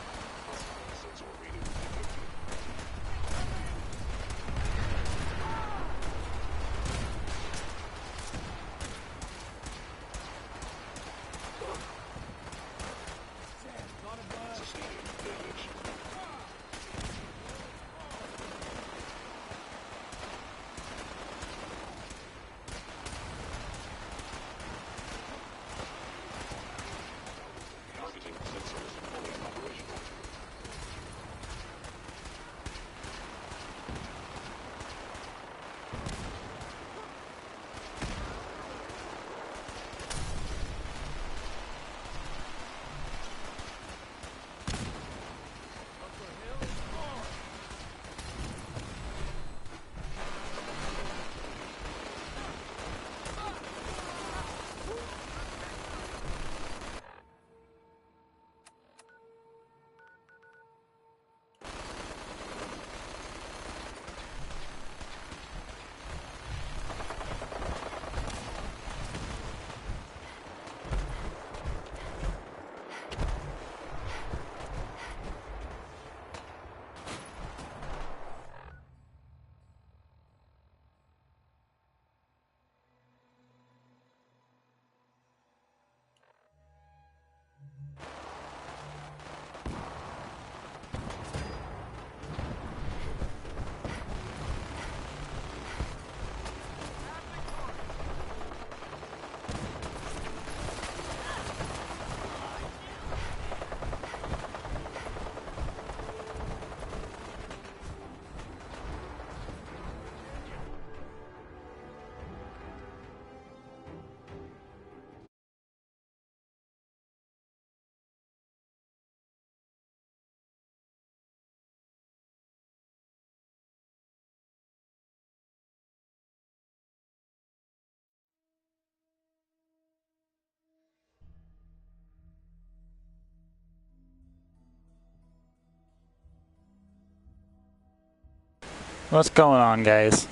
What's going on, guys?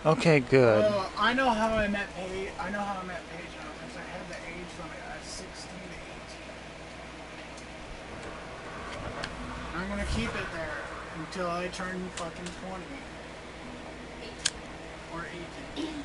Okay, good. I know how I met Paige. I know how I met Paige now because I had the age limit at 16 to 18. I'm gonna keep it there until I turn fucking 20 or 18.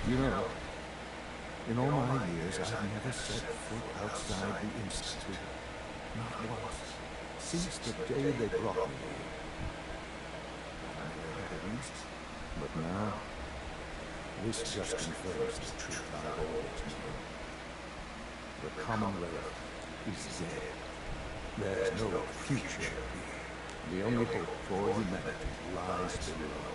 You know, in all my years, I've never set foot outside the Institute. Not once. Since the day they brought me here. I never had a reason. But now, this just confirms the truth I've always known. The Commonwealth is dead. There's no future here. The only hope for humanity lies below.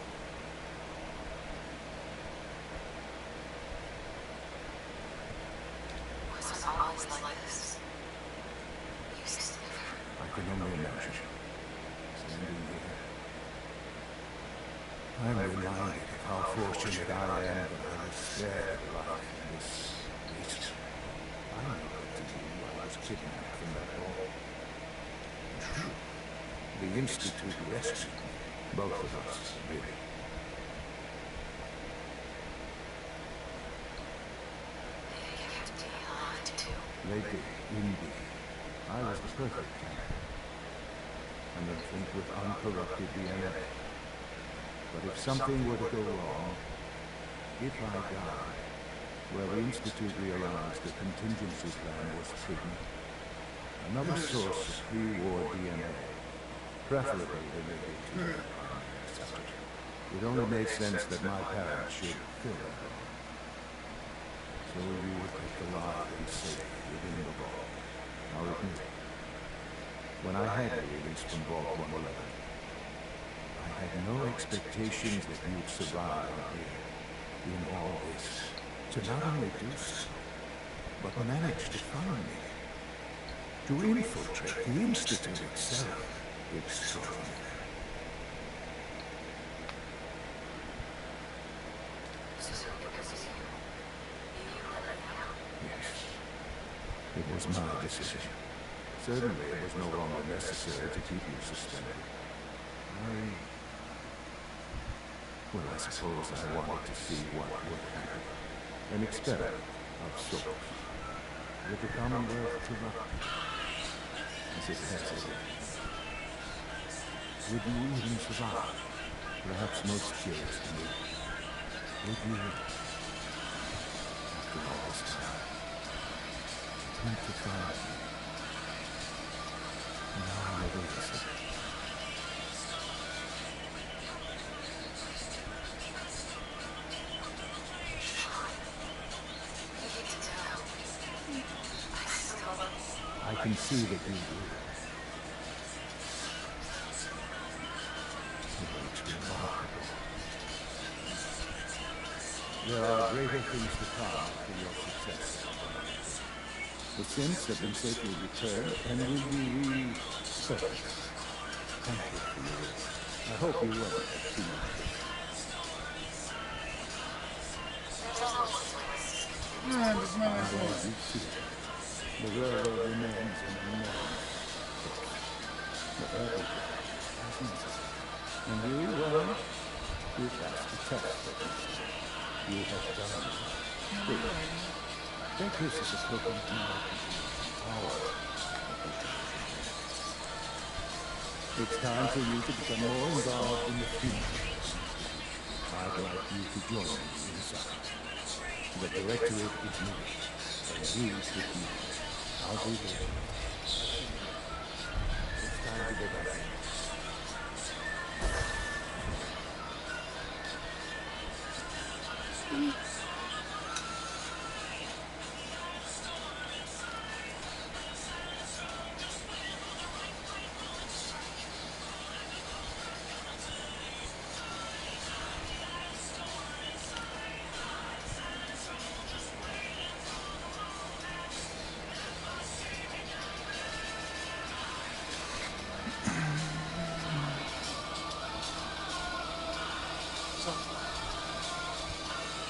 Was it always like this? You said I can only imagine. Standing here. I'm reminded of how fortunate I am that I was spared life in this region. I know to you I was kidnapped from that hall. True. The Institute rescued me. Both of us, really. They did, indeed. I was the perfect candidate. And then think with uncorrupted DNA. But if something were to go wrong, if I died, well, the Institute realized the contingency plan was prudent. Another source of pre-war DNA, preferably related to the subject. It only made sense that my parents should fill that role. So you would keep alive and safe within the vault. Now admit it. When I had you released from Vault 111, I had no expectations that you'd survive out here in all this. To not only do so, but manage to find me. To infiltrate the Institute itself. Extraordinary. Yes. It was my decision. Certainly it was no longer necessary to keep you suspended. Well, I suppose I wanted to see what would happen. An experiment of sorts. With the Commonwealth corrupted, as it has already. Would you even survive? Perhaps most curious to me. Would you, after all this time, attempt to find me? Now I never listen. I can see that you do. It's remarkable. There are greater things to come after your success. The synths have been safely returned and will be re-surfaced. Thank you for your work. I hope you won't have too much. This man is you too. The railroad remains an enormous but everything has necessary. And you, well, you passed the test. You have done it. Take this as a token of my power. It's time for you to become more involved in the future. I'd like you to join me inside. The directorate is moving, and you should be. I'll be there. It's time to go back.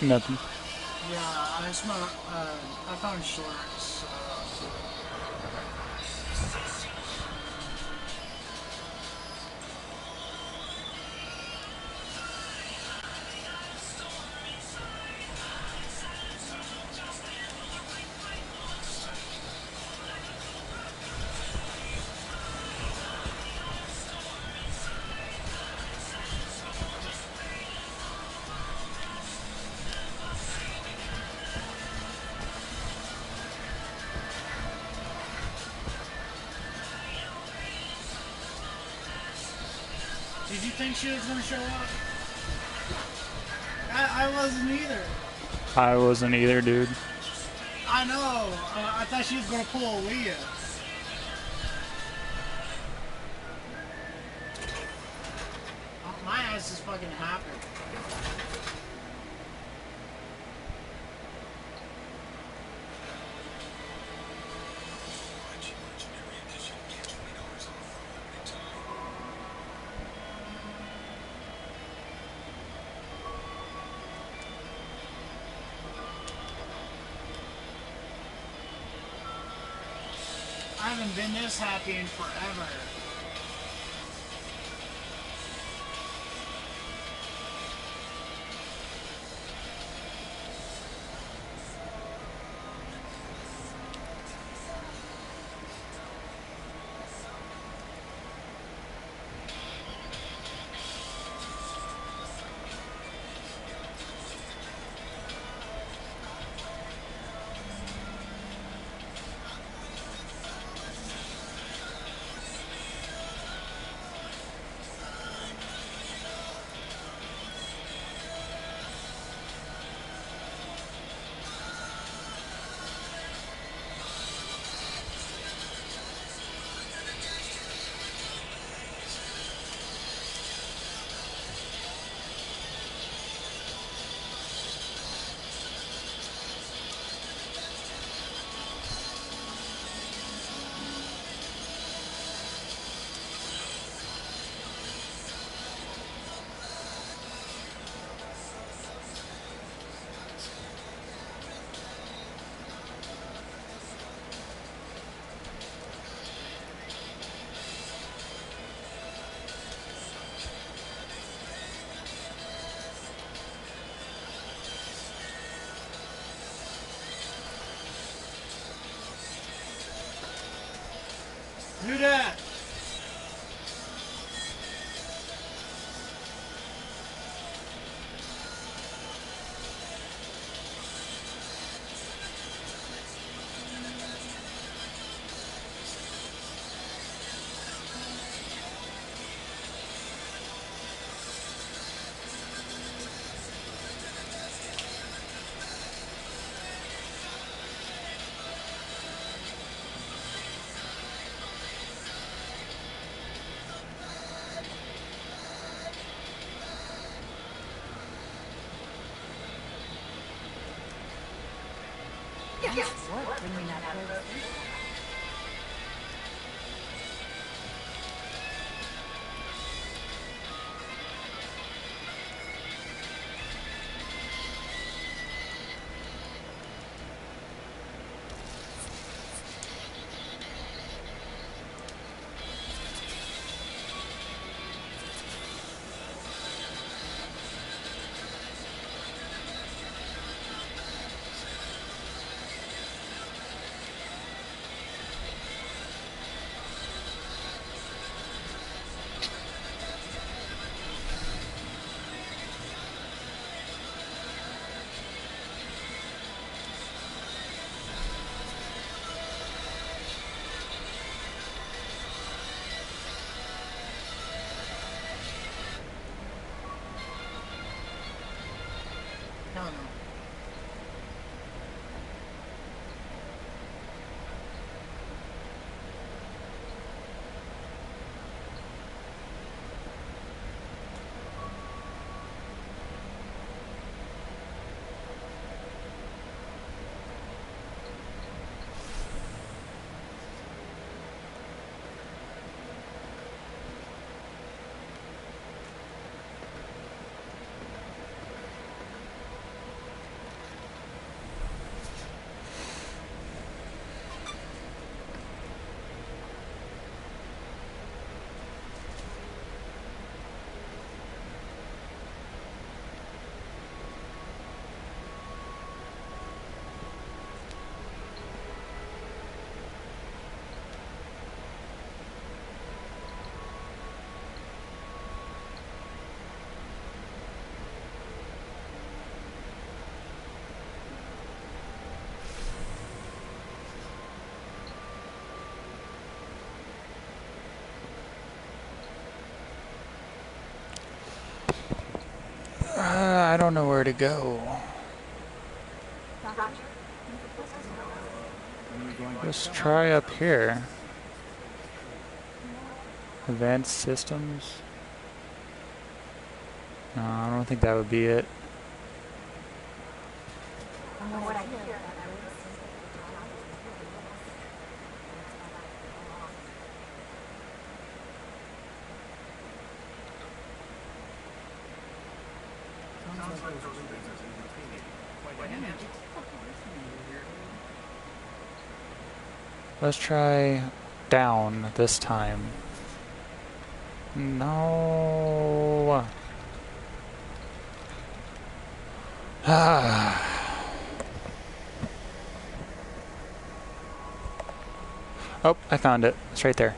Nothing. Yeah, I found shorts. think she was gonna show up? I wasn't either. I wasn't either, dude. I know. I thought she was gonna pull a Leah. My ass is fucking happy. I haven't been this happy in forever. Do that! Nice work bringing that bird. don't know where to go. Let's try up here. Advanced systems. No, I don't think that would be it. Let's try down this time. No. Oh, I found it. It's right there.